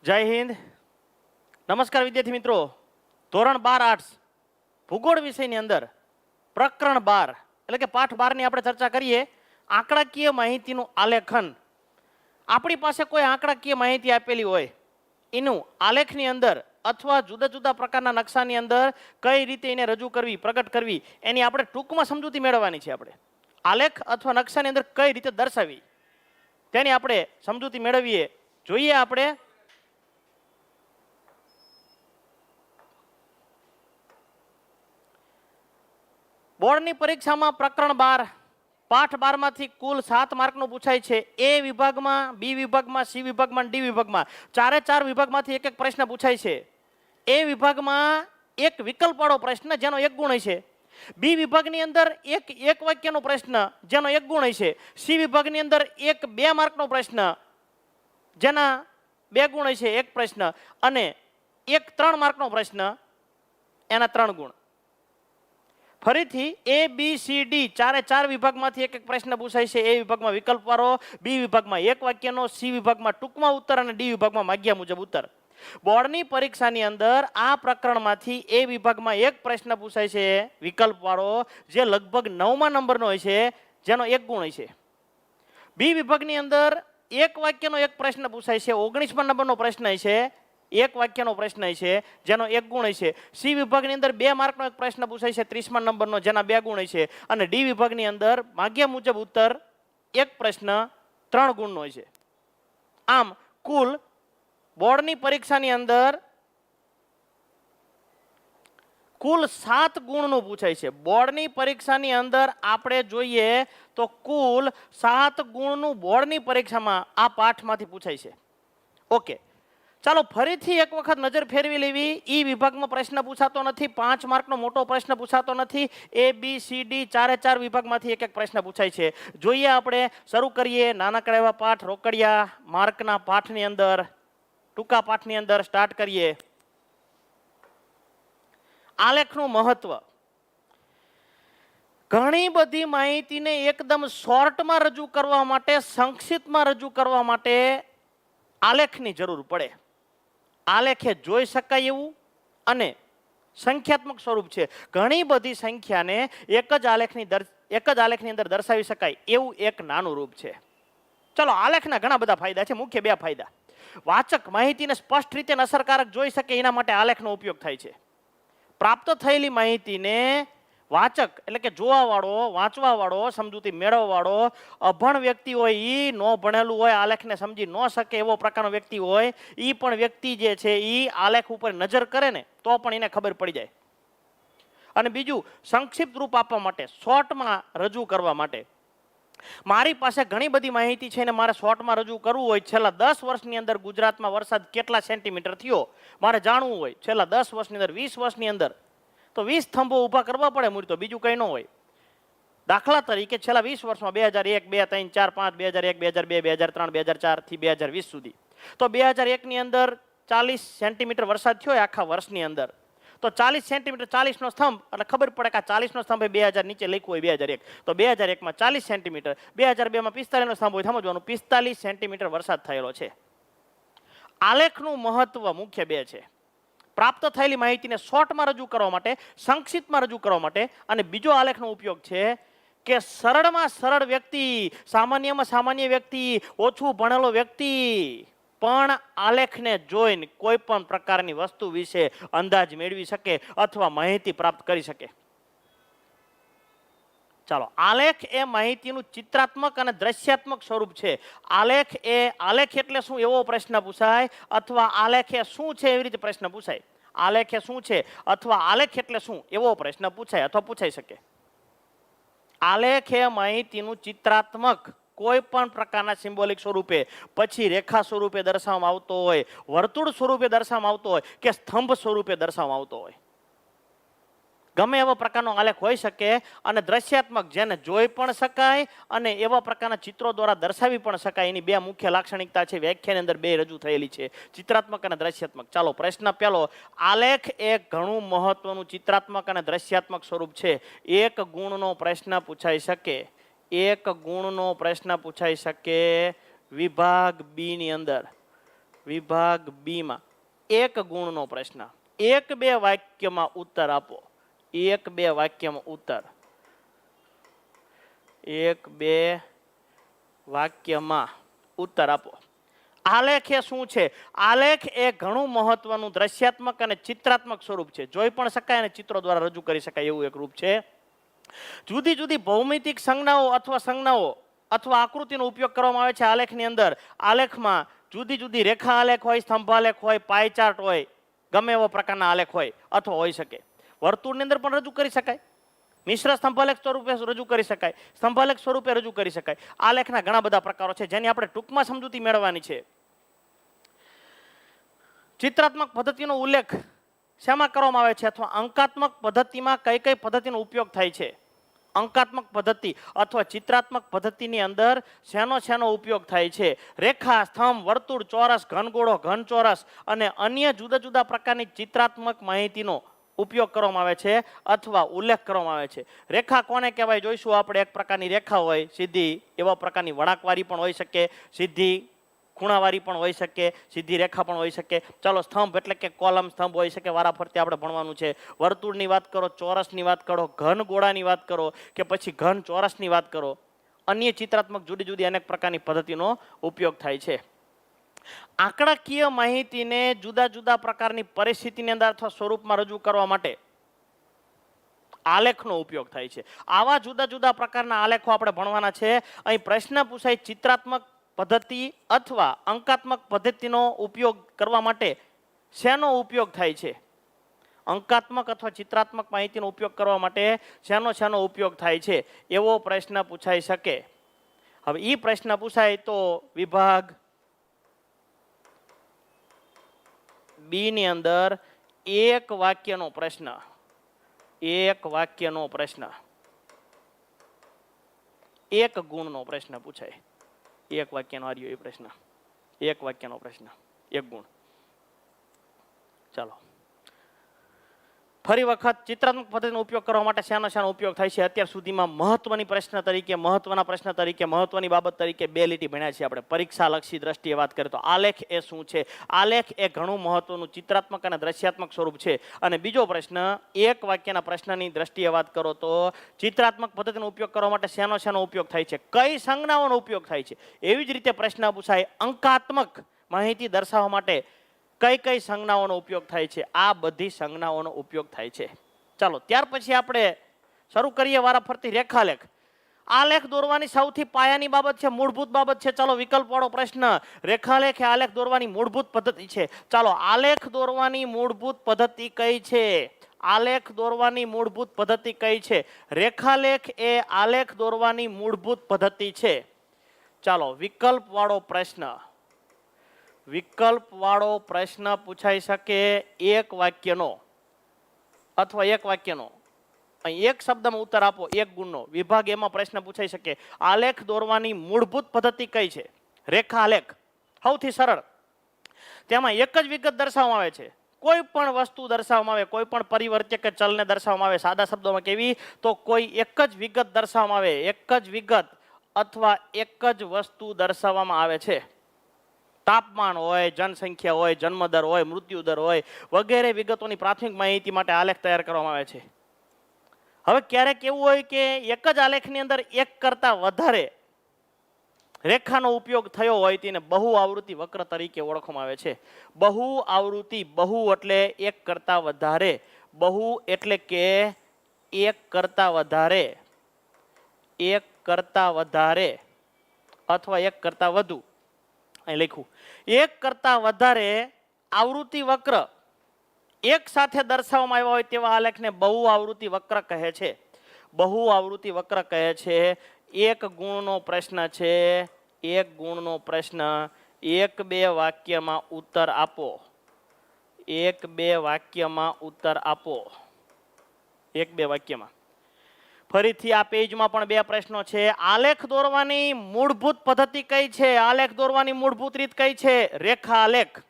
જય હિન્દ. નમસ્કાર વિદ્યાર્થી મિત્રો. ધોરણ 12 આર્ટ્સ ભૂગોળ વિષયની અંદર પ્રકરણ 12 એટલે કે પાઠ 12 ની આપણે ચર્ચા કરીએ. આંકડાકીય માહિતીનું આલેખન. આપણી પાસે કોઈ આંકડાકીય માહિતી આપેલી હોય એનું આલેખની અંદર અથવા જુદા જુદા પ્રકારના નકશાની અંદર કઈ રીતે એને રજૂ કરવી, પ્રગટ કરવી, એની આપણે ટૂંકમાં સમજૂતી મેળવવાની છે. આપણે આલેખ અથવા નકશાની અંદર કઈ રીતે દર્શાવી તેની આપણે સમજૂતી મેળવીએ. જોઈએ આપણે બોર્ડની પરીક્ષામાં પ્રકરણ 12 પાઠ 12 માંથી કુલ 7 માર્કનું પૂછાય છે. એ વિભાગમાં, બી વિભાગમાં, સી વિભાગમાં, ડી વિભાગમાં ચારે ચાર વિભાગમાંથી એક એક પ્રશ્ન પૂછાય છે. એ વિભાગમાં એક વિકલ્પવાળો પ્રશ્ન જેનો 1 ગુણ છે. બી વિભાગની અંદર એક વાક્યનો પ્રશ્ન જેનો 1 ગુણ છે. સી વિભાગની અંદર એક 2 માર્કનો પ્રશ્ન જેના 2 ગુણ છે, એક પ્રશ્ન, અને એક 3 માર્કનો પ્રશ્ન એના 3 ગુણ. ફરીથી એ બી સી ડી ચારે ચાર વિભાગમાંથી એક એક પ્રશ્ન પૂછાય છે. એ વિભાગમાં વિકલ્પવાળો, બી વિભાગમાં એક વાક્યનો, સી વિભાગમાં ટૂંકમાં ઉત્તર અને ડી વિભાગમાં માગ્યા મુજબ ઉત્તર. બોર્ડની પરીક્ષાની અંદર આ પ્રકરણમાંથી એ વિભાગમાં એક પ્રશ્ન પૂછાય છે વિકલ્પવાળો, જે લગભગ 9મા નંબરનો હોય છે, જેનો 1 ગુણ હોય છે. બી વિભાગની અંદર એક વાક્યનો એક પ્રશ્ન પૂછાય છે, 19મા નંબરનો પ્રશ્ન છે, એક વાક્યનો પ્રશ્ન છે જેનો 1 ગુણ છે. સી વિભાગની અંદર 2 માર્કનો એક પ્રશ્ન પૂછાય છે, 30મા નંબરનો, જેના 2 ગુણ છે. અને ડી વિભાગની અંદર માગ્યા મુજબ ઉત્તર, એક પ્રશ્ન, 3 ગુણનો છે. આમ કુલ બોર્ડની પરીક્ષાની અંદર કુલ 7 ગુણનું પૂછાય છે. બોર્ડની પરીક્ષાની અંદર આપણે જોઈએ તો કુલ 7 ગુણનું બોર્ડની પરીક્ષામાં આ પાઠમાંથી પૂછાય છે. ઓકે, ચાલો ફરીથી એક વખત નજર ફેરવી લેવી. ઈ વિભાગમાં પ્રશ્ન પૂછાતો નથી, 5 માર્કનો મોટો પ્રશ્ન પૂછાતો નથી. એ બી સી ડી ચારે ચાર વિભાગમાંથી એક એક પ્રશ્ન પૂછાય છે. જોઈએ આપણે, શરૂ કરીએ નાનકડા એવા પાઠ, રોકડિયા માર્કના પાઠની અંદર, ટૂંકા પાઠની અંદર સ્ટાર્ટ કરીએ. આલેખનું મહત્વ. ઘણી બધી માહિતીને એકદમ શોર્ટમાં રજૂ કરવા માટે, સંક્ષિપ્તમાં રજૂ કરવા માટે આલેખની જરૂર પડે. આલેખે જોઈ શકાય એવું અને સંખ્યાત્મક સ્વરૂપ છે. ઘણી બધી સંખ્યાને એક જ આલેખની અંદર દર્શાવી શકાય એવું એક નાનું રૂપ છે. ચલો, આલેખના ઘણા બધા ફાયદા છે. મુખ્ય 2 ફાયદા. વાચક માહિતીને સ્પષ્ટ રીતે અસરકારક જોઈ શકે એના માટે આલેખનો ઉપયોગ થાય છે. પ્રાપ્ત થયેલી માહિતીને વાચક એટલે કે જોવાવાળો, વાંચવાવાળો, સમજૂતી મેળવવાળો, અભણ વ્યક્તિ હોય, એ ન ભણેલું હોય, આલેખને સમજી ન શકે એવો પ્રકારનો વ્યક્તિ હોય, એ પણ વ્યક્તિ જે છે એ આલેખ ઉપર નજર કરે ને તો પણ એને ખબર પડી જાય. અને બીજું, સંક્ષિપ્ત રૂપ આપવા માટે, શોર્ટમાં રજૂ કરવા માટે. મારી પાસે ઘણી બધી માહિતી છે ને મારે શોર્ટમાં રજૂ કરવું હોય. છેલ્લા 10 વર્ષની અંદર ગુજરાતમાં વરસાદ કેટલા સેન્ટીમીટર થયો મારે જાણવું હોય. છેલ્લા 10 વર્ષની અંદર, 20 વર્ષની અંદર તો 20 સ્તંભો ઊભા કરવા પડે મૂળ, તો બીજું કંઈ ન હોય. દાખલા તરીકે છેલ્લા 20 વર્ષમાં 2001, 2, 3, 4, 5, 2001, 2002, 2003, 2004 થી 2020 સુધી, તો 2001ની અંદર 40 સેન્ટીમીટર વરસાદ થયો આખા વર્ષની અંદર. તો 40 સેન્ટીમીટર 40નો સ્તંભ, એટલે ખબર પડે કે આ 40નો સ્તંભ 2000 નીચે લખ્યું હોય 2001, તો 2001માં 40 સેન્ટીમીટર, 2002માં 45નો સ્તંભ હોય, સમજવાનું 45 સેન્ટીમીટર વરસાદ થયેલો છે. આલેખનું મહત્વ મુખ્ય 2 છે. પ્રાપ્ત થયેલી માહિતીને શોર્ટમાં રજૂ કરવા માટે, સંક્ષિપ્તમાં રજૂ કરવા માટે. અને બીજો આલેખનો ઉપયોગ છે કે સરળમાં સરળ વ્યક્તિ, સામાન્યમાં સામાન્ય વ્યક્તિ, ઓછું ભણેલો વ્યક્તિ પણ આલેખને જોઈને કોઈ પણ પ્રકારની વસ્તુ વિશે અંદાજ મેળવી શકે અથવા માહિતી પ્રાપ્ત કરી શકે. ચાલો, આલેખ એ માહિતીનું ચિત્રાત્મક અને દ્રશ્યાત્મક સ્વરૂપ છે. આલેખ એટલે શું એવો પ્રશ્ન પૂછાય, અથવા આલેખ એ શું છે એવી રીતે પ્રશ્ન પૂછાય. આલેખ એ શું છે અથવા આલેખ એટલે શું એવો પ્રશ્ન પૂછાય અથવા પૂછાઈ શકે. આલેખ એ માહિતીનું ચિત્રાત્મક કોઈ પણ પ્રકારના સિમ્બોલિક સ્વરૂપે, પછી રેખા સ્વરૂપે દર્શાવવામાં આવતો હોય, વર્તુળ સ્વરૂપે દર્શાવવામાં આવતો હોય કે સ્તંભ સ્વરૂપે દર્શાવવામાં આવતો હોય, ગમે એવો પ્રકારનો આલેખ હોઈ શકે. અને દ્રશ્યાત્મક, જેને જોઈ પણ શકાય અને એવા પ્રકારના ચિત્રો દ્વારા દર્શાવી પણ શકાય. એની 2 મુખ્ય લાક્ષણિકતા છે. વ્યાખ્યાની અંદર 2 રજૂ થયેલી છે, ચિત્રાત્મક અને દ્રશ્યાત્મક. ચાલો, પ્રશ્ન પહેલો. આલેખ એ ઘણું મહત્વનું ચિત્રાત્મક અને દ્રશ્યાત્મક સ્વરૂપ છે. 1 ગુણનો પ્રશ્ન પૂછાઈ શકે. 1 ગુણનો પ્રશ્ન પૂછાઈ શકે વિભાગ બી ની અંદર. વિભાગ બી માં 1 ગુણનો પ્રશ્ન. 1-2 વાક્યમાં ઉત્તર આપો. 1-2 વાક્યમાં ઉત્તર. 1-2 વાક્યમાં ઉત્તર આપો. આલેખ એ શું છે? આલેખ એ ઘણું મહત્વનું દ્રશ્યાત્મક અને ચિત્રાત્મક સ્વરૂપ છે. જોઈ પણ શકાય અને ચિત્રો દ્વારા રજૂ કરી શકાય એવું એક રૂપ છે. જુદી જુદી ભૌમિતિક સંજ્ઞાઓ અથવા આકૃતિનો ઉપયોગ કરવામાં આવે છે આલેખની અંદર. આલેખમાં જુદી જુદી રેખા આલેખ હોય, સ્તંભાલેખ હોય, પાઈ ચાર્ટ હોય, ગમે એવા પ્રકારના આલેખ હોય અથવા હોઈ શકે. વર્તુળની અંદર પણ રજૂ કરી શકાય, મિશ્ર સ્તંભાલેખ સ્વરૂપે રજૂ કરી શકાય, સ્તંભાલેખ સ્વરૂપે રજૂ કરી શકાય. આલેખના ઘણા બધા પ્રકારો છે જેની આપણે ટૂંકમાં સમજૂતી મેળવવાની છે. ચિત્રાત્મક પદ્ધતિનો ઉલ્લેખ શેમાં કરવામાં આવે છે અથવા અંકાત્મક પદ્ધતિમાં કઈ કઈ પદ્ધતિનો ઉપયોગ થાય છે? અંકાત્મક પદ્ધતિ અથવા ચિત્રાત્મક પદ્ધતિની અંદર શેનો ઉપયોગ થાય છે? રેખા, સ્તંભ, વર્તુળ, ચોરસ, ઘનગોળો, ઘનચોરસ અને અન્ય જુદા જુદા પ્રકારની ચિત્રાત્મક માહિતીનો ઉપયોગ કરવામાં આવે છે અથવા ઉલ્લેખ કરવામાં આવે છે. રેખા કોને કહેવાય જોઈશું આપણે. એક પ્રકારની રેખા હોય સીધી, એવા પ્રકારની વળાંકવાળી પણ હોઈ શકે, સીધી ખૂણાવાળી પણ હોઈ શકે, સીધી રેખા પણ હોઈ શકે. ચાલો, સ્તંભ એટલે કે કોલમ સ્તંભ હોઈ શકે, વારાફરતી આપણે ભણવાનું છે. વર્તુળની વાત કરો, ચોરસની વાત કરો, ઘન ગોળાની વાત કરો કે પછી ઘન ચોરસની વાત કરો, અન્ય ચિત્રાત્મક જુદી જુદી અનેક પ્રકારની પદ્ધતિનો ઉપયોગ થાય છે. આંકડાકીય માહિતીને જુદા જુદા પ્રકારની પરિસ્થિતિની અંદર અથવા સ્વરૂપમાં રજૂ કરવા માટે આલેખનો ઉપયોગ થાય છે. આવા જુદા જુદા પ્રકારના આલેખો આપણે ભણવાના છે. અહીં પ્રશ્ન પૂછાય ચિત્રાત્મક પદ્ધતિ અથવા અંકાત્મક પદ્ધતિનો ઉપયોગ કરવા માટે શેનો ઉપયોગ થાય છે? અંકાત્મક અથવા ચિત્રાત્મક માહિતીનો ઉપયોગ કરવા માટે શેનો ઉપયોગ થાય છે એવો પ્રશ્ન પૂછાઈ શકે. હવે એ પ્રશ્ન પૂછાય તો વિભાગ બી ની અંદર 1 વાક્યનો પ્રશ્ન, 1 વાક્યનો પ્રશ્ન, 1 ગુણનો પ્રશ્ન પૂછાય. 1 વાક્યનો આર્યો એ પ્રશ્ન, 1 વાક્યનો પ્રશ્ન, 1 ગુણ. ચાલો, ફરી વખત ચિત્રાત્મક પદ્ધતિનો ઉપયોગ કરવા માટે શેનો ઉપયોગ થાય છે? અત્યાર સુધીમાં મહત્વના પ્રશ્ન તરીકે, મહત્વની બાબત તરીકે 2 લીટી ભણ્યા છે આપણે. પરીક્ષાલક્ષી દ્રષ્ટિએ વાત કરીએ તો આલેખ એ શું છે? આલેખ એ ઘણું મહત્વનું ચિત્રાત્મક અને દ્રશ્યાત્મક સ્વરૂપ છે. અને બીજો પ્રશ્ન, 1 વાક્યના પ્રશ્નની દ્રષ્ટિએ વાત કરો તો ચિત્રાત્મક પદ્ધતિનો ઉપયોગ કરવા માટે શેનો ઉપયોગ થાય છે? કઈ સંજ્ઞાઓનો ઉપયોગ થાય છે? એવી જ રીતે પ્રશ્ન પૂછાય અંકાત્મક માહિતી દર્શાવવા માટે કઈ કઈ સંજ્ઞાઓનો ઉપયોગ થાય છે? આ બધી સંજ્ઞાઓનો ઉપયોગ થાય છે. ચાલો, ત્યાર પછી આપણે શરૂ કરીએ વારાફરતી રેખાલેખ. આલેખ દોરવાની સૌથી પાયાની બાબત છે, મૂળભૂત બાબત છે. ચાલો, વિકલ્પવાળો પ્રશ્ન. રેખાલેખ એ આલેખ દોરવાની મૂળભૂત પદ્ધતિ છે. ચાલો, આલેખ દોરવાની મૂળભૂત પદ્ધતિ કઈ છે? આલેખ દોરવાની મૂળભૂત પદ્ધતિ કઈ છે? રેખાલેખ એ આલેખ દોરવાની મૂળભૂત પદ્ધતિ છે. ચાલો, વિકલ્પવાળો પ્રશ્ન પૂછાઈ શકે 1 વાક્યનો અથવા 1 વાક્યનો. અહીં 1 શબ્દમાં ઉત્તર આપો, 1 ગુણનો. વિભાગ એમાં પ્રશ્ન પૂછાઈ શકે આલેખ દોરવાની મૂળભૂત પદ્ધતિ કઈ છે? રેખાલેખ સૌથી સરળ. તેમાં એક જ વિગત દર્શાવવામાં આવે છે. કોઈ પણ વસ્તુ દર્શાવવામાં આવે, કોઈ પણ પરિવર્ત્ય કે ચલને દર્શાવવામાં આવે, સાદા શબ્દોમાં કેવી તો કોઈ એક જ વિગત દર્શાવવામાં આવે, એક જ વિગત અથવા એક જ વસ્તુ દર્શાવવામાં આવે છે. તાપમાન હોય, જનસંખ્યા હોય, જન્મદર હોય, મૃત્યુદર હોય વગેરે વિગતોની પ્રાથમિક માહિતી માટે આલેખ તૈયાર કરવામાં આવે છે. હવે ક્યારેક એવું હોય કે એક જ આલેખની અંદર એક કરતાં વધારે રેખાનો ઉપયોગ થયો હોય તેને બહુ આવૃત્તિ વક્ર તરીકે ઓળખવામાં આવે છે. બહુ આવૃત્તિ, બહુ એટલે એક કરતાં વધારે, બહુ એટલે કે એક કરતાં વધારે, એક કરતાં વધારે અથવા એક કરતાં વધુ. અહીં લખ્યું એક કરતાં વધારે આવૃત્તિ વક્ર એક સાથે દર્શાવવામાં આવ્યા હોય તેવા આલેખને બહુ આવૃત્તિ વક્ર કહે છે. બહુ આવૃત્તિ વક્ર કહે છે. 1 ગુણનો પ્રશ્ન છે, 1 ગુણનો પ્રશ્ન. 1-2 વાક્યમાં ઉત્તર આપો. 1-2 વાક્યમાં ઉત્તર આપો. 1-2 વાક્યમાં. ફરીથી આ પેજમાં પણ 2 પ્રશ્નો છે. આલેખ દોરવાની મૂળભૂત પદ્ધતિ કઈ છે? આલેખ દોરવાની મૂળભૂત રીત કઈ છે? રેખાલેખ.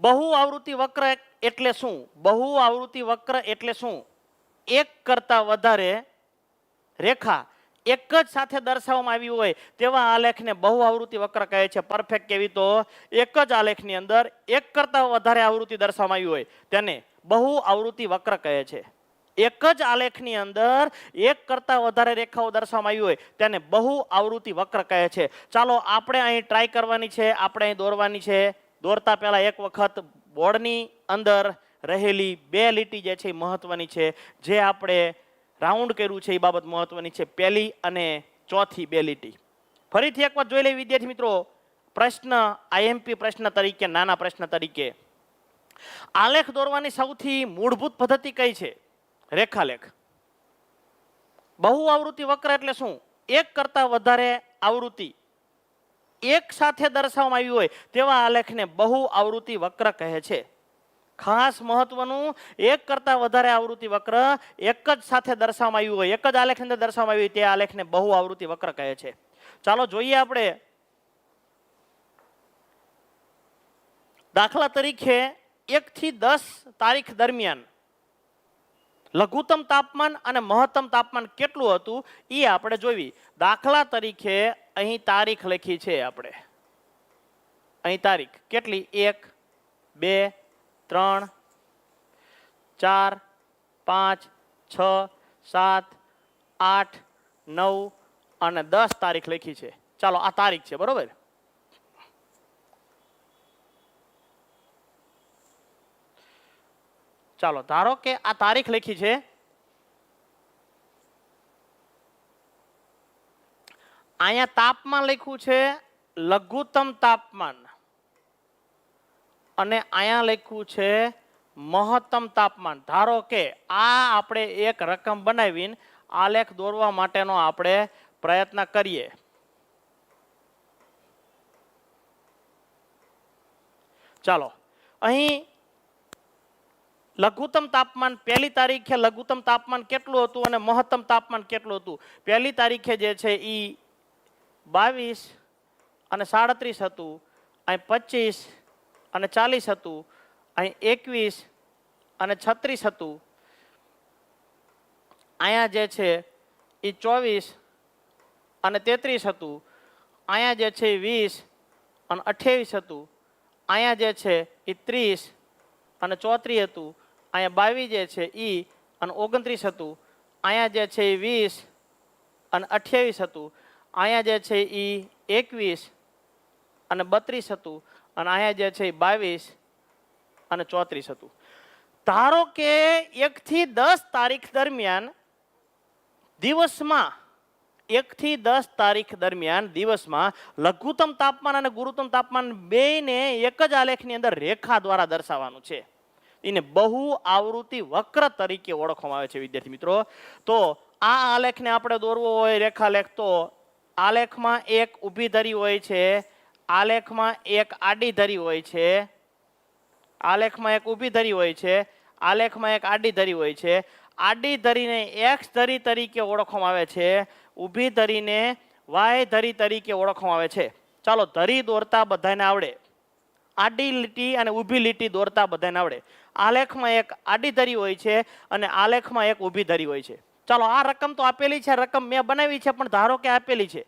બહુ આવૃત્તિ વક્ર એટલે શું? બહુ આવૃત્તિ વક્ર એટલે શું? એક કરતાં વધારે રેખા એક જ સાથે દર્શાવવામાં આવ્યું હોય તેવા આલેખને બહુ આવૃત્તિ વક્ર કહે છે. પરફેક્ટ કેવી તો એક જ આલેખની અંદર એક કરતાં વધારે આવૃત્તિ દર્શાવવામાં આવી હોય તેને બહુ આવૃત્તિ વક્ર કહે છે. એક જ આલેખની અંદર એક કરતાં વધારે રેખાઓ દર્શાવવામાં આવી હોય તેને બહુ આવૃત્તિ વક્ર કહે છે. ચાલો આપણે અહીં ટ્રાય કરવાની છે, આપણે અહીં દોરવાની છે. દોરતા પહેલા એક વખત બોર્ડની અંદર રહેલી બે લીટી જે છે એ મહત્વની છે. જે આપણે રાઉન્ડ કર્યું છે એ બાબત મહત્વની છે. પહેલી અને ચોથી બે લીટી ફરીથી એક વાર જોઈ લઈએ વિદ્યાર્થી મિત્રો. પ્રશ્ન આઈએમપી પ્રશ્ન તરીકે, નાના પ્રશ્ન તરીકે, આલેખ દોરવાની સૌથી મૂળભૂત પદ્ધતિ કઈ છે? રેખાલેખ. બહુ આવૃત્તિ વક્ર એટલે શું? એક કરતાં વધારે આવૃત્તિ એક સાથે દર્શાવવામાં આવી હોય તેવા આલેખને બહુ આવૃત્તિ વક્ર કહે છે. ખાસ મહત્વનું, એક કરતાં વધારે આવૃત્તિ વક્ર એક જ સાથે દર્શાવવામાં આવ્યું હોય, એક જ આલેખની અંદર દર્શાવવામાં આવ્યું હોય તે આલેખને બહુ આવૃત્તિ વક્ર કહે છે. ચાલો જોઈએ આપણે. દાખલા તરીકે 1 થી 10 તારીખ દરમિયાન લઘુત્તમ તાપમાન અને મહત્તમ તાપમાન કેટલું હતું એ આપણે જોવી. દાખલા તરીકે અહીં તારીખ લખી છે આપણે. અહીં તારીખ કેટલી? 1, 2, 3, 4, 5, 6, 7, 8, 9 અને 10 તારીખ લખી છે. ચાલો આ તારીખ છે, બરોબર? ચાલો ધારો કે આ તારીખ લખી છે. અહીંયા તાપમાન લખ્યું છે લઘુત્તમ તાપમાન અને અહીંયા લખ્યું છે મહત્તમ તાપમાન. ધારો કે આ આપણે એક રકમ બનાવીને આલેખ દોરવા માટેનો આપણે પ્રયત્ન કરીએ. ચાલો અહીં લઘુત્તમ તાપમાન પહેલી તારીખે લઘુત્તમ તાપમાન કેટલું હતું અને મહત્તમ તાપમાન કેટલું હતું? પહેલી તારીખે જે છે એ 22 અને 37 હતું, અહીં 25 અને 40 હતું, અહીં 21 અને 36 હતું, અહીંયા જે છે એ 24 અને 33 હતું, અહીંયા જે છે 20 અને 28 હતું, અહીંયા જે છે એ 30 અને 34 હતું, અહીંયા 22 જે છે એ અને 29 હતું, અહીંયા જે છે એ 20 અને 28 હતું, અહીંયા જે છે એ 21 અને 32 હતું, અને અહીંયા જે છે એ 22 અને 34 હતું. ધારો કે 1 થી 10 તારીખ દરમિયાન દિવસમાં 1 થી 10 તારીખ દરમિયાન દિવસમાં લઘુત્તમ તાપમાન અને ગુરુત્તમ તાપમાન બેયને એક જ આલેખની અંદર રેખા દ્વારા દર્શાવવાનું છે. એને બહુ આવૃત્તિ વક્ર તરીકે ઓળખવામાં આવે છે વિદ્યાર્થી મિત્રો. તો આ આલેખને આપણે દોરવો હોય રેખાલેખ, તો આલેખમાં એક ઊભી ધરી હોય છે, આલેખમાં એક આડી ધરી હોય છે, આલેખમાં એક ઊભી ધરી હોય છે, આલેખમાં એક આડી ધરી હોય છે. આડી ધરીને એક્સ ધરી તરીકે ઓળખવામાં આવે છે, ઊભી ધરીને વાય ધરી તરીકે ઓળખવામાં આવે છે. ચાલો ધરી દોરતા બધાને આવડે, આડી લીટી અને ઊભી લીટી દોરતા બધાને આવડે. આલેખમાં એક આડી ધરી હોય છે અને આલેખમાં એક ઊભી ધરી હોય છે. ચાલો આ રકમ તો આપેલી છે, રકમ મેં બનાવી છે, પણ ધારો કે આપેલી છે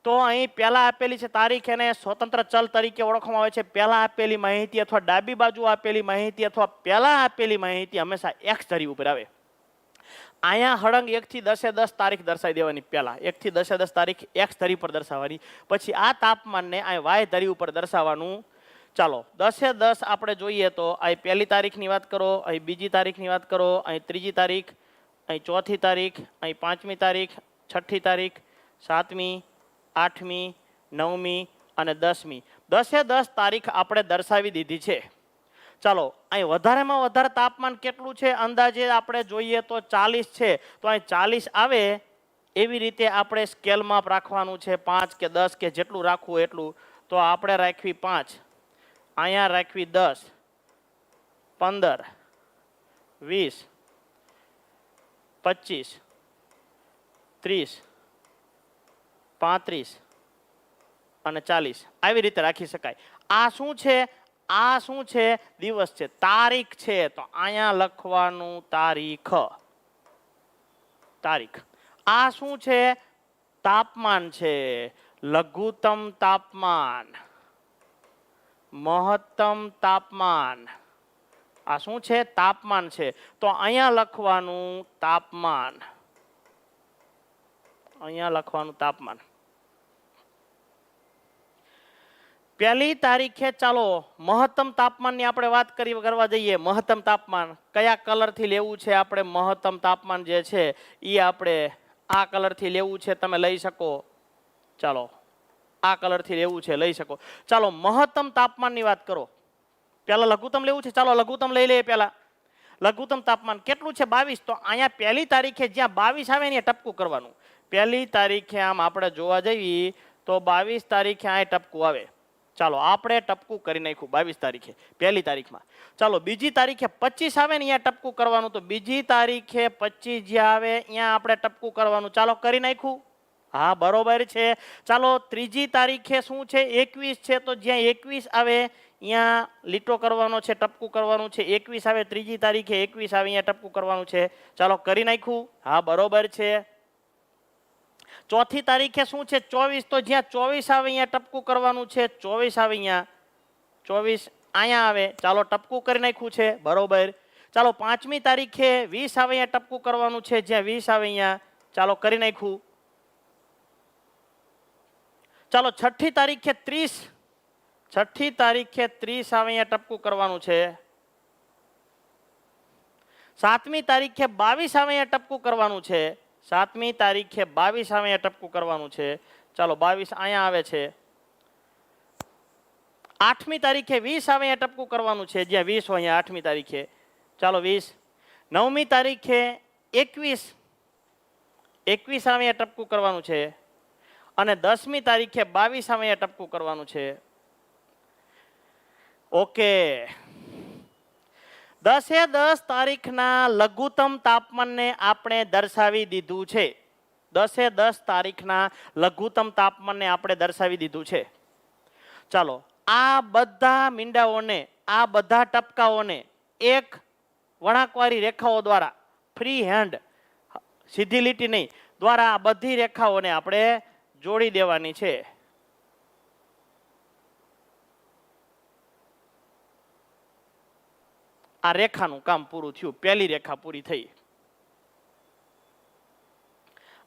તો અહીં પહેલા આપેલી છે તારીખ, એને સ્વતંત્ર ચલ તરીકે ઓળખવામાં આવે છે. પહેલા આપેલી માહિતી અથવા ડાબી બાજુ આપેલી માહિતી અથવા પહેલા આપેલી માહિતી હંમેશા એક્સ ધરી ઉપર આવે. અહીંયા હળંગ 1 થી 10 તારીખ દર્શાવી દેવાની. પહેલા 1 થી 10 તારીખ એક્સ ધરી પર દર્શાવવાની, પછી આ તાપમાનને અહીં વાય ધરી ઉપર દર્શાવવાનું. ચાલો 10 આપણે જોઈએ તો અહીં પહેલી તારીખની વાત કરો, અહીં બીજી તારીખની વાત કરો, અહીં ત્રીજી તારીખ, અહીં ચોથી તારીખ, અહીં 5મી તારીખ, 6ઠી તારીખ, 7મી, 8મી, 9મી અને 10મી. 10 તારીખ આપણે દર્શાવી દીધી છે. ચાલો અહીં વધારેમાં વધારે તાપમાન કેટલું છે અંદાજે આપણે જોઈએ તો 40 છે, તો અહીં 40 આવે એવી રીતે આપણે સ્કેલ માપ રાખવાનું છે. 5 કે 10 કે જેટલું રાખવું એટલું. તો આપણે રાખવી 5, અહીંયા રાખવી 10, 15, 20, 25, 30, 35 અને 40 આવી રીતે રાખી શકાય. આ શું છે? આ શું છે? દિવસ છે, તારીખ છે, તો અહીંયા લખવાનું તારીખ. તારીખ. આ શું છે? તાપમાન છે, લઘુત્તમ તાપમાન, મહત્તમ તાપમાન. આ શું છે? તાપમાન છે. તો અહીંયા લખવાનું તાપમાન, અહીંયા લખવાનું તાપમાન. પહેલી તારીખે ચાલો મહત્તમ તાપમાનની આપણે વાત કરવા જઈએ. મહત્તમ તાપમાન કયા કલરથી લેવું છે? આપણે મહત્તમ તાપમાન જે છે એ આપણે આ કલરથી લેવું છે, તમે લઈ શકો. ચાલો આ કલરથી લેવું છે, લઈ શકો. ચાલો મહત્તમ તાપમાનની વાત કરો. પહેલા લઘુત્તમ લેવું છે, ચાલો લઘુત્તમ લઈ લઈએ. પહેલા લઘુત્તમ તાપમાન કેટલું છે? 22. તો અહીંયા પહેલી તારીખે જ્યાં 22 આવે ને ટપકું કરવાનું. પહેલી તારીખે આમ આપણે જોવા જઈએ તો 22 તારીખે આ ટપકું આવે. ચાલો આપણે ટપકું કરી નાખ્યું 22 તારીખે, પહેલી તારીખમાં. ચાલો બીજી તારીખે 25 આવે ને અહીંયા ટપકું કરવાનું. તો બીજી તારીખે 25 જ્યાં આવે અહીંયા આપણે ટપકું કરવાનું. ચાલો કરી નાખ્યું. હા બરોબર છે. ચાલો ત્રીજી તારીખે શું છે? 21 છે. તો જ્યાં 21 આવે અહીંયા લીટો કરવાનો છે, ટપકું કરવાનું છે. 21 આવે ત્રીજી તારીખે, 21 આવે અહીંયા ટપકું કરવાનું છે. ચાલો કરી નાખ્યું. હા બરોબર છે. ચોથી તારીખે શું છે? 24. તો જ્યાં 24 આવે અહીંયા ટપકું કરવાનું છે. 24 આવે અહીંયા, 24 અહીંયા આવે. ચાલો ટપકું કરી નાખ્યું છે. બરોબર. ચાલો પાંચમી તારીખે 20 આવે અહીંયા ટપકું કરવાનું છે. જ્યાં 20 આવે અહીંયા ચાલો કરી નાખ્યું. ચાલો છઠ્ઠી તારીખે 30, છઠ્ઠી તારીખે 30 આવે અહીંયા ટપકું કરવાનું છે. સાતમી તારીખે 22 આવે અહીંયા ટપકું કરવાનું છે. સાતમી તારીખે 22 આવે અહીંયા ટપકું કરવાનું છે. ચાલો 22 અહીંયા આવે છે. આઠમી તારીખે 20 આવે અહીંયા ટપકું કરવાનું છે. જ્યાં 20 હોય અહીંયા આઠમી તારીખે. ચાલો 20. નવમી તારીખે 21, 21 આવે અહીંયા ટપકું કરવાનું છે. અને 10મી તારીખે 22 આવે અહીંયા ટપકું કરવાનું છે. ઓકે. 10 તારીખના લઘુત્તમ તાપમાનને આપણે દર્શાવી દીધું છે. 10 તારીખના લઘુત્તમ તાપમાનને આપણે દર્શાવી દીધું છે. ચાલો આ બધા મીંડાઓને, આ બધા ટપકાઓને એક વળાંકવાળી રેખાઓ દ્વારા, ફ્રી હેન્ડ, સીધી લીટી નહીં, દ્વારા આ બધી રેખાઓને આપણે જોડી દેવાની છે. આ રેખાનું કામ પૂરું થયું. પહેલી રેખા પૂરી થઈ.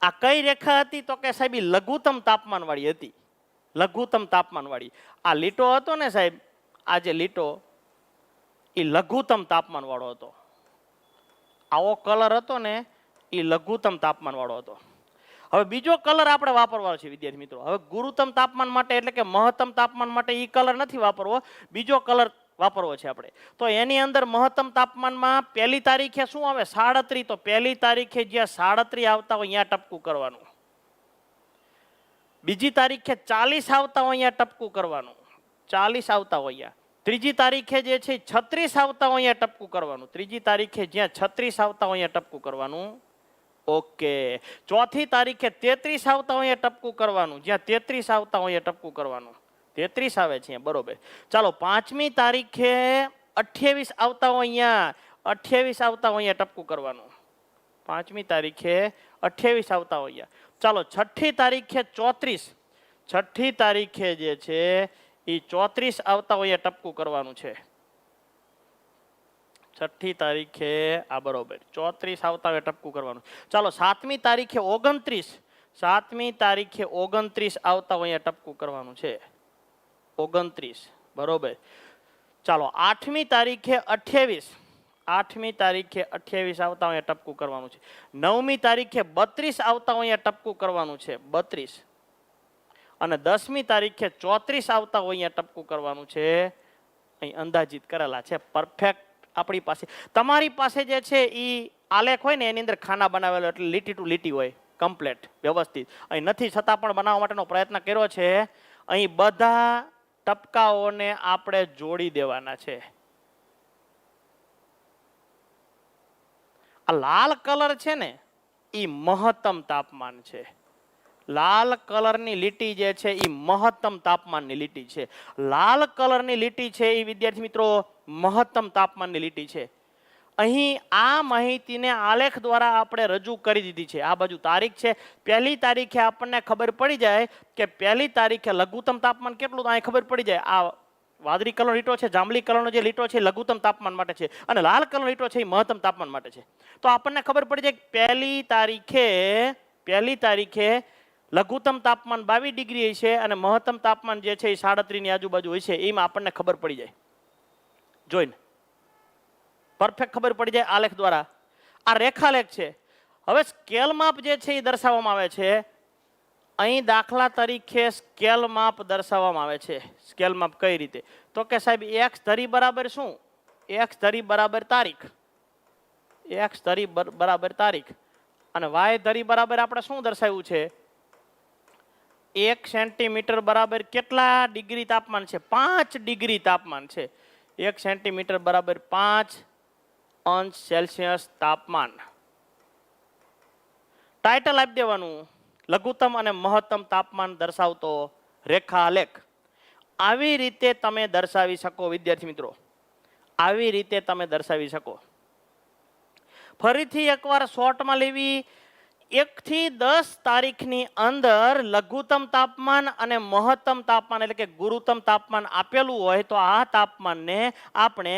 આ કઈ રેખા હતી? તો કે સાહેબ લઘુત્તમ તાપમાન વાળી હતી. લઘુત્તમ તાપમાન વાળી આ લીટો હતો ને સાહેબ, આ જે લીટો એ લઘુત્તમ તાપમાન વાળો હતો. આવો કલર હતો ને એ લઘુત્તમ તાપમાન વાળો હતો. હવે બીજો કલર આપણે વાપરવાનો છે વિદ્યાર્થી મિત્રો. હવે ગુરુત્તમ તાપમાન માટે એટલે કે મહત્તમ તાપમાન માટે એ કલર નથી વાપરવો, બીજો કલર વાપરવો છે આપણે. તો એની અંદર મહત્તમ તાપમાનમાં પહેલી તારીખે શું આવે? 37. તો પહેલી તારીખે જ્યાં 37 આવતા હોય અહીંયા ટપકું કરવાનું. બીજી તારીખે 40 આવતા હોય અહીંયા ટપકું કરવાનું. 40 આવતા હોય અહીંયા. ત્રીજી તારીખે જે છે 36 આવતા હોય અહીંયા ટપકું કરવાનું. ત્રીજી તારીખે જ્યાં 36 આવતા હોય અહીંયા ટપકું કરવાનું. ઓકે. ચોથી તારીખે 33 આવતા હોય અહીંયા ટપકું કરવાનું. જ્યાં 33 આવતા હોય અહીંયા ટપકું કરવાનું. 33 આવે છે બરોબર. ચાલો પાંચમી તારીખે 28 આવતા હોય અહીંયા, 28 આવતા હોય અહીંયા ટપકું કરવાનું. પાંચમી તારીખે 28 આવતા હોય અહીંયા. ચાલો છઠ્ઠી તારીખે 34, છઠ્ઠી તારીખે જે છે એ 34 આવતા હોય ટપકું કરવાનું છે. છઠ્ઠી તારીખે આ બરોબર 34 આવતા હોય ટપકું કરવાનું. ચાલો સાતમી તારીખે 29, સાતમી તારીખે 29 આવતા હોય ટપકું કરવાનું છે. 29 બરોબર. ચાલો આઠમી તારીખે 28, આઠમી તારીખે 28 આવતા હોય ટપકું કરવાનું છે. નવમી તારીખે 32 આવતા હોય ટપકું કરવાનું છે. 32. અને 10મી તારીખે 34 આવતા હોય ટપકું કરવાનું છે. અહીં અંદાજિત કરેલા છે. પરફેક્ટ આપણી પાસે, તમારી પાસે જે છે એ આલેખ હોય ને એની અંદર ખાના બનાવેલો એટલે લીટી ટુ લીટી હોય, કમ્પ્લેટ વ્યવસ્થિત. અહીં નથી છતાં પણ બનાવવા માટેનો પ્રયત્ન કર્યો છે. અહીં બધા ટપકાઓને આપણે જોડી દેવાના છે. આ લાલ કલર છે ને એ મહત્તમ તાપમાન છે. લાલ કલરની લીટી જે છે એ મહત્તમ તાપમાનની લીટી છે. લાલ કલરની લીટી છે એ વિદ્યાર્થી મિત્રો મહત્તમ તાપમાનની લીટી છે. અહીં આ માહિતીને આલેખ દ્વારા આપણે રજૂ કરી દીધી છે. આ બાજુ તારીખ છે. પહેલી તારીખે આપણને ખબર પડી જાય કે પહેલી તારીખે લઘુત્તમ તાપમાન કેટલું, તો અહીં ખબર પડી જાય. આ વાદળી કલરનો લીટો છે, જાંબલી કલરનો જે લીટો છે લઘુત્તમ તાપમાન માટે છે, અને લાલ કલરનો લીટો છે એ મહત્તમ તાપમાન માટે છે. તો આપણને ખબર પડી જાય કે પહેલી તારીખે લઘુત્તમ તાપમાન 22 ડિગ્રી છે અને મહત્તમ તાપમાન જે છે એ 37 ની આજુબાજુ હોય છે. એમાં આપણને ખબર પડી જાય, જોઈને પરફેક્ટ ખબર પડી જાય આલેખ દ્વારા. આ રેખાલેખ છે. હવે સ્કેલ માપ જે છે એ દર્શાવવામાં આવે છે. અહીં દાખલા તરીકે સ્કેલ માપ દર્શાવવામાં આવે છે. સ્કેલ માપ કઈ રીતે? તો કે સાહેબ એક્સ ધરી બરાબર શું? એક્સ ધરી બરાબર તારીખ, એક્સ ધરી બરાબર તારીખ, અને વાય ધરી બરાબર આપણે શું દર્શાવ્યું છે? 1 સેન્ટીમીટર બરાબર કેટલા ડિગ્રી તાપમાન છે? 5 ડિગ્રી તાપમાન છે. 1 સેન્ટીમીટર બરાબર 5 અંશ સેલ્સિયસ તાપમાન. ટાઇટલ આપી દેવાનું, લઘુત્તમ અને મહત્તમ તાપમાન દર્શાવતો રેખાલેખ. આવી રીતે તમે દર્શાવી શકો વિદ્યાર્થી મિત્રો, આવી રીતે તમે દર્શાવી શકો. ફરીથી એકવાર શોર્ટમાં લેવી. 1 થી 10 તારીખની અંદર લઘુત્તમ તાપમાન અને મહત્તમ તાપમાન એટલે કે ગુરુત્તમ તાપમાન આપેલું હોય તો આ તાપમાનને આપણે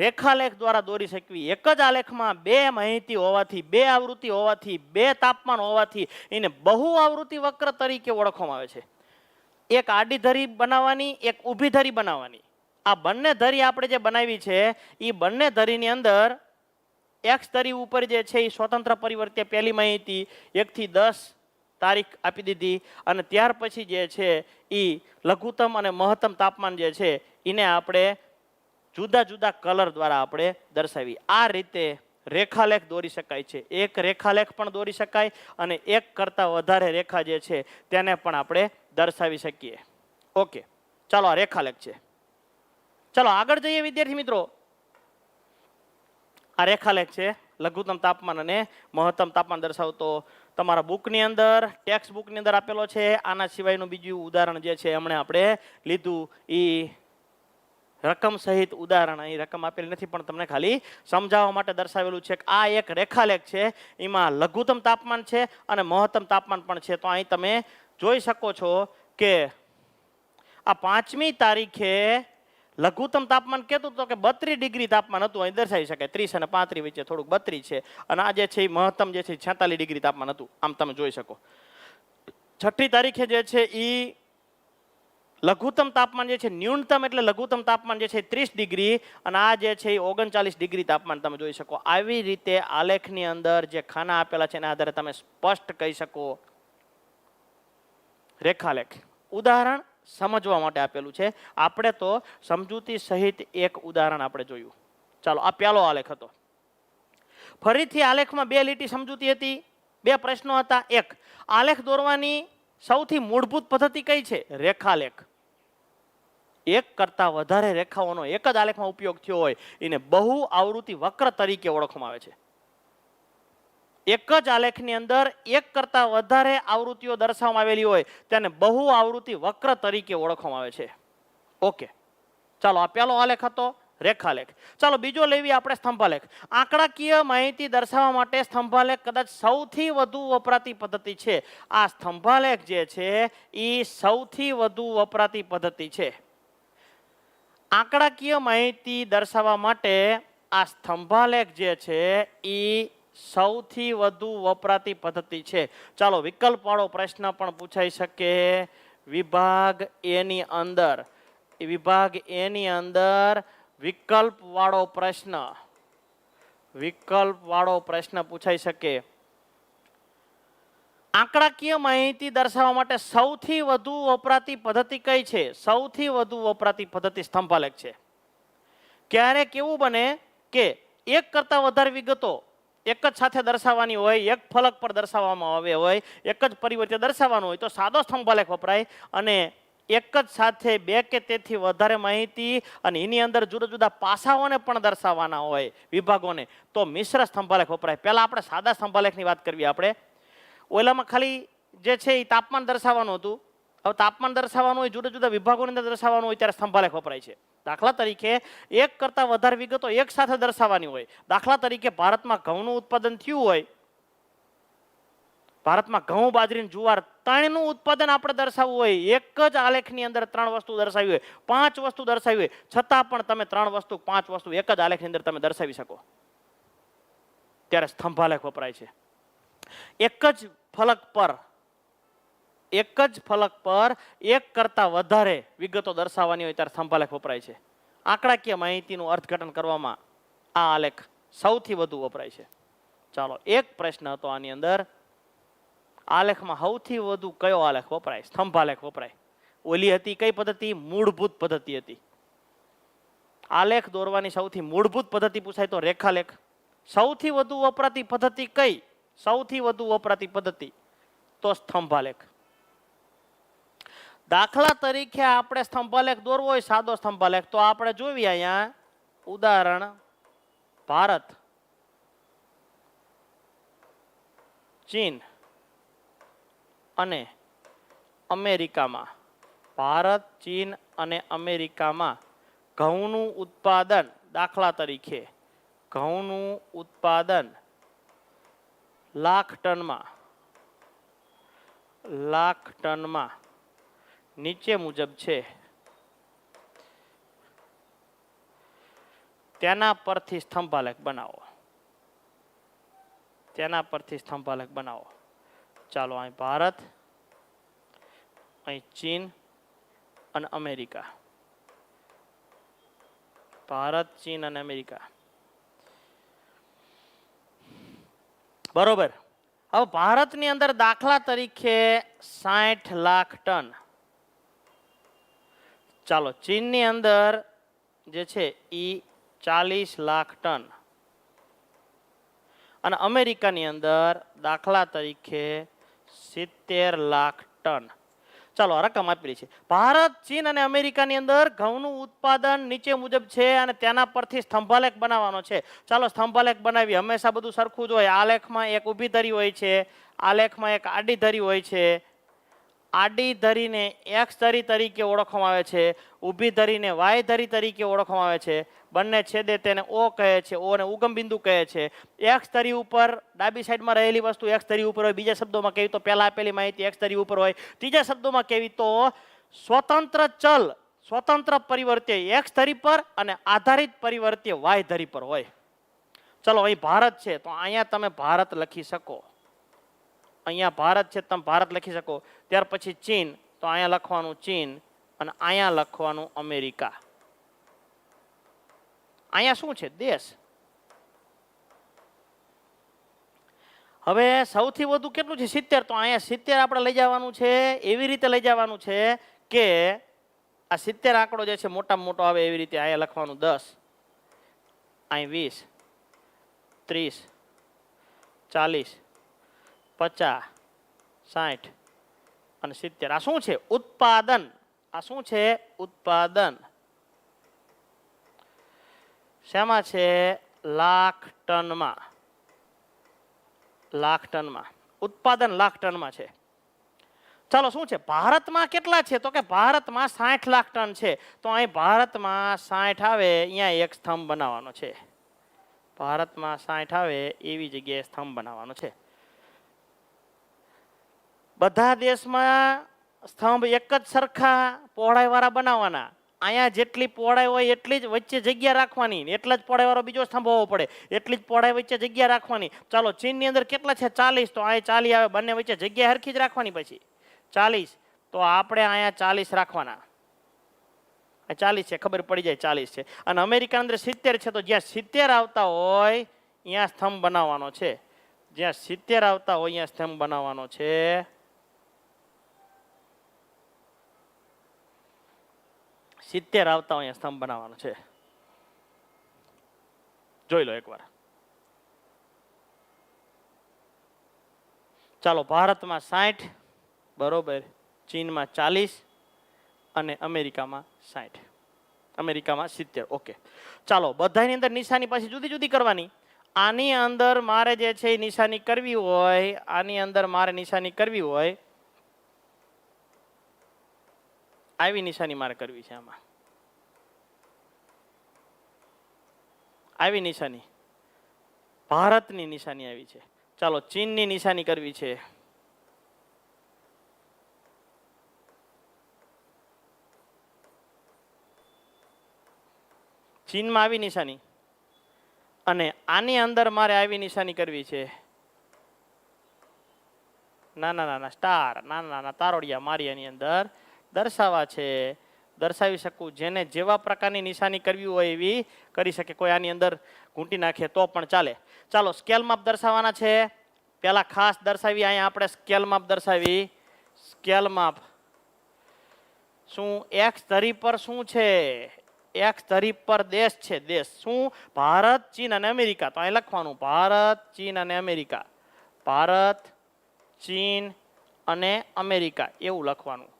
રેખાલેખ દ્વારા દોરી શકવી. એક જ આલેખમાં 2 માહિતી હોવાથી, 2 આવૃત્તિ હોવાથી, 2 તાપમાન હોવાથી એને બહુ આવૃત્તિ વક્ર તરીકે ઓળખવામાં આવે છે. એક આડી ધરી બનાવવાની, એક ઊભી ધરી બનાવવાની. આ બંને ધરી આપણે જે બનાવી છે એ બંને ધરીની અંદર એક્સ ધરી ઉપર જે છે એ સ્વતંત્ર પરિવર્તે પહેલી માહિતી 1 થી 10 તારીખ આપી દીધી, અને ત્યાર પછી જે છે એ લઘુત્તમ અને મહત્તમ તાપમાન જે છે એને આપણે જુદા જુદા કલર દ્વારા આપણે દર્શાવી. આ રીતે રેખાલેખ દોરી શકાય છે. એક રેખાલેખ પણ દોરી શકાય અને એક કરતાં વધારે રેખા જે છે તેને પણ આપણે દર્શાવી શકીએ. ઓકે, ચાલો આ રેખાલેખ છે. ચાલો આગળ જઈએ વિદ્યાર્થી મિત્રો. આ રેખાલેખ છે લઘુત્તમ તાપમાન અને મહત્તમ તાપમાન દર્શાવતો. તમારા બુકની અંદર, ટેક્સ્ટ બુકની અંદર આપેલો છે. આના સિવાયનું બીજું ઉદાહરણ જે છે હમણાં આપણે લીધું એ રકમ સહિત ઉદાહરણ. અહીં રકમ આપેલી નથી પણ તમને ખાલી સમજાવવા માટે દર્શાવેલું છે કે આ એક રેખાલેખ છે. એમાં લઘુત્તમ તાપમાન છે અને મહત્તમ તાપમાન પણ છે. તો અહીં તમે જોઈ શકો છો કે આ 5મી તારીખે લઘુત્તમ તાપમાન કહેતું તો કે 32 ડિગ્રી તાપમાન હતું. અહીં દર્શાવી શકાય 30 અને 35 વચ્ચે થોડુંક 32 છે, અને આ જે છે એ મહત્તમ જે છે 46 ડિગ્રી તાપમાન હતું. આમ તમે જોઈ શકો. 6ઠી તારીખે જે છે એ લઘુત્તમ તાપમાન જે છે, ન્યૂનતમ એટલે લઘુત્તમ તાપમાન જે છે 30 ડિગ્રી, અને આ જે છે એ 39 ડિગ્રી તાપમાન તમે જોઈ શકો. આવી રીતે આલેખની અંદર જે ખાના આપેલા છે એના આધારે તમે સ્પષ્ટ કહી શકો રેખાલેખ. ઉદાહરણ સમજવા માટે આપેલું છે. આપણે તો સમજૂતી સહિત એક ઉદાહરણ આપણે જોયું. ચાલો, આ પહેલો આલેખ હતો. ફરીથી આલેખમાં 2 લીટી સમજૂતી હતી, 2 પ્રશ્નો હતા. એક, આલેખ દોરવાની સૌથી મૂળભૂત પદ્ધતિ કઈ છે? રેખાલેખ. એક કરતા વધારે રેખાઓનો એક જ આલેખમાં ઉપયોગ થયો હોય એને બહુ આવૃત્તિ વક્ર તરીકે ઓળખવામાં આવે છે. એક જ આલેખની અંદર એક કરતા વધારે આવૃત્તિઓ દર્શાવવામાં આવેલી હોય તેને બહુ આવૃત્તિ વક્ર તરીકે ઓળખવામાં આવે છે. ઓકે, ચાલો આ પહેલો આલેખ હતો રેખાલેખ. ચાલો બીજો લેવી આપણે સ્તંભાલેખ. આંકડાકીય માહિતી દર્શાવવા માટે સ્તંભાલેખ કદાચ સૌથી વધુ વપરાતી પદ્ધતિ છે. આ સ્તંભાલેખ જે છે એ સૌથી વધુ વપરાતી પદ્ધતિ છે. આંકડાકીય માહિતી દર્શાવવા માટે આ સ્તંભાલેખ જે છે એ સૌથી વધુ વપરાતી પદ્ધતિ છે. ચાલો વિકલ્પ વાળો પ્રશ્ન પણ પૂછાઈ શકે. વિભાગ એ ની અંદર, વિભાગ એ ની અંદર વિકલ્પ વાળો પ્રશ્ન પૂછાઈ શકે. આંકડાકીય માહિતી દર્શાવવા માટે સૌથી વધુ વપરાતી પદ્ધતિ કઈ છે? સૌથી વધુ વપરાતી પદ્ધતિ સ્તંભાલેખ છે. ક્યારેક એવું બને કે એક કરતા વધારે વિગતો એક જ સાથે દર્શાવવાની હોય, એક ફલક પર દર્શાવવામાં આવે હોય, એક જ પરિવર્તે દર્શાવવાનું હોય તો સાદો સ્તંભાલેખ વપરાય, અને એક જ સાથે 2 કે તેથી વધારે માહિતી અને એની અંદર જુદા જુદા પાસાઓને પણ દર્શાવવાના હોય વિભાગોને તો મિશ્ર સ્તંભાલેખ વપરાય. પહેલા આપણે સાદા સ્તંભાલેખની વાત કરવી. આપણે ઓલામાં ખાલી જે છે એ તાપમાન દર્શાવવાનું હતું, હવે તાપમાન દર્શાવવાનું હોય, જુદા જુદા વિભાગોની અંદર દર્શાવવાનું હોય ત્યારે સ્તંભાલેખ વપરાય છે. દાખલા તરીકે એક કરતાં વધારે વિગતો એક સાથે દર્શાવવાની હોય. દાખલા તરીકે ભારતમાં ઘઉંનું ઉત્પાદન થયું હોય, ભારતમાં ઘઉં, બાજરી, જુવાર ત્રણનું ઉત્પાદન આપણે દર્શાવવું હોય, એક જ આલેખની અંદર 3 વસ્તુ દર્શાવી હોય, 5 વસ્તુ દર્શાવી હોય, છતાં પણ તમે 3 વસ્તુ 5 વસ્તુ એક જ આલેખની અંદર તમે દર્શાવી શકો, ત્યારે સ્તંભાલેખ વપરાય છે. એક જ ફલક પર એક કરતાં વધારે વિગતો દર્શાવવાની હોય ત્યારે સ્તંભાલેખ વપરાય છે. આંકડાકીય માહિતીનું અર્થઘટન કરવામાં આ આલેખ સૌથી વધુ વપરાય છે. ચાલો, એક પ્રશ્ન હતો આની અંદર, આલેખમાં સૌથી વધુ કયો આલેખ વપરાય? સ્તંભાલેખ વપરાય. ઓલી હતી કઈ પદ્ધતિ? મૂળભૂત પદ્ધતિ હતી. આલેખ દોરવાની સૌથી મૂળભૂત પદ્ધતિ પૂછાય તો રેખાલેખ. સૌથી વધુ વપરાતી પદ્ધતિ કઈ? સૌથી વધુ વપરાતી પદ્ધતિ તો સ્તંભાલેખ. દાખલા તરીકે આપણે સ્તંભાલેખ દોરવો હોય, સાદો સ્તંભાલેખ, તો આપણે જોઈએ અહીંયા ઉદાહરણ, ભારત, ચીન અને અમેરિકામાં, ભારત, ચીન અને અમેરિકામાં ઘઉંનું ઉત્પાદન, દાખલા તરીકે ઘઉંનું ઉત્પાદન લાખ ટનમાં નીચે મુજબ છે, તેના પરથી સ્તંભાલેખ બનાવો. ચાલો, અહીં ભારત, અહીં ચીન અને અમેરિકા. ભારત, ચીન અને અમેરિકા. બરોબર. હવે ભારતની અંદર દાખલા તરીકે 60 લાખ ટન. ચાલો, ચીનની અંદર જે છે એ 40 લાખ ટન અને અમેરિકાની અંદર દાખલા તરીકે 70 લાખ ટન. ચાલો, રકમ આપેલી છે. ભારત, ચીન અને અમેરિકાની અંદર ઘઉંનું ઉત્પાદન નીચે મુજબ છે અને તેના પરથી સ્તંભાલેખ બનાવવાનો છે. ચાલો, સ્તંભાલેખ બનાવી. હંમેશા બધું સરખું જ હોય. આલેખમાં એક ઊભી ધરી હોય છે, આલેખમાં એક આડી ધરી હોય છે. આડી ધરીને એક્સ ધરી તરીકે ઓળખવામાં આવે છે, ઊભી ધરીને વાય ધરી તરીકે ઓળખવામાં આવે છે. બંને છેદે તેને ઓ કહે છે, ઓ ને ઉગમ બિંદુ કહે છે. એક્સ ધરી ઉપર ડાબી સાઈડમાં રહેલી વસ્તુ એક્સ ધરી ઉપર હોય. બીજા શબ્દોમાં કહેવી તો પહેલા આપેલી માહિતી એક્સ ધરી ઉપર હોય. ત્રીજા શબ્દોમાં કહેવી તો સ્વતંત્ર ચલ, સ્વતંત્ર પરિવર્ત્ય એક્સ ધરી પર અને આધારિત પરિવર્ત્ય વાય ધરી પર હોય. ચલો, અહીં ભારત છે તો અહીંયા તમે ભારત લખી શકો. અહીંયા ભારત છે, તમે ભારત લખી શકો. ત્યાર પછી ચીન, તો અહીંયા લખવાનું ચીન અને અહીંયા લખવાનું અમેરિકા. અહીંયા શું છે? દેશ. હવે સૌથી વધુ કેટલું છે? 70. તો અહીંયા 70 આપણે લઈ જવાનું છે. એવી રીતે લઈ જવાનું છે કે આ 70 આંકડો જે છે મોટામાં મોટો આવે એવી રીતે. અહીંયા લખવાનું 10, અહીં 20, 30, 40, 50, 60 અને 70. આ શું છે? ઉત્પાદન. આ શું છે? ઉત્પાદન. શેમાં છે? લાખ ટનમાં. ઉત્પાદન લાખ ટનમાં છે. ચાલો, શું છે? ભારતમાં કેટલા છે? તો કે ભારતમાં 60 લાખ ટન છે. તો અહીં ભારતમાં 60 આવે, અહીંયા એક સ્તંભ બનાવવાનો છે. ભારતમાં 60 આવે એવી જગ્યાએ સ્તંભ બનાવવાનો છે. બધા દેશમાં સ્તંભ એક જ સરખા પહોળાઈવાળા બનાવવાના. અહીંયા જેટલી પહોળાઈ હોય એટલી જ વચ્ચે જગ્યા રાખવાની. એટલા જ પહોળાઈવાળો બીજો સ્તંભ હોવો પડે, એટલી જ પહોળાઈ વચ્ચે જગ્યા રાખવાની. ચાલો, ચીનની અંદર કેટલા છે? 40. તો અહીંયા 40 આવે, બંને વચ્ચે જગ્યા હરખી જ રાખવાની. પછી 40, તો આપણે અહીંયા 40 રાખવાના. 40 છે, ખબર પડી જાય 40 છે. અને અમેરિકા અંદર 70 છે, તો જ્યાં 70 આવતા હોય અહીંયા સ્તંભ બનાવવાનો છે. જ્યાં 70 આવતા હોય અહીંયા સ્તંભ બનાવવાનો છે. 70 આવતા અહીંયા સ્તંભ બનાવવાનો છે. જોઈ લો એકવાર. ચાલો, ભારતમાં 60, બરોબર, ચીનમાં 40 અને અમેરિકામાં 60, અમેરિકામાં 70. ઓકે. ચાલો, બધાની અંદર નિશાની પાછી જુદી જુદી કરવાની. આની અંદર મારે જે છે એ નિશાની કરવી હોય, આની અંદર મારે નિશાની કરવી હોય આવી નિશાની મારે કરવી છે આમાં. આવી નિશાની ભારતની નિશાની આવી છે. ચાલો ચીનની નિશાની કરવી છે. ચીનમાં આવી નિશાની અને આની અંદર મારે આવી નિશાની કરવી છે. નાના નાના સ્ટાર, નાના નાના તારોડિયા મારી એની અંદર દર્શાવવા છે. દર્શાવી શકું. જેને જેવા પ્રકારની નિશાની કરવી હોય એવી કરી શકે. કોઈ આની અંદર ઘૂંટી નાખે તો પણ ચાલે. ચાલો સ્કેલ માપ દર્શાવવાના છે. પહેલા ખાસ દર્શાવી, અહીંયા આપણે સ્કેલ માપ દર્શાવી. સ્કેલ માપ શું? એક્સ ધરી પર શું છે? એક્સ ધરી પર દેશ છે. દેશ શું? ભારત, ચીન અને અમેરિકા. તો અહીં લખવાનું ભારત, ચીન અને અમેરિકા. ભારત, ચીન અને અમેરિકા એવું લખવાનું.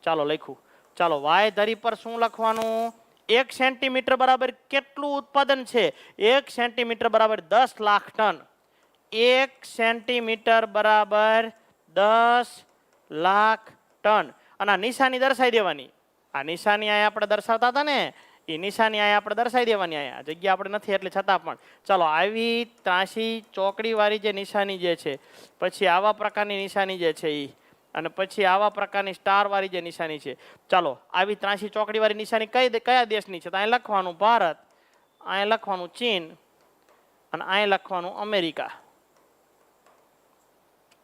ચાલો લખ્યું. ચાલો વાય ધરી પર શું લખવાનું? 1 સેન્ટીમીટર બરાબર કેટલું ઉત્પાદન છે? 1 સેન્ટીમીટર બરાબર 10 લાખ ટન. 1 સેન્ટીમીટર બરાબર 10 લાખ ટન. અને આ નિશાની દર્શાવી દેવાની. આ નિશાની અહીંયા આપણે દર્શાવતા હતા ને, એ નિશાની અહીંયા આપણે દર્શાવી દેવાની. અહીંયા જગ્યા આપણે નથી એટલે છતાં પણ ચાલો આવી ત્રાસી ચોકડી વાળી જે નિશાની જે છે, પછી આવા પ્રકારની નિશાની જે છે એ, અને પછી આવા પ્રકારની સ્ટાર વાળી જે નિશાની છે. ચાલો આવી ત્રાસી ચોકડી વાળી નિશાની કયા દેશની છે? તો અહીં લખવાનું ભારત, અહીં લખવાનું ચીન અને અહીં લખવાનું અમેરિકા.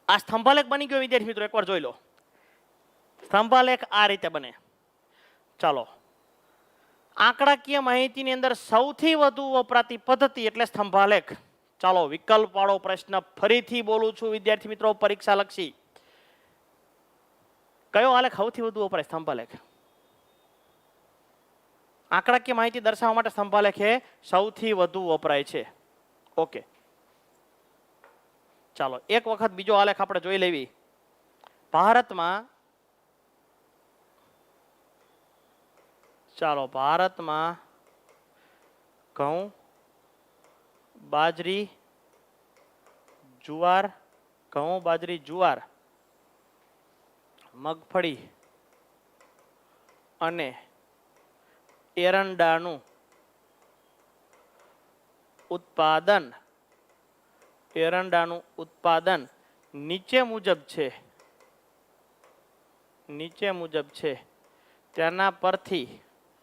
આ સ્તંભાલેખ બની ગયો વિદ્યાર્થી મિત્રો, એકવાર જોઈ લો. સ્તંભાલેખ આ રીતે બને. ચાલો આંકડાકીય માહિતીની અંદર સૌથી વધુ વપરાતી પદ્ધતિ એટલે સ્તંભાલેખ. ચાલો વિકલ્પ વાળો પ્રશ્ન ફરીથી બોલું છું વિદ્યાર્થી મિત્રો, પરીક્ષા લક્ષી. કયો આલેખ સૌથી વધુ વપરાય? સ્તંભાલેખ. આંકડાકીય માહિતી દર્શાવવા માટે સ્તંભાલેખ એ સૌથી વધુ વપરાય છે. ઓકે ચાલો એક વખત બીજો આલેખ આપણે જોઈ લેવી. ભારતમાં, ચાલો ભારતમાં ઘઉં, બાજરી, જુવાર, ઘઉં, બાજરી, જુવાર, મગફળી અને એરંડાનું ઉત્પાદન, એરંડાનું ઉત્પાદન નીચે મુજબ છે. નીચે મુજબ છે. તેના પરથી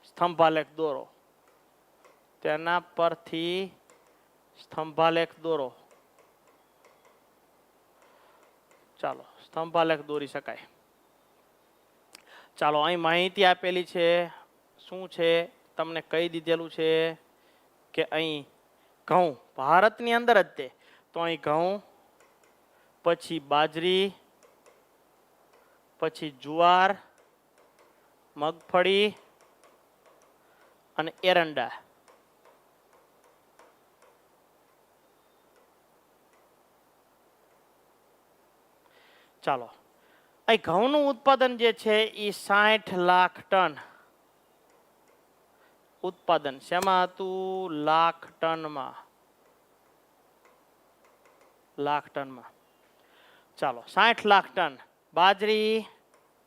સ્તંભાલેખ દોરો. તેના પરથી સ્તંભાલેખ દોરો. ચાલો સ્તંભાલેખ દોરી શકાય. ચાલો અહીં માહિતી આપેલી છે. શું છે? તમને કહી દીધેલું છે કે અહીં ઘઉં ભારતની અંદર જ તે, તો અહીં ઘઉં, પછી બાજરી, પછી જુવાર, મગફળી અને એરંડા. ચાલો અહીં ઘઉંનું ઉત્પાદન જે છે એ 60 લાખ ટન ઉત્પાદન. શેમાં હતું? લાખ ટનમાં. લાખ ટનમાં. ચાલો 60 લાખ ટન. બાજરી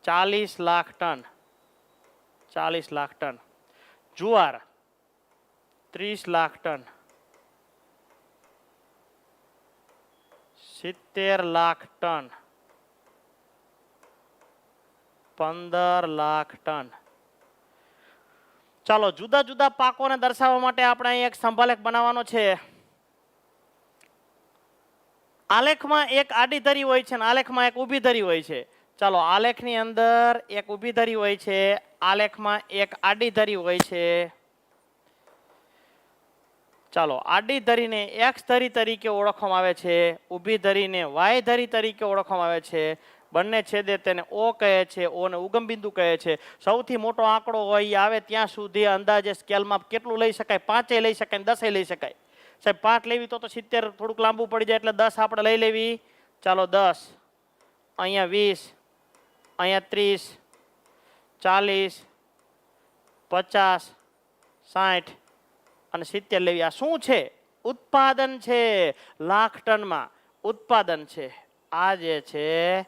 40 લાખ ટન. 40 લાખ ટન. જુવાર 30 lakh ton. 70 lakh ton. 15 lakh ton. ચાલો જુદા જુદા પાકોને દર્શાવવા માટે આપણે અહીં એક સ્તંભાલેખ બનાવવાનો છે. આલેખમાં એક આડી ધરી હોય છે અને આલેખમાં એક ઊભી ધરી હોય છે. ચાલો આલેખની અંદર એક ઊભી ધરી હોય છે, આલેખમાં એક આડી ધરી હોય છે. ચાલો આડી ધરીને એક્સ ધરી તરીકે ઓળખવામાં આવે છે, ઊભી ધરીને વાય ધરી તરીકે ઓળખવામાં આવે છે. બંને છેદે તેને ઓ કહે છે. ઓ ને ઉગમ બિંદુ કહે છે. સૌથી મોટો આંકડો હોય એ આવે ત્યાં સુધી અંદાજે સ્કેલમાં કેટલું લઈ શકાય? 5 લઈ શકાય, 10 લઈ શકાય. સાહેબ 5 લેવી તો 70 થોડુંક લાંબુ પડી જાય એટલે 10 આપણે લઈ લેવી. ચાલો 10, અહીંયા 20, અહીંયા 30, 40, 50, 60 અને 70 લેવી. આ શું છે? ઉત્પાદન છે. લાખ ટનમાં ઉત્પાદન છે. આ જે છે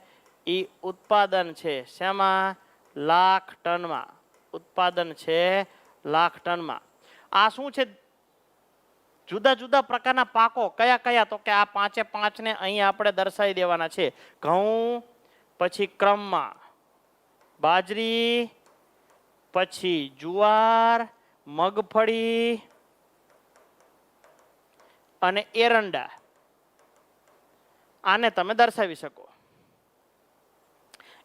એ ઉત્પાદન છે. શેમાં? લાખ ટનમાં ઉત્પાદન છે લાખ ટનમાં. આ શું છે? જુદા જુદા પ્રકારના પાકો કયા કયા? તો કે આ પાંચે પાંચને અહીં આપણે દર્શાવી દેવાના છે. ઘઉં, પછી ક્રમમાં બાજરી, પછી જુવાર, મગફળી અને એરંડા. આને તમે દર્શાવી શકો.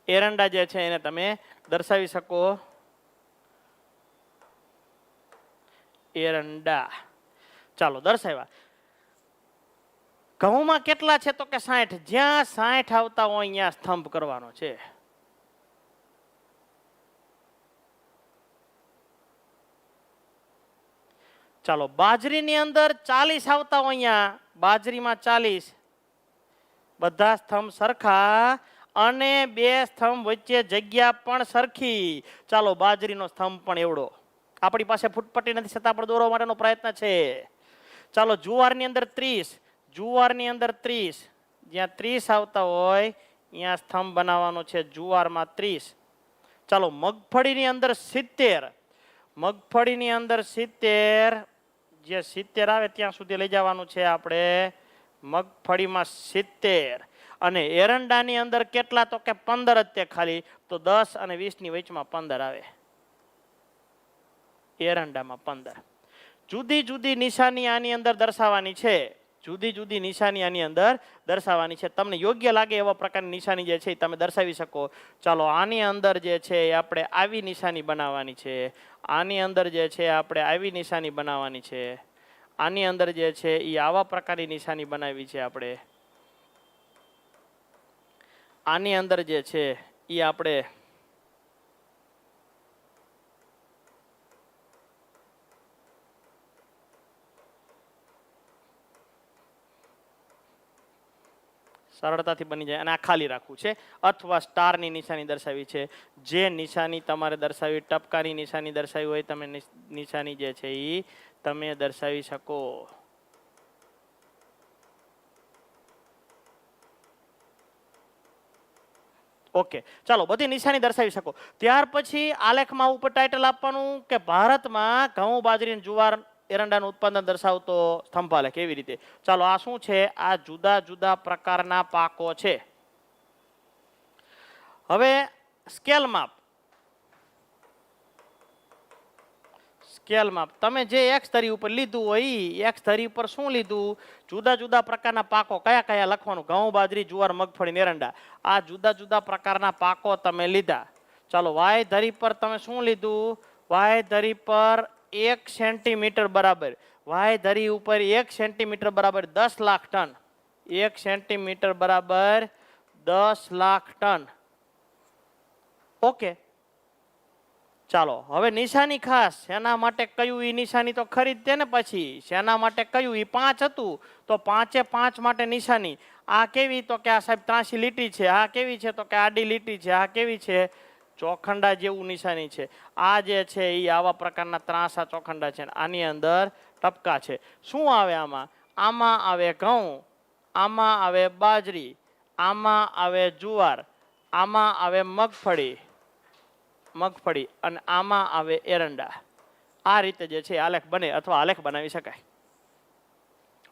એરંડા જે છે એને તમે દર્શાવી શકો. એરંડા ચાલો દર્શાવ્યા. ઘઉંમાં કેટલા છે? તો કે 60. જ્યાં 60 આવતા હોય ત્યાં સ્તંભ કરવાનો છે. ચાલો બાજરીની અંદર 40 આવતા હોય અહીંયા, બાજરીમાં 40. બધા સ્તંભ સરખા અને બે સ્તંભ વચ્ચે જગ્યા પણ સરખી. ચાલો બાજરીનો સ્તંભ પણ એવડો. આપણી પાસે ફૂટપટ્ટી નથી છતાં પણ દોરવા માટેનો પ્રયત્ન છે. ચાલો જુવારની અંદર 30, જુવારની અંદર 30. જ્યાં 30 આવતા હોય ત્યાં સ્તંભ બનાવવાનો છે. જુવારમાં 30. ચાલો મગફળીની અંદર 70, મગફળીની અંદર 70. જે 70 આવે ત્યાં સુધી લઈ જવાનું છે આપણે. મગફળીમાં 70. અને એરંડાની અંદર કેટલા? તો કે 15 જ તે ખાલી. તો 10 અને 20 ની વચમાં 15 આવે. એરંડામાં 15. જુદી જુદી નિશાની આની અંદર દર્શાવવાની છે. જુદી જુદી નિશાની આની અંદર દર્શાવવાની છે. તમને યોગ્ય લાગે એવા પ્રકારની નિશાની જે છે એ તમે દર્શાવી શકો. ચાલો આની અંદર જે છે એ આપણે આવી નિશાની બનાવવાની છે. આની અંદર જે છે આપણે આવી નિશાની બનાવવાની છે. આની અંદર જે છે એ આવા પ્રકારની નિશાની બનાવી છે આપણે. આની અંદર જે છે એ આપણે સરળતાથી બની જાય. અને આ ખાલી રાખવું છે અથવા સ્ટારની નિશાની દર્શાવી છે. જે નિશાની તમારે દર્શાવી, ટપકાની નિશાની દર્શાવી હોય તમે નિશાની જે છે એ તમે દર્શાવી શકો. ઓકે ચાલો બધી નિશાની દર્શાવી શકો. ત્યાર પછી આલેખમાં ઉપર ટાઇટલ આપવાનું કે ભારતમાં ઘઉં, બાજરી, જુવાર, એરંડાનું ઉત્પાદન દર્શાવતો સ્તંભાલેખ. કેવી રીતે? ચાલો આ શું છે? આ જુદા જુદા પ્રકારના પાકો છે. હવે સ્કેલ માપ. સ્કેલ માપ તમે જે એક્સ ધરી ઉપર લીધું હોય એક્સ ધરી ઉપર શું લીધું? જુદા જુદા પ્રકારના પાકો કયા કયા લખવાનું? ઘઉં, બાજરી, જુવાર, મગફળી, એરંડા. આ જુદા જુદા પ્રકારના પાકો તમે લીધા. ચાલો વાય ધરી પર તમે શું લીધું? વાય ધરી પર 1 સેન્ટીમીટર બરાબર. વાય ધરી ઉપર 1 સેન્ટીમીટર બરાબર 10 લાખ ટન. 1 સેન્ટીમીટર બરાબર 10 લાખ ટન. ઓકે ચાલો હવે નિશાની ખાસ. શેના માટે કયું? એ નિશાની તો ખરીદતે ને પછી. શેના માટે કયું? એ 5 હતું તો 5એ 5 માટે નિશાની. આ કેવી? તો કે આ સાહેબ 83 લીટી છે. આ કેવી છે? તો કે આડી લીટી છે. આ કેવી છે? ચોખંડા જેવું નિશાની છે. આ જે છે એ આવા પ્રકારના ત્રાંસા ચોખંડા છે. આની અંદર ટપકા છે. શું આવે આમાં? આમાં આવે ઘઉં, આમાં આવે બાજરી, આમાં આવે જુવાર, આમાં આવે મગફળી અને આમાં આવે એરંડા. આ રીતે જે છે આલેખ બને અથવા આલેખ બનાવી શકાય.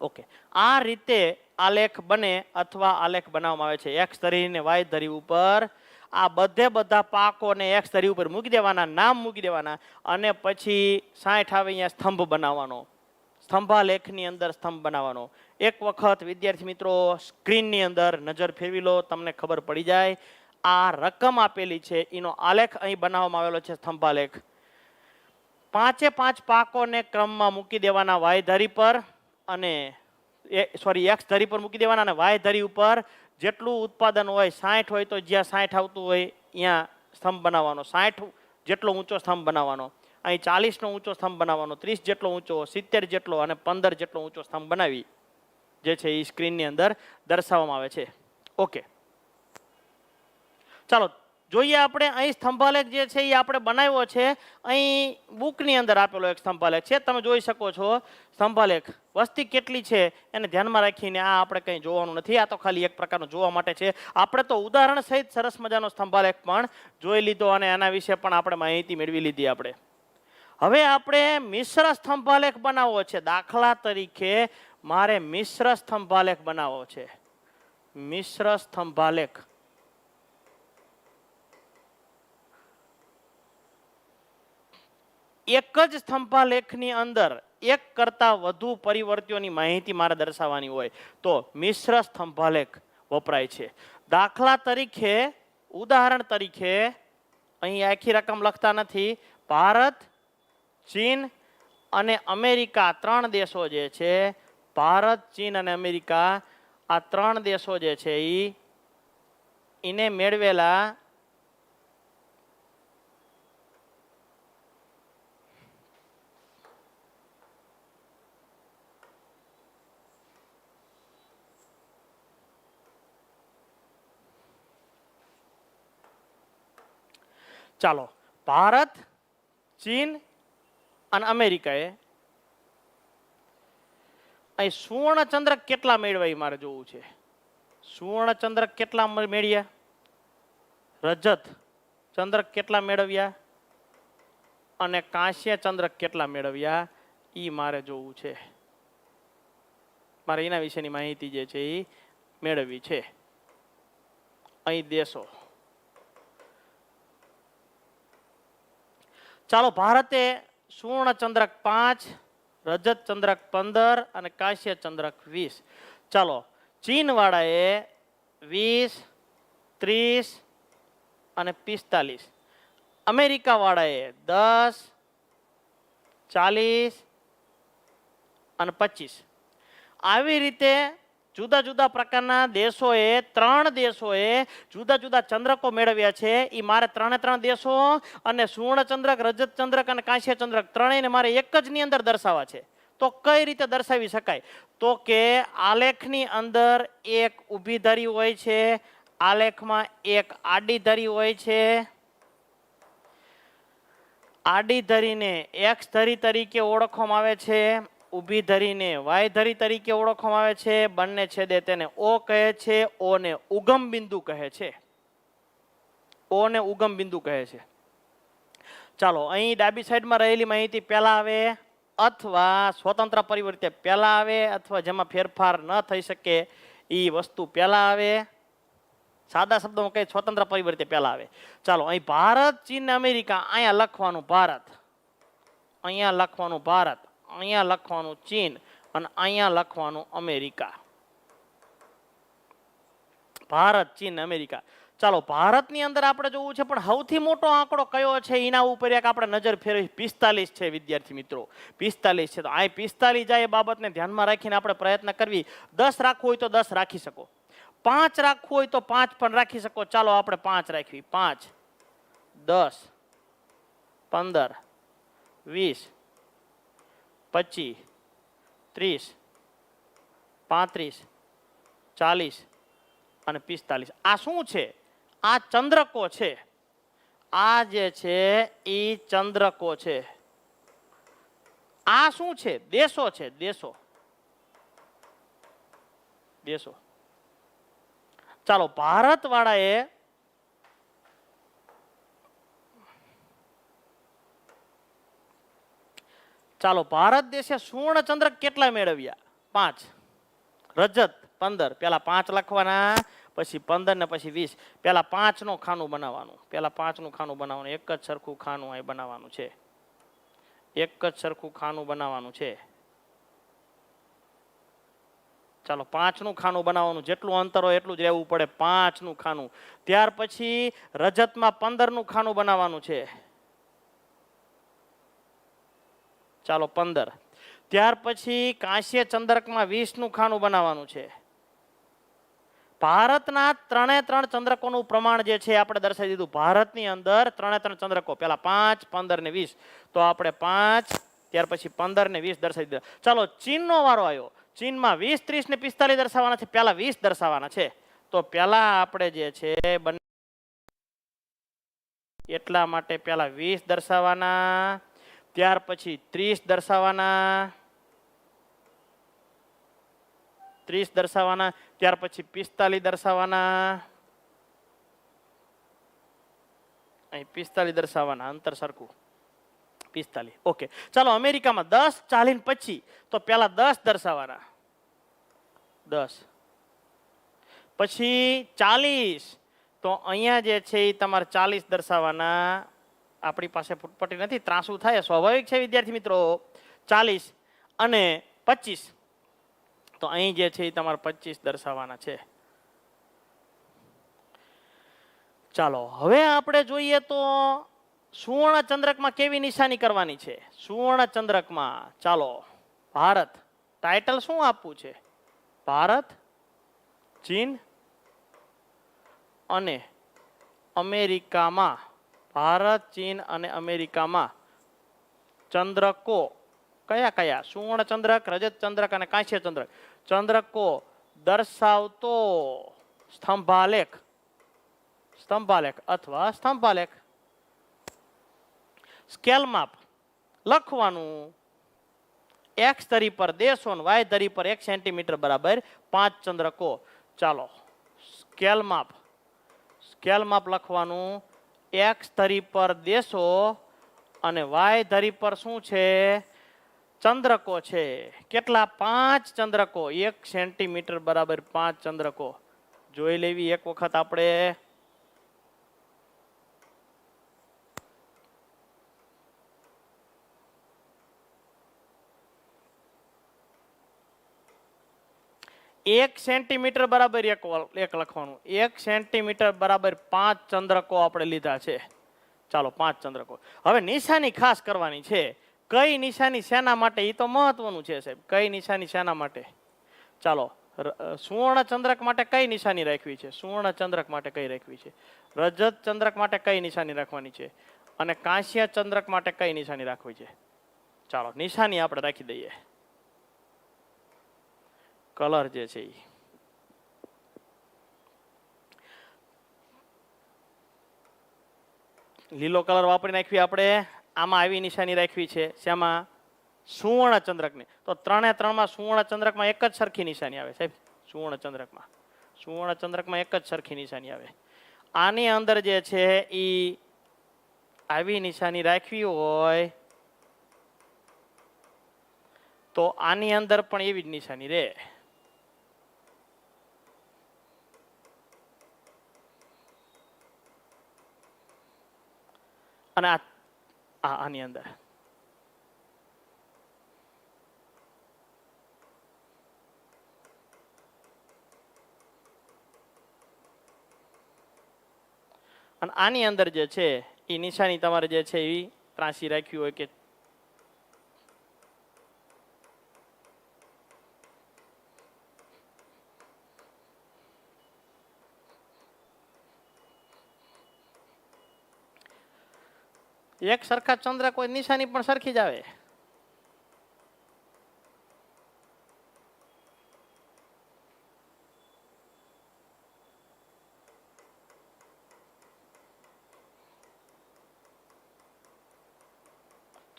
ઓકે આ રીતે આલેખ બને અથવા આલેખ બનાવવામાં આવે છે. એક્સ ધરી ને વાય ધરી ઉપર આ બધા પાકોને એક્સ ધરી ઉપર મૂકી દેવાના, નામ મૂકી દેવાના અને પછી 60 આવે અહીંયા સ્તંભ બનાવવાનો. સ્તંભાલેખની અંદર સ્તંભ બનાવવાનો. એક વખત વિદ્યાર્થી મિત્રો સ્ક્રીનની અંદર નજર ફેરવી લો, તમને ખબર પડી જાય. આ રકમ આપેલી છે એનો આલેખ અહીં બનાવવામાં આવેલો છે સ્તંભાલેખ. 5એ 5 પાકોને ક્રમમાં મૂકી દેવાના વાય ધરી પર અને એક્સ ધરી પર મૂકી દેવાના અને વાય ધરી ઉપર જેટલું ઉત્પાદન હોય 60 હોય તો જ્યાં 60 આવતું હોય ત્યાં સ્તંભ બનાવવાનો. 60 જેટલો ઊંચો સ્તંભ બનાવવાનો. અહીં 40 નો ઊંચો સ્તંભ બનાવવાનો, 30 જેટલો ઊંચો, 70 જેટલો અને 15 જેટલો ઊંચો સ્તંભ બનાવી જે છે એ સ્ક્રીનની અંદર દર્શાવવામાં આવે છે. ઓકે ચાલો જોઈએ આપણે અહીં સ્તંભાલેખ જે છે એ આપણે બનાવ્યો છે, અહીં બુકની અંદર આપેલો એક સ્તંભાલેખ છે, તમે જોઈ શકો છો સ્તંભાલેખ. વસ્તી કેટલી છે એને ધ્યાનમાં રાખીને આ આપણે કંઈ જોવાનું નથી, આ તો ખાલી એક પ્રકારનું જોવા માટે છે. આપણે તો ઉદાહરણ સહિત સરસ મજાનો સ્તંભાલેખ પણ જોઈ લીધો અને એના વિશે પણ આપણે માહિતી મેળવી લીધી આપણે. હવે આપણે મિશ્ર સ્તંભાલેખ બનાવવો છે. દાખલા તરીકે મારે મિશ્ર સ્તંભાલેખ બનાવવો છે. મિશ્ર સ્તંભાલેખ. એક જ સ્તંભાલેખની અંદર એક કરતા વધુ પરિવર્તિઓની માહિતી મારે દર્શાવવાની હોય તો મિશ્ર સ્તંભાલેખ વપરાય છે. દાખલા તરીકે, ઉદાહરણ તરીકે, અહીં આખી રકમ લખતા નથી, ભારત, ચીન અને અમેરિકા 3 દેશો જે છે, ભારત, ચીન અને અમેરિકા, આ 3 દેશો જે છે એને મેળવેલા ચાલો ભારત, ચીન અને અમેરિકાએ અહીં સુવર્ણ ચંદ્રક કેટલા મેળવાય મારે જોવું છે. સુવર્ણ ચંદ્રક કેટલા મેળવ્યા, રજત ચંદ્રક કેટલા મેળવ્યા અને કાંસ્ય ચંદ્રક કેટલા મેળવ્યા એ મારે જોવું છે. મારે એના વિશેની માહિતી જે છે એ મેળવવી છે. અહીં દેશો, ચાલો ભારતે સુવર્ણ ચંદ્રક 5, રજત ચંદ્રક 15 અને કાંસ્ય ચંદ્રક 20. ચાલો ચીન વાળાએ 20, 30 અને 45. અમેરિકા વાળાએ 10, 40 અને 25. આવી રીતે જુદા જુદા પ્રકારના દેશોએ, 3 દેશોએ જુદા જુદા ચંદ્રકો મેળવ્યા છે. એ મારે 3 દેશો અને સુવર્ણ ચંદ્રક, રજત ચંદ્રક અને કાંસ્ય ચંદ્રક ત્રણેયને મારે એક જ ની અંદર દર્શાવવા છે. તો કઈ રીતે દર્શાવી શકાય? તો કે આલેખની અંદર એક ઊભી ધરી હોય છે, આલેખમાં એક આડી ધરી હોય છે. આડી ધરીને એક્સ ધરી તરીકે ઓળખવામાં આવે છે, ઊભી ધરીને વાય ધરી તરીકે ઓળખવામાં આવે છે. બંને છેદે તેને ઓ કહે છે. ઓ ને ઉગમ બિંદુ કહે છે. ઓ ને ઉગમ બિંદુ કહે છે. ચાલો અહીં ડાબી સાઈડમાં રહેલી માહિતી પહેલા આવે અથવા સ્વતંત્ર પરિવર્તે પહેલા આવે અથવા જેમાં ફેરફાર ન થઈ શકે એ વસ્તુ પહેલા આવે. સાદા શબ્દોમાં કઈ સ્વતંત્ર પરિવર્તે પહેલા આવે. ચાલો અહીં ભારત, ચીન ને અમેરિકા, અહીંયા લખવાનું ભારત, અહીંયા લખવાનું ભારત, અહીંયા લખવાનું ચીન અને અહીંયા લખવાનું અમેરિકા. ભારત, ચીન, અમેરિકા. ચાલો ભારતની અંદર આપણે જોવું છે, પણ સૌથી મોટો આંકડો કયો છે એના ઉપર એક આપણે નજર ફેરવી. 45 છે વિદ્યાર્થી મિત્રો, 45 છે. તો આ 45 જાય એ બાબતને ધ્યાનમાં રાખીને આપણે પ્રયત્ન કરવી. 10 રાખવું હોય તો 10 રાખી શકો, 5 રાખવું હોય તો 5 પણ રાખી શકો. ચાલો આપણે 5 રાખવી. 5, 10, 15, 20, 25, 30, 35, 40 અને 45. આ શું છે? આ ચંદ્રકો છે. આ જે છે એ ચંદ્રકો છે. આ શું છે? દેશો છે. દેશો, દેશો. ચાલો ભારત વાળાએ ભારત દેશે સુવર્ણ ચંદ્રક કેટલા મેળવ્યા? 5. રજત 15. પેલા 5 લખવાના, પછી 15 ને પછી 20. પેલા 5 નું ખાનું બનાવવાનું, પેલા 5 નું ખાનું બનાવવાનું. એક જ સરખું ખાનું અહીં બનાવવાનું છે, એક જ સરખું ખાનું બનાવવાનું છે. ચાલો 5 નું ખાનું બનાવવાનું, જેટલું અંતર હોય એટલું જ રહેવું પડે. 5 નું ખાનું. ત્યાર પછી રજતમાં 15 નું ખાનું બનાવવાનું છે. ચાલો 15. ત્યાર પછી કાંસ્ય ચંદ્રકમાં 20 નું ખાનું બનાવવાનું છે. ભારતના 3 ચંદ્રકોનું પ્રમાણ જે છે આપણે દર્શાવી દીધું. ભારતની અંદર 3 ચંદ્રકો, પેલા 5, 15 ને 20. તો આપણે 5, ત્યાર પછી 15 ને 20 દર્શાવી દીધા. ચાલો ચીનનો વારો આવ્યો. ચીનમાં 20, 30 ને 45 દર્શાવવાના છે, પેલા 20 દર્શાવવાના છે. તો પેલા આપણે જે છે બંને એટલા માટે પહેલા 20 દર્શાવવાના, ત્યાર પછી 30 દર્શાવવાના, 30 દર્શાવવાના, ત્યાર પછી 45 દર્શાવવાના, અહીં 45 દર્શાવવાના, અંતર સરખું 45. ઓકે, ચાલો અમેરિકામાં 10 40 પછી તો પહેલા 10 દર્શાવવાના, 10 પછી 40 તો અહીંયા જે છે એ તમારે 40 દર્શાવવાના. આપણી પાસે ફૂટપટ્ટી નથી, ત્રાસું થાય, સ્વાભાવિક છે વિદ્યાર્થી મિત્રો. 40 અને 25 તો અહીં જે છે એ તમારે 25 દર્શાવવાના છે. ચાલો હવે આપણે જોઈએ તો સુવર્ણ ચંદ્રકમાં કેવી નિશાની કરવાની છે. સુવર્ણ ચંદ્રકમાં ચાલો ભારત, ટાઇટલ શું આપવું છે? ભારત, ચીન અને અમેરિકામાં, ભારત, ચીન અને અમેરિકામાં ચંદ્રકો કયા કયા? સુવર્ણ ચંદ્રક, રજત ચંદ્રક અને કાંસ્ય ચંદ્રક. ચંદ્રકો દર્શાવતો સ્તંભાલેખ, સ્તંભાલેખ અથવા સ્તંભાલેખ. સ્કેલ માપ લખવાનું, એક્સ ધરી પર દેશો, વાય ધરી પર 1 સેન્ટીમીટર બરાબર 5 ચંદ્રકો. ચાલો સ્કેલ માપ, સ્કેલ માપ લખવાનું, એક્સ ધરી પર દેશો અને વાય ધરી પર શું છે? ચંદ્રકો છે. કેટલા? 5 ચંદ્રકો. 1 સેન્ટીમીટર બરાબર 5 ચંદ્રકો. જોઈ લેવી એક વખત આપણે. એક સેન્ટીમીટર બરાબર એક લખવાનું. 1 સેન્ટીમીટર બરાબર 5 ચંદ્રકો આપણે લીધા છે. ચાલો 5 ચંદ્રકો. હવે નિશાની ખાસ કરવાની છે. કઈ નિશાની શેના માટે? એ તો મહત્વનું છે સાહેબ. કઈ નિશાની શેના માટે? ચાલો સુવર્ણ ચંદ્રક માટે કઈ નિશાની રાખવી છે? સુવર્ણ ચંદ્રક માટે કઈ રાખવી છે? રજત ચંદ્રક માટે કઈ નિશાની રાખવાની છે? અને કાંસ્ય ચંદ્રક માટે કઈ નિશાની રાખવી છે? ચાલો નિશાની આપણે રાખી દઈએ. કલર જે છે એ લીલો કલર વાપરી નાખવી આપણે. આમાં આવી નિશાની રાખવી છે. શેમાં? સુવર્ણ ચંદ્રકની. તો 3 3 માં સુવર્ણ ચંદ્રકમાં એક જ સરખી નિશાની આવે સાહેબ. સુવર્ણ ચંદ્રકમાં, સુવર્ણ ચંદ્રકમાં એક જ સરખી નિશાની આવે. આની અંદર જે છે એ આવી નિશાની રાખવી હોય તો આની અંદર પણ એવી જ નિશાની રહે. અને આની અંદર અને આની અંદર જે છે એ નિશાની તમારે જે છે એ ત્રાસી રાખવી હોય કે એક સરખા ચંદ્ર કોઈ નિશાની પણ સરખી જ આવે.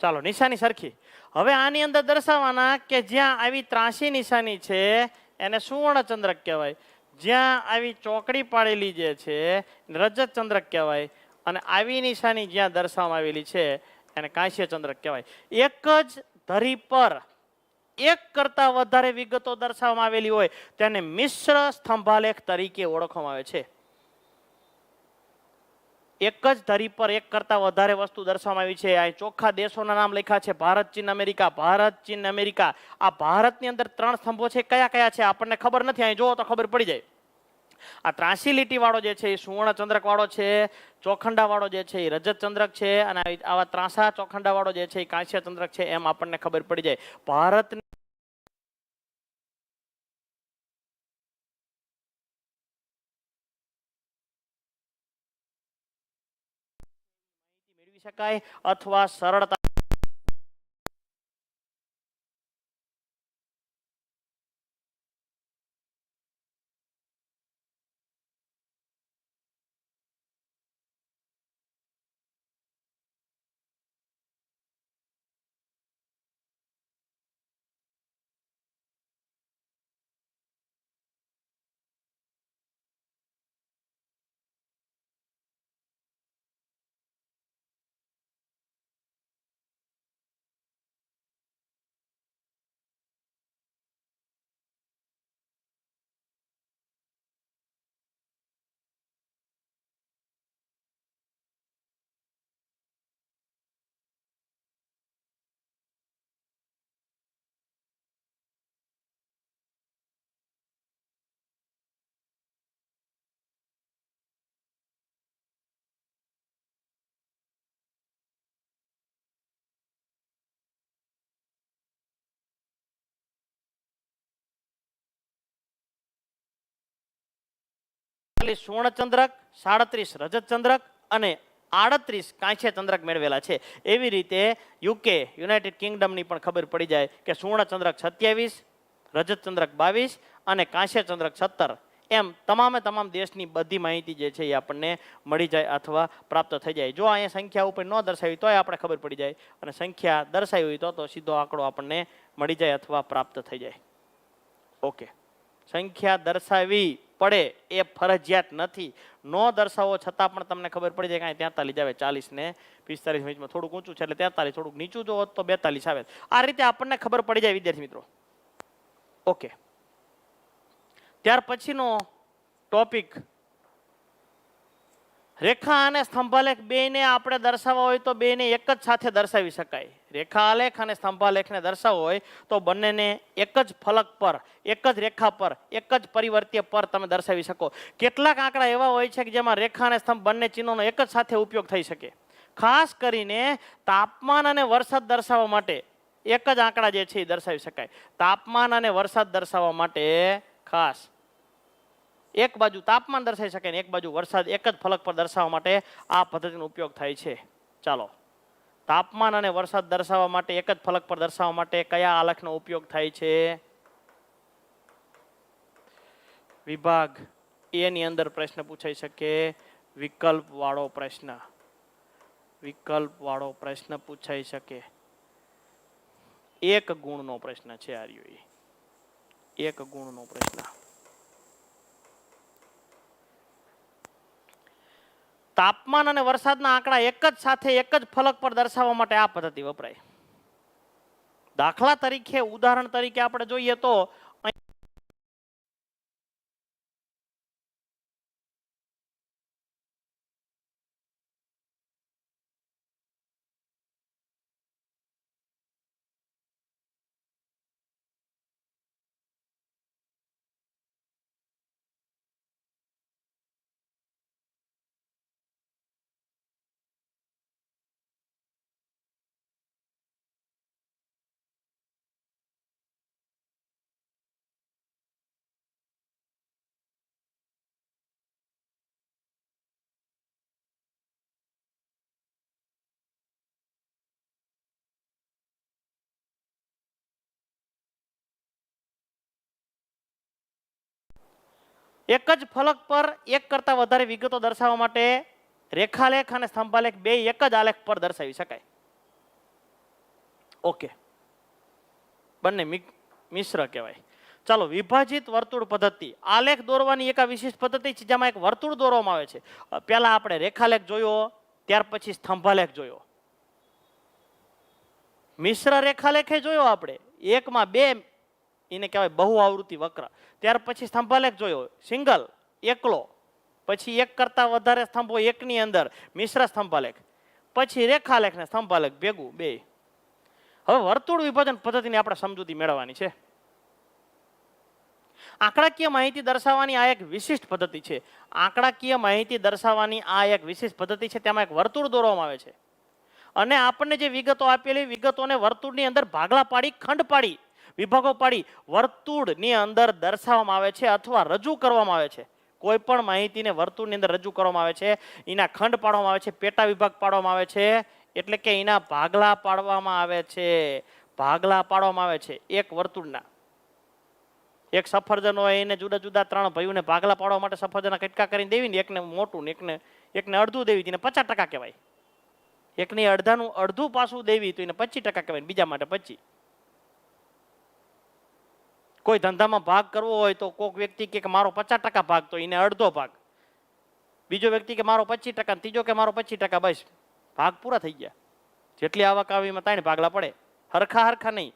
ચાલો નિશાની સરખી. હવે આની અંદર દર્શાવવાના કે જ્યાં આવી ત્રાસી નિશાની છે એને સુવર્ણ ચંદ્રક કહેવાય. જ્યાં આવી ચોકડી પાડેલી જે છે રજત ચંદ્રક કહેવાય. અને આવી નિશાની જ્યાં દર્શાવવામાં આવેલી છે એને કાંસ્ય ચંદ્રક કહેવાય. એક જ ધરી પર એક કરતા વધારે વિગતો દર્શાવવામાં આવેલી હોય તેને મિશ્ર સ્તંભાલેખ તરીકે ઓળખવામાં આવે છે. એક જ ધરી પર એક કરતા વધારે વસ્તુ દર્શાવવામાં આવી છે. અહીં ચોખ્ખા દેશોના નામ લખ્યા છે. ભારત, ચીન, અમેરિકા. ભારત, ચીન, અમેરિકા. આ ભારતની અંદર 3 સ્તંભો છે. કયા કયા છે આપણને ખબર નથી. અહીં જોવો તો ખબર પડી જાય. આ ત્રાસી લીટી વાળો જે છે એ સુવર્ણ ચંદ્રક વાળો છે. ચોખંડા વાળો જે છે એ રજત ચંદ્રક છે. અને આવા ત્રાસા ચોખંડા વાળો જે છે એ કાંસ્ય ચંદ્રક છે. એમ આપણને ખબર પડી જાય. ભારત મેળવી શકાય અથવા સરળતા 48 સુવર્ણચંદ્રક, 37 રજતચંદ્રક અને 38 કાંસ્ય ચંદ્રક મેળવેલા છે. એવી રીતે યુકે યુનાઇટેડ કિંગડમની પણ ખબર પડી જાય કે સુવર્ણચંદ્રક 27, રજતચંદ્રક 22 અને કાંસ્ય ચંદ્રક 17. એમ તમામે તમામ દેશની બધી માહિતી જે છે એ આપણને મળી જાય અથવા પ્રાપ્ત થઈ જાય. જો અહીંયા સંખ્યા ઉપર ન દર્શાવી તોય આપણે ખબર પડી જાય, અને સંખ્યા દર્શાવી હોય તો સીધો આંકડો આપણને મળી જાય અથવા પ્રાપ્ત થઈ જાય. ઓકે, સંખ્યા દર્શાવી પડે એ ફરજિયાત નથી. નો દર્શાવો છતાં પણ તમને ખબર પડી જાય કે 43 આવે, 40 ને 45 વચમાં થોડુંક ઊંચું છે એટલે 43, થોડુંક નીચું જો તો 42 આવે. આ રીતે આપણને ખબર પડી જાય વિદ્યાર્થી મિત્રો. ઓકે, ત્યાર પછીનો ટોપિક, રેખા અને સ્તંભાલેખ બેને આપણે દર્શાવવા હોય તો બેને એક જ સાથે દર્શાવી શકાય. રેખા આલેખ અને સ્તંભાલેખને દર્શાવવો હોય તો બંનેને એક જ ફલક પર, એક જ રેખા પર, એક જ પરિવર્તીય પર તમે દર્શાવી શકો. કેટલાક આંકડા એવા હોય છે કે જેમાં રેખા અને સ્તંભ બંને ચિહ્નોનો એક જ સાથે ઉપયોગ થઈ શકે. ખાસ કરીને તાપમાન અને વરસાદ દર્શાવવા માટે એક જ આંકડા જે છે એ દર્શાવી શકાય. તાપમાન અને વરસાદ દર્શાવવા માટે ખાસ એક બાજુ તાપમાન દર્શાવી શકે ને એક બાજુ વરસાદ એક જ ફલક પર દર્શાવવા માટે આ પદ્ધતિનો ઉપયોગ થાય છે. ચાલો, તાપમાન અને વરસાદ દર્શાવવા માટે એક જ ફલક પર દર્શાવવા માટે કયા આલેખનો ઉપયોગ થાય છે? વિભાગ એ ની અંદર પ્રશ્ન પૂછાઈ શકે, વિકલ્પ વાળો પ્રશ્ન, વિકલ્પ વાળો પ્રશ્ન પૂછાઈ શકે. 1 ગુણનો પ્રશ્ન છે આ રહ્યો, 1 ગુણનો પ્રશ્ન. તાપમાન અને વરસાદના આંકડા એક જ સાથે એક જ ફલક પર દર્શાવવા માટે આ પદ્ધતિ વપરાય. દાખલા તરીકે, ઉદાહરણ તરીકે આપણે જોઈએ તો એક જ ફલક પર એક કરતા વધારે વિગતો દર્શાવવા માટે રેખાલેખ અને સ્તંભાલેખ બે એક જ આલેખ પર દર્શાવી શકાય. ઓકે, બંને મિશ્ર કહેવાય. ચાલો, વિભાજિત વર્તુળ પદ્ધતિ. આલેખ દોરવાની એક વિશિષ્ટ પદ્ધતિ છે જેમાં એક વર્તુળ દોરવામાં આવે છે. પહેલા આપણે રેખાલેખ જોયો, ત્યાર પછી સ્તંભાલેખ જોયો. મિશ્ર રેખાલેખે જોયો આપણે, એકમાં બે, એને કહેવાય બહુ આવૃત્તિ વક્ર. ત્યાર પછી સ્તંભાલેખ જોયો, સિંગલ, એકલો. પછી એક કરતા વધારે સ્તંભો એકની અંદર, મિશ્ર સ્તંભાલેખ. પછી રેખાલેખ ને સ્તંભાલેખ ભેગું બે. હવે વર્તુળ વિભાજન પદ્ધતિની આપણે સમજૂતી મેળવવાની છે. આંકડાકીય માહિતી દર્શાવવાની આ એક વિશિષ્ટ પદ્ધતિ છે. આંકડાકીય માહિતી દર્શાવવાની આ એક વિશિષ્ટ પદ્ધતિ છે. તેમાં એક વર્તુળ દોરવામાં આવે છે અને આપણને જે વિગતો આપેલી વિગતોને વર્તુળની અંદર ભાગલા પાડી, ખંડ પાડી, વિભાગો પાડી વર્તુળની અંદર દર્શાવવામાં આવે છે અથવા રજૂ કરવામાં આવે છે. કોઈ પણ માહિતીને વર્તુળની અંદર રજૂ કરવામાં આવે છે, એના ખંડ પાડવામાં આવે છે, પેટા વિભાગ પાડવામાં આવે છે, એટલે કે એના ભાગલા પાડવામાં આવે છે. ભાગલા પાડવામાં આવે છે એક વર્તુળના. એક સફરજન હોય એને જુદા જુદા 3 ભાઈઓને ભાગલા પાડવા માટે સફરજનના કટકા કરીને દેવી ને, એકને મોટું ને એકને અડધું દેવી, તેને 50% કહેવાય. એકને અડધાનું અડધું પાછું દેવી તો એને 25% કહેવાય, બીજા માટે 25. કોઈ ધંધામાં ભાગ કરવો હોય તો કોઈક વ્યક્તિ કે મારો 50% ભાગ, તો એને અડધો ભાગ. બીજો વ્યક્તિ કે મારો 25%, ત્રીજો કે મારો 25%, બસ ભાગ પૂરા થઈ ગયા. જેટલી આવક આવી એમાં 3 ભાગલા પડે, હરખા નહીં.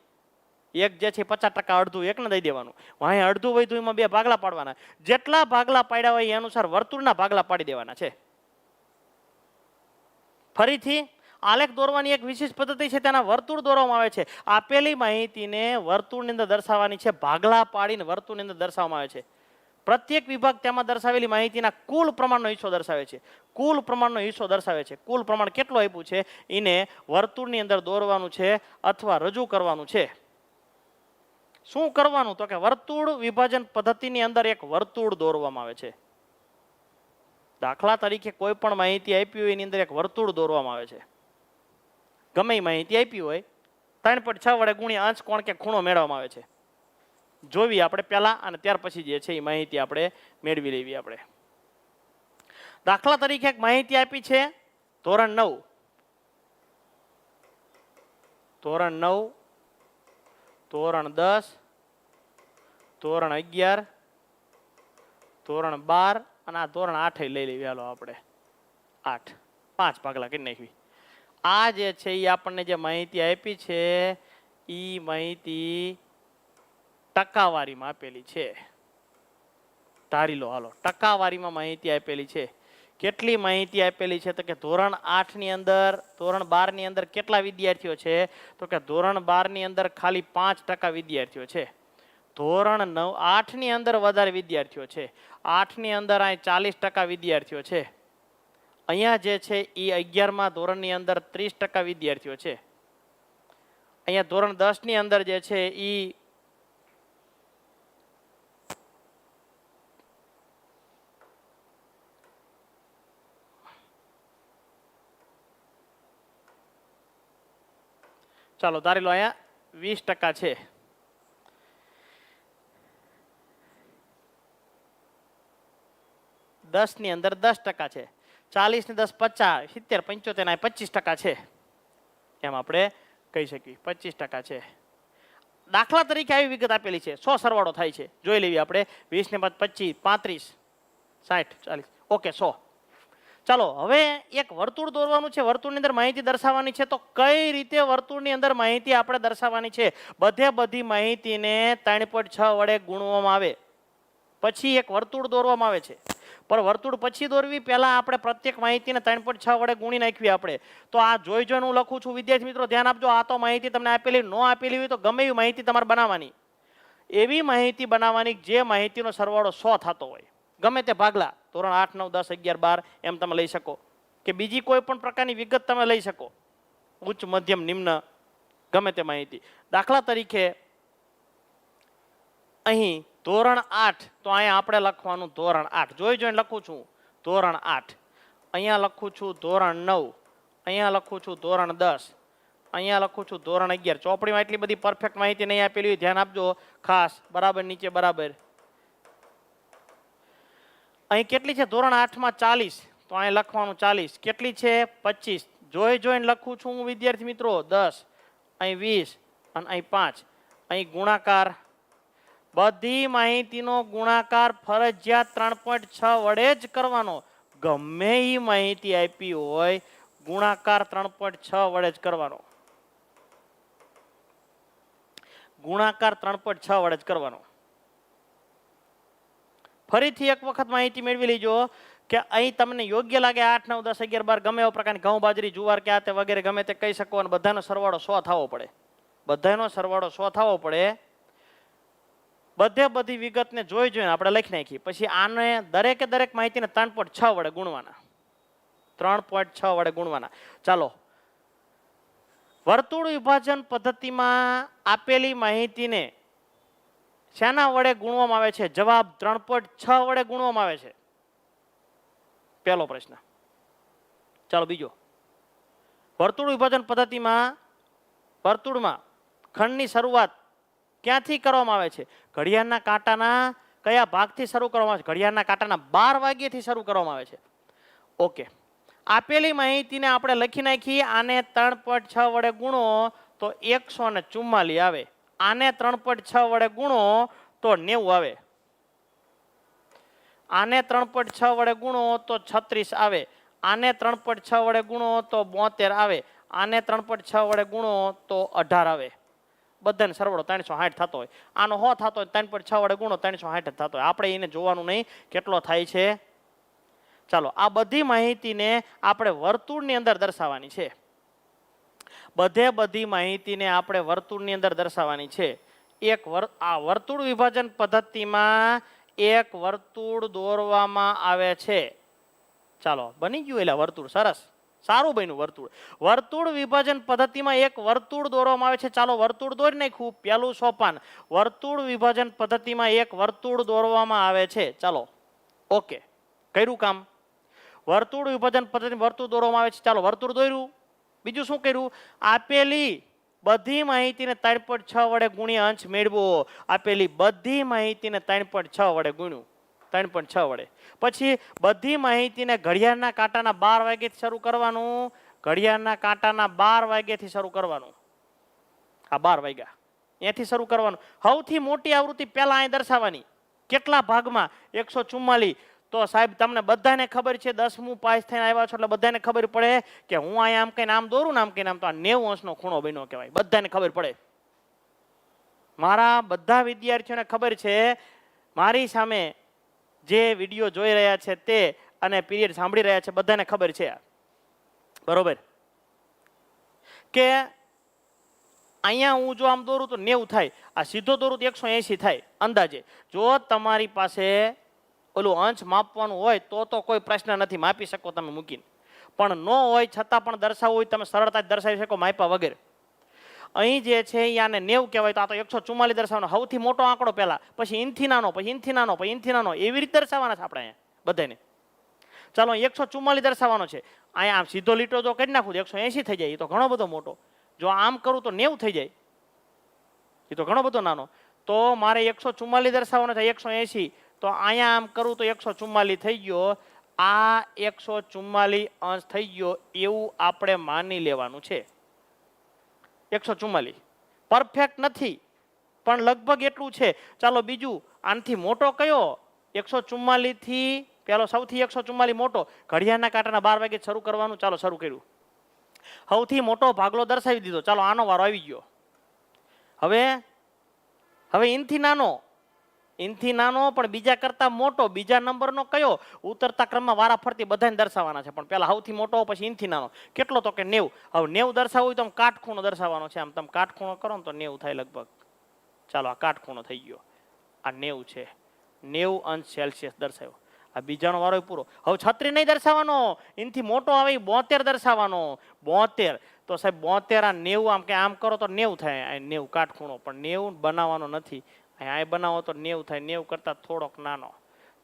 એક જે છે 50% અડધું એકને દઈ દેવાનું, વાંહે અડધું વધ્યું એમાં 2 ભાગલા પાડવાના. જેટલા ભાગલા પાડ્યા હોય એ અનુસાર વર્તુળના ભાગલા પાડી દેવાના છે. ફરીથી આલેખ દોરવાની એક વિશેષ પદ્ધતિ છે, તેના વર્તુળ દોરવામાં આવે છે. આપેલી માહિતીને વર્તુળની અંદર દર્શાવવાની છે, ભાગલા પાડીને વર્તુળની અંદર દર્શાવવામાં આવે છે. પ્રત્યેક વિભાગ તેમાં દર્શાવેલી માહિતીના કુલ પ્રમાણનો હિસ્સો દર્શાવે છે. કુલ પ્રમાણનો હિસ્સો દર્શાવે છે. કુલ પ્રમાણ કેટલું આપ્યું છે એને વર્તુળની અંદર દોરવાનું છે અથવા રજૂ કરવાનું છે. શું કરવાનું? તો કે વર્તુળ વિભાજન પદ્ધતિની અંદર એક વર્તુળ દોરવામાં આવે છે. દાખલા તરીકે કોઈ પણ માહિતી આપી હોય એની અંદર એક વર્તુળ દોરવામાં આવે છે. ગમે એ માહિતી આપી હોય 3.6 વડે ગુણ્યા અંશ કોણ કે ખૂણો મેળવવામાં આવે છે. જોવી આપણે પહેલા અને ત્યાર પછી જે છે એ માહિતી આપણે મેળવી લેવી. આપણે દાખલા તરીકે એક માહિતી આપી છે ધોરણ 9, ધોરણ 9, ધોરણ 10, ધોરણ 11, ધોરણ 12 અને આ ધોરણ 8 લઈ લેવી. હાલો આપણે 8 5 ભાગલા કરી નાખવી. આ જે છે એ આપણને જે માહિતી આપી છે એ માહિતી ટકાવારીમાં આપેલી છે. ધારી લો. હાલો ટકાવારીમાં માહિતી આપેલી છે. કેટલી માહિતી આપેલી છે? તો કે ધોરણ 8 ની અંદર, ધોરણ 12 ની અંદર કેટલા વિદ્યાર્થીઓ છે? તો કે ધોરણ 12 ની અંદર ખાલી 5% વિદ્યાર્થીઓ છે. ધોરણ 8 ની અંદર વધારે વિદ્યાર્થીઓ છે. 8 ની અંદર અહીં 40% વિદ્યાર્થીઓ છે. અહીંયા જે છે એ 11મા ધોરણની અંદર 30% વિદ્યાર્થીઓ છે. અહીંયા ધોરણ 10 ની અંદર જે છે એ ચાલો ધારી લો અહીંયા 20% છે. 10 ની અંદર 10% છે. 40 ને 10 50, 70, 75 25% છે. એમ આપણે કહી શકીએ 25% છે. દાખલા તરીકે આવી વિગત આપેલી છે. 100 સરવાળો થાય છે. જોઈ લેવી આપણે. 20 ને 5 25, 35, 60, 40. ઓકે 100. ચાલો હવે એક વર્તુળ દોરવાનું છે. વર્તુળની અંદર માહિતી દર્શાવવાની છે. તો કઈ રીતે વર્તુળની અંદર માહિતી આપણે દર્શાવવાની છે? બધી માહિતીને 3.6 વડે ગુણવામાં આવે પછી એક વર્તુળ દોરવામાં આવે છે. પણ વર્તુળ પછી દોરવી પહેલા આપણે પ્રત્યેક માહિતીને 3.6 વડે ગુણી નાખવી. આપણે તો આ જોઈ હું લખું છું. વિદ્યાર્થી મિત્રો ધ્યાન આપજો. આ તો માહિતી તમને આપેલી ન આપેલી હોય તો ગમે એવી માહિતી તમારે બનાવવાની. એવી માહિતી બનાવવાની જે માહિતીનો સરવાળો 100 થતો હોય. ગમે તે ભાગલા ધોરણ 8, 9, 10, 11, 12 એમ તમે લઈ શકો કે બીજી કોઈ પણ પ્રકારની વિગત તમે લઈ શકો. ઉચ્ચ, મધ્યમ, નિમ્ન ગમે તે માહિતી. દાખલા તરીકે અહીં ધોરણ 8 તો અહીંયા આપણે લખવાનું ધોરણ 8. જોઈને લખું છું ધોરણ 8. અહીંયા લખું છું ધોરણ 9. અહીંયા લખું છું ધોરણ 10. અહીંયા લખું છું ધોરણ 11. ચોપડીમાં એટલી બધી પરફેક્ટ માહિતી નહીં આપેલી હોય. ધ્યાન આપજો ખાસ. બરાબર નીચે બરાબર. અહીં કેટલી છે? ધોરણ 8 માં 40 તો અહીં લખવાનું 40. કેટલી છે? 25. જોઈને લખું છું હું વિદ્યાર્થી મિત્રો 10, અહીં 20 અને અહીં 5. અહીં ગુણાકાર. બધી માહિતીનો ગુણાકાર ફરજિયાત 3.6 વડે જ કરવાનો. ગમે એ માહિતી આપી હોય ગુણાકાર 3.6 વડે જ કરવાનો. ગુણાકાર 3.6 વડે જ કરવાનો. ફરીથી એક વખત માહિતી મેળવી લેજો કે અહીં તમને યોગ્ય લાગે 8, 9, 10, 11, 12 ગમે એવા પ્રકારની ઘઉં, બાજરી, જુવાર કે આ તે વગેરે ગમે તે કહી શકો. અને બધાનો સરવાળો 100 થવો પડે. બધાનો સરવાળો 100 થવો પડે. બધી વિગતને જોઈને આપણે લખી નાખીએ. પછી આને દરેક માહિતીને 3.6 વડે ગુણવાના. 3.6 વડે ગુણવાના. ચાલો વર્તુળ વિભાજન પદ્ધતિમાં આપેલી માહિતીને શેના વડે ગુણવામાં આવે છે? જવાબ 3.6 વડે ગુણવામાં આવે છે. પહેલો પ્રશ્ન. ચાલો બીજો. વર્તુળ વિભાજન પદ્ધતિમાં વર્તુળમાં ખંડની શરૂઆત ક્યાંથી કરવામાં આવે છે? ઘડિયાળના કાંટાના કયા ભાગથી શરૂ કરવામાં આવે છે? ઘડિયાળના કાંટાના 12 વાગ્યેથી શરૂ કરવામાં આવે છે. ઓકે. આપેલી માહિતીને આપણે લખી નાખી. આને 3.6 વડે ગુણો તો 144 આવે. આને 3.6 વડે ગુણો તો 90 આવે. આને 3.6 વડે ગુણો તો 36 આવે. આને 3.6 વડે ગુણો તો 72 આવે. આને 3.6 વડે ગુણો તો 18 આવે. બધાને સરવાળો 360 થતો હોય. આનો 100 થતો હોય 3.6 વડે ગુણો 360 થતો હોય. આપણે એને જોવાનું નહીં કેટલો થાય છે. ચાલો આ બધી માહિતીને આપણે વર્તુળની અંદર દર્શાવવાની છે. બધી માહિતીને આપણે વર્તુળની અંદર દર્શાવવાની છે. આ વર્તુળ વિભાજન પદ્ધતિમાં એક વર્તુળ દોરવામાં આવે છે. ચાલો બની ગયું એટલે વર્તુળ. સરસ, સારું બન્યું વર્તુળ. વર્તુળ વિભાજન પદ્ધતિમાં એક વર્તુળ દોરવામાં આવે છે. ચાલો વર્તુળ દોરી નાખ્યું. પહેલું સોપાન વર્તુળ વિભાજન પદ્ધતિમાં એક વર્તુળ દોરવામાં આવે છે. ચાલો ઓકે, કર્યું કામ. વર્તુળ વિભાજન પદ્ધતિ વર્તુળ દોરવામાં આવે છે. ચાલો વર્તુળ દોર્યું. બીજું શું કર્યું? આપેલી બધી માહિતીને 3.6 વડે ગુણ્યા અંશ મેળવો. આપેલી બધી માહિતીને 3.6 વડે ગુણ્યું 3.6 વડે. પછી બધી માહિતીને ઘડિયાળના કાંટાના 12 વાગ્યાથી શરૂ કરવાનું. ઘડિયાળના કાંટાના 12 વાગ્યાથી શરૂ કરવાનું. આ 12 વાગ્યા અહીંયાથી શરૂ કરવાનું. સૌથી મોટી આવૃત્તિ પહેલા અહીં દર્શાવવાની. કેટલા ભાગમાં? 144. તો સાહેબ તમને બધાને ખબર છે 10મું પાસ થઈને આવ્યા છો એટલે બધાને ખબર પડે કે હું અહીંયા આમ કહીને આમ દોરું ને આમ કહીને આમ તો આ 90 અંશનો ખૂણો બન્યો કહેવાય. બધાને ખબર પડે. મારા બધા વિદ્યાર્થીઓને ખબર છે, મારી સામે જે વિડીયો જોઈ રહ્યા છે તે અને પીરિયડ સાંભળી રહ્યા છે બધાને ખબર છે બરોબર કે અહીંયા હું જો આમ દોરું તો 90 થાય, આ સીધો દોરું તો 180 થાય અંદાજે. જો તમારી પાસે ઓલું અંશ માપવાનું હોય તો કોઈ પ્રશ્ન નથી, માપી શકો તમે મૂકીને. પણ ન હોય છતાં પણ દર્શાવવું હોય તમે સરળતાથી દર્શાવી શકો માપ્યા વગર. અહીં જે છે યાને 90 કહેવાય તો આ તો 144 દર્શાવવાનો. સૌથી મોટો આંકડો પહેલા, પછી ઇનથી નાનો, પછી ઇનથી નાનો, પછી ઇનથી નાનો, એવી રીતે દર્શાવવાના છે આપણે અહીંયા બધાને. ચાલો 144 દર્શાવવાનો છે. અહીંયા આમ સીધો લીટો જો કરી નાખું તો 180 થઈ જાય. એ તો ઘણો બધો મોટો. જો આમ કરું તો 90 થઈ જાય. એ તો ઘણો બધો નાનો. તો મારે 144 દર્શાવવાનો છે 180. તો અહીંયા આમ કરું તો 144 થઈ ગયો. આ 144 અંશ થઈ ગયો એવું આપણે માની લેવાનું છે. 144 પરફેક્ટ નથી પણ લગભગ એટલું છે. ચાલો બીજું, આનાથી મોટો કયો? 144 થી પેલો સૌથી 144 મોટો. ઘડિયાળના કાંટાના 12 વાગે શરૂ કરવાનું. ચાલો શરૂ કર્યું. સૌથી મોટો ભાગલો દર્શાવી દીધો. ચાલો આનો વારો આવી ગયો. હવે ઇનથી નાનો, ઇનથી નાનો પણ બીજા કરતા મોટો. બીજા નંબરનો કયો? ઉતરતા ક્રમમાં વારા ફરતી બધાને દર્શાવવાના છે, પણ પહેલા સૌથી મોટો પછી ઇનથી નાનો. કેટલો? તો કે 90. હવે 90 દર્શાવવું હોય તો આમ કાટખૂણો દર્શાવવાનો છે. આમ તમે કાટખૂણો કરો ને તો 90 થાય લગભગ. ચાલો આ કાટખૂણો થઈ ગયો. આ 90 છે. 90 અંશ સેલ્સિયસ દર્શાવ્યો. આ બીજાનો વારો પૂરો. હવે 36 નહીં દર્શાવવાનો. એનાથી મોટો આવે 72 દર્શાવવાનો. 72. તો સાહેબ 72 આ 90 આમ કે આમ કરો તો 90 થાય. આ 90 કાટખૂણો, પણ 90 બનાવવાનો નથી. અહીંયા બનાવો તો 90 થાય. 90 કરતા થોડોક નાનો.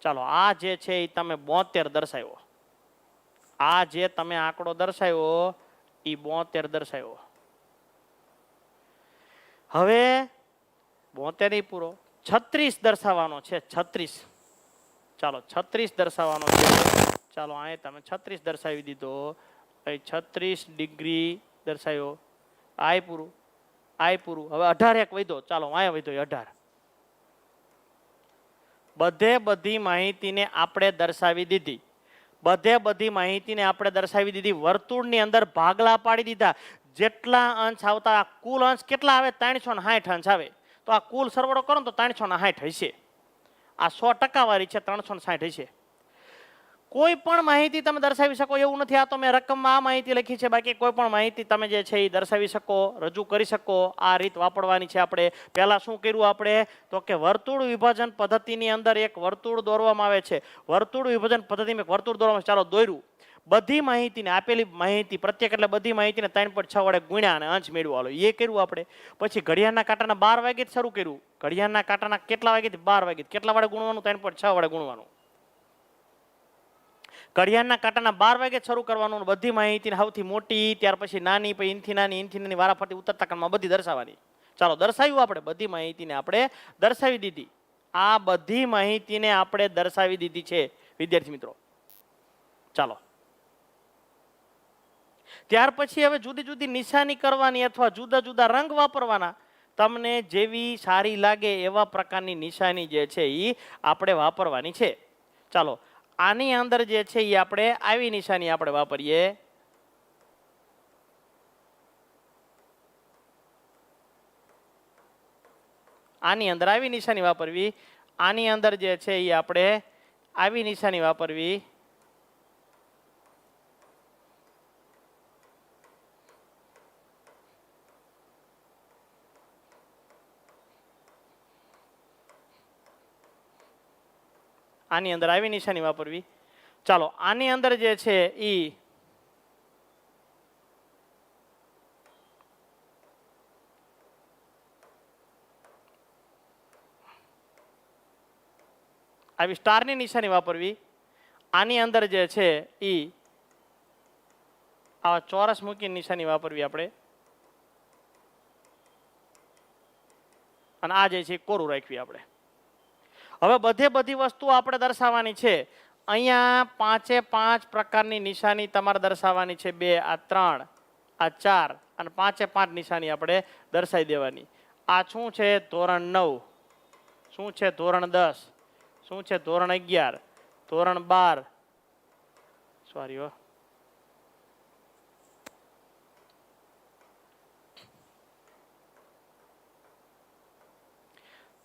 ચાલો આ જે છે એ તમે 72 દર્શાવ્યો. આ જે તમે આંકડો દર્શાવ્યો એ 72 દર્શાવ્યો. હવે 72 નહીં પૂરો, 36 દર્શાવવાનો છે. 36. ચાલો 36 દર્શાવવાનો છે. ચાલો અહીં તમે 36 દર્શાવી દીધો. અહીં 36 ડિગ્રી દર્શાવ્યો. આય પૂરું, આય પૂરું. હવે 18 એક વધ્યો. ચાલો અહીંયા વધ્યો 18. બધી માહિતીને આપણે દર્શાવી દીધી. બધી માહિતીને આપણે દર્શાવી દીધી. વર્તુળની અંદર ભાગલા પાડી દીધા. જેટલા અંશ આવતા, કુલ અંશ કેટલા આવે? 360 અંશ આવે. તો આ કુલ સરવાળો કરો ને તો 360 હશે. આ 100% વાળી છે, 360 હશે. કોઈ પણ માહિતી તમે દર્શાવી શકો એવું નથી. આ તો મેં રકમમાં આ માહિતી લખી છે. બાકી કોઈ પણ માહિતી તમે જે છે એ દર્શાવી શકો, રજૂ કરી શકો. આ રીત વાપરવાની છે આપણે. પહેલા શું કર્યું આપણે? તો કે વર્તુળ વિભાજન પદ્ધતિની અંદર એક વર્તુળ દોરવામાં આવે છે. વર્તુળ વિભાજન પદ્ધતિમાં એક વર્તુળ દોરવામાં આવે છે. ચાલો દોર્યું. બધી માહિતીને, આપેલી માહિતી પ્રત્યેક એટલે બધી માહિતીને 3.6 વડે ગુણ્યા અને અંશ મેળવવાનો. એ કર્યું આપણે. પછી ઘડિયાળના કાંટાના 12 વાગે શરૂ કર્યું. ઘડિયાળના કાંટાના કેટલા વાગેથી? 12 વાગે. કેટલા વડે ગુણવાનું? 3.6 વડે ગુણવાનું. ઘડિયાળના કાંટાના 12 વાગે શરૂ કરવાનું. બધી માહિતી સૌથી મોટી, ત્યાર પછી નાની, પછી ઇનથી નાની વારાફરતી ઉતરતા ક્રમમાં બધી દર્શાવવાની. ચાલો દર્શાવ્યું આપણે. બધી માહિતીને આપણે દર્શાવી દીધી. આ બધી માહિતીને આપણે દર્શાવી દીધી છે વિદ્યાર્થી મિત્રો. ચાલો ત્યાર પછી હવે જુદી જુદી નિશાની કરવાની અથવા જુદા જુદા રંગ વાપરવાના. તમને જેવી સારી લાગે એવા પ્રકારની નિશાની જે છે એ આપણે વાપરવાની છે. ચાલો આની અંદર જે છે એ આપણે આવી નિશાની આપણે વાપરીએ. આની અંદર આવી નિશાની વાપરવી. આની અંદર જે છે એ આપણે આવી નિશાની વાપરવી. આની અંદર આવી નિશાની વાપરવી. ચાલો આની અંદર જે છે એ આવી સ્ટારની નિશાની વાપરવી. આની અંદર જે છે એ આવા ચોરસ મૂકીને નિશાની વાપરવી આપણે, અને આ જે છે કોરું રાખવી આપણે. હવે બધી વસ્તુ આપણે દર્શાવવાની છે. અહીંયા 5 પ્રકારની નિશાની તમારે દર્શાવવાની છે. 2, આ 3, આ 4 અને 5 નિશાની આપણે દર્શાવી દેવાની. આ શું છે? ધોરણ 9. શું છે? ધોરણ 10. શું છે? ધોરણ 11, ધોરણ 12. સોરી હો,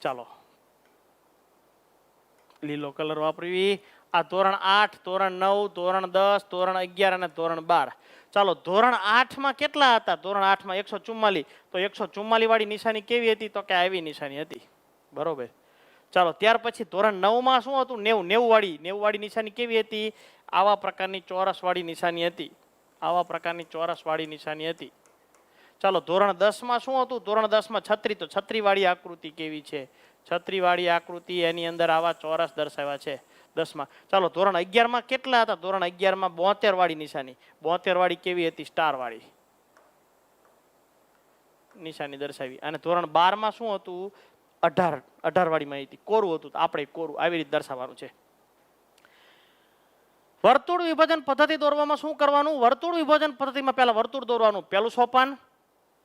ચાલો લીલો કલર વાપરવી. આ ધોરણ 8, ધોરણ 9, ધોરણ 10, ધોરણ 11 અને ધોરણ 12. ચાલો ધોરણ 8 માં કેટલા હતા? ધોરણ 8 માં 144. તો 144 વાળી નિશાની કેવી હતી? તો કે આવી નિશાની હતી. બરોબર. ચાલો ત્યાર પછી ધોરણ 9 માં શું હતું? 90 વાળી નિશાની કેવી હતી? આવા પ્રકારની ચોરસ વાળી નિશાની હતી. આવા પ્રકારની ચોરસ વાળી નિશાની હતી. ચાલો ધોરણ 10 માં શું હતું? ધોરણ 10 માં છત્રી. તો છત્રી વાળી આકૃતિ કેવી છે? છત્રી વાળી આકૃતિ, એની અંદર આવા ચોરસ દર્શાવ્યા છે 10 માં. ચાલો ધોરણ 11 માં કેટલા હતા? ધોરણ 11 માં 72 વાળી નિશાની. 72 વાળી કેવી હતી? સ્ટાર વાળી નિશાની દર્શાવી. અને ધોરણ 12 માં શું હતું? 18 વાળી માહિતી, કોરું હતું. આપણે કોરું આવી રીતે દર્શાવવાનું છે. વર્તુળ વિભાજન પદ્ધતિ દોરવામાં શું કરવાનું? વર્તુળ વિભાજન પદ્ધતિમાં પહેલા વર્તુળ દોરવાનું, પહેલું સોપાન.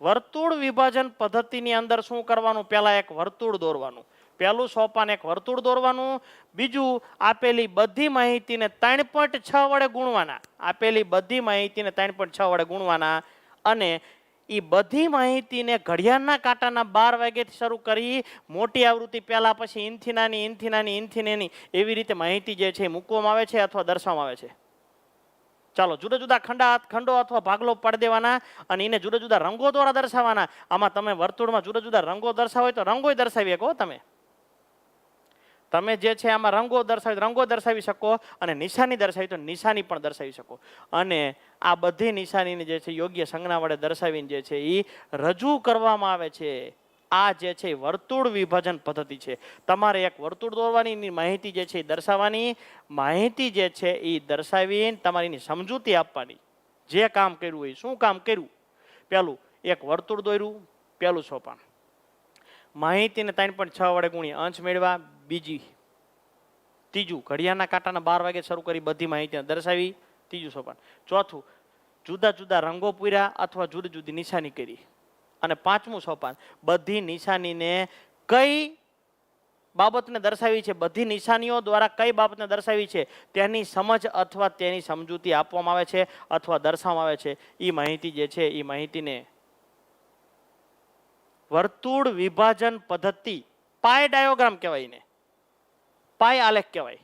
વર્તુળ વિભાજન પદ્ધતિની અંદર શું કરવાનું? પહેલા એક વર્તુળ દોરવાનું. પહેલું સોપાન એક વર્તુળ દોરવાનું. બીજું, આપેલી બધી માહિતીને 3.6 વડે ગુણવાના. આપેલી બધી માહિતીને 3.6 વડે ગુણવાના. અને એ બધી માહિતીને ઘડિયાળના કાંટાના 12 વાગ્યાથી શરૂ કરી મોટી આવૃત્તિ પહેલા, પછી ઇનથી નાની એવી રીતે માહિતી જે છે મૂકવામાં આવે છે અથવા દર્શાવવામાં આવે છે. ચાલો જુદા જુદા ખંડો અથવા ભાગલો પાડી દેવાના અને એને જુદા જુદા રંગો દ્વારા દર્શાવવાના. આમાં તમે વર્તુળમાં જુદા જુદા રંગો દર્શાવો તો રંગો દર્શાવી શકો. તમે જે છે આમાં રંગો દર્શાવી શકો, અને નિશાની દર્શાવી તો નિશાની પણ દર્શાવી શકો. અને આ બધી નિશાનીને જે છે યોગ્ય સંજ્ઞા વડે દર્શાવીને જે છે એ રજૂ કરવામાં આવે છે. આ જે છે વર્તુળ વિભાજન પદ્ધતિ છે. તમારે એક વર્તુળ દોરવાની, માહિતી જે છે એ દર્શાવવાની, માહિતી જે છે એ દર્શાવીને તમારી સમજૂતી આપવાની. જે કામ કર્યું હોય, શું કામ કર્યું? પહેલું એક વર્તુળ દોર્યું, પહેલું સોપાન. માહિતીને 3.6 વડે ગુણી અંશ મેળવ્યા. ત્રીજું, ઘડિયાળના કાંટાના 12 વાગે શરૂ કરી બધી માહિતી દર્શાવી. ત્રીજું સોપાન. ચોથું, જુદા જુદા રંગો પૂર્યા અથવા જુદી જુદી નિશાની કરી. અને પાંચમું સોપાન, બધી નિશાનીને કઈ બાબતને દર્શાવી છે, બધી નિશાનીઓ દ્વારા કઈ બાબતને દર્શાવી છે તેની સમજ અથવા તેની સમજૂતી આપવામાં આવે છે અથવા દર્શાવવામાં આવે છે. એ માહિતી જે છે એ માહિતીને વર્તુળ વિભાજન પદ્ધતિ, પાય ડાયોગ્રામ કહેવાય ને, પાય આલેખ કહેવાય,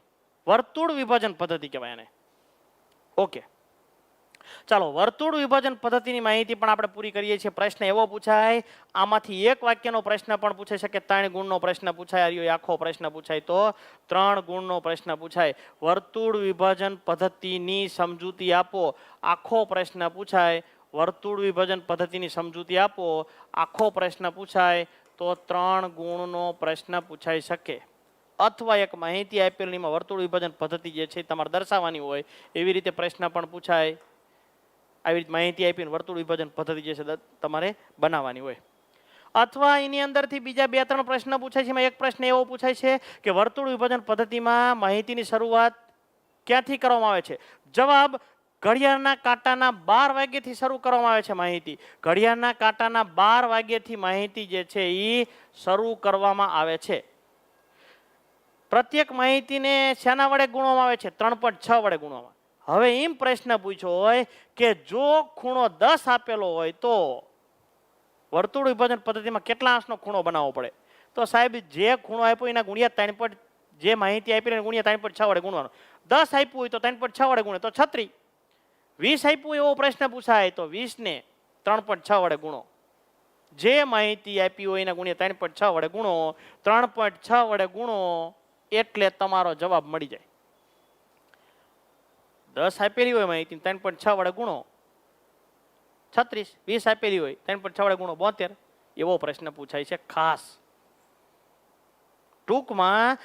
વર્તુળ વિભાજન પદ્ધતિ કહેવાય એને. ઓકે, ચાલો વર્તુળ વિભાજન પદ્ધતિની માહિતી પણ આપણે પૂરી કરીએ છીએ. પ્રશ્ન એવો પૂછાય, આમાંથી એક વાક્યનો પ્રશ્ન પણ પૂછાઈ શકે, 3 ગુણનો પ્રશ્ન પૂછાય, આખો પ્રશ્ન પૂછાય તો 3 ગુણનો પ્રશ્ન પૂછાય. વર્તુળ વિભાજન પદ્ધતિની સમજૂતી આપો, આખો પ્રશ્ન પૂછાય. વર્તુળ વિભાજન પદ્ધતિની સમજૂતી આપો, આખો પ્રશ્ન પૂછાય તો 3 ગુણનો પ્રશ્ન પૂછાઈ શકે. અથવા એક માહિતી આપેલીમાં વર્તુળ વિભાજન પદ્ધતિ જે છે તમારે દર્શાવવાની હોય એવી રીતે પ્રશ્ન પણ પૂછાય. આવી રીતે માહિતી આપીને વર્તુળ વિભાજન પદ્ધતિ જે છે તમારે બનાવવાની હોય. અથવા એની અંદરથી બીજા 2-3 પ્રશ્ન પૂછાય છે. એમાં એક પ્રશ્ન એવો પૂછાય છે કે વર્તુળ વિભાજન પદ્ધતિમાં માહિતીની શરૂઆત ક્યાંથી કરવામાં આવે છે? જવાબ, ઘડિયાળના કાંટાના 12 વાગ્યાથી શરૂ કરવામાં આવે છે માહિતી. ઘડિયાળના કાંટાના 12 વાગ્યાથી માહિતી જે છે એ શરૂ કરવામાં આવે છે. પ્રત્યેક માહિતીને શેના વડે ગુણવામાં આવે છે? 3.6 વડે ગુણવામાં. હવે એમ પ્રશ્ન પૂછ્યો હોય કે જો ખૂણો 10 આપેલો હોય તો વર્તુળ વિભાજન પદ્ધતિમાં કેટલા અંશનો ખૂણો બનાવવો પડે? તો સાહેબ જે ખૂણો આપ્યો એના ગુણ્યા 3. જે માહિતી આપી એને ગુણ્યા 3.6 વડે ગુણવાનો. 10 આપ્યું હોય તો 3.6 વડે ગુણે તો 36. 20 આપ્યું એવો પ્રશ્ન પૂછાય તો 20 ને 3.6 વડે ગુણો. જે માહિતી આપી હોય એના ગુણ્યા 3.6 વડે ગુણો. 3.6 વડે ગુણો એટલે તમારો જવાબ મળી જાય. 10 આપેલી હોય માહિતી 3.6 વડે ગુણો 36. 20 આપેલી હોય 3.6 વડે ગુણો 72. એવો પ્રશ્ન પૂછાય છે ખાસ. ટૂંકમાં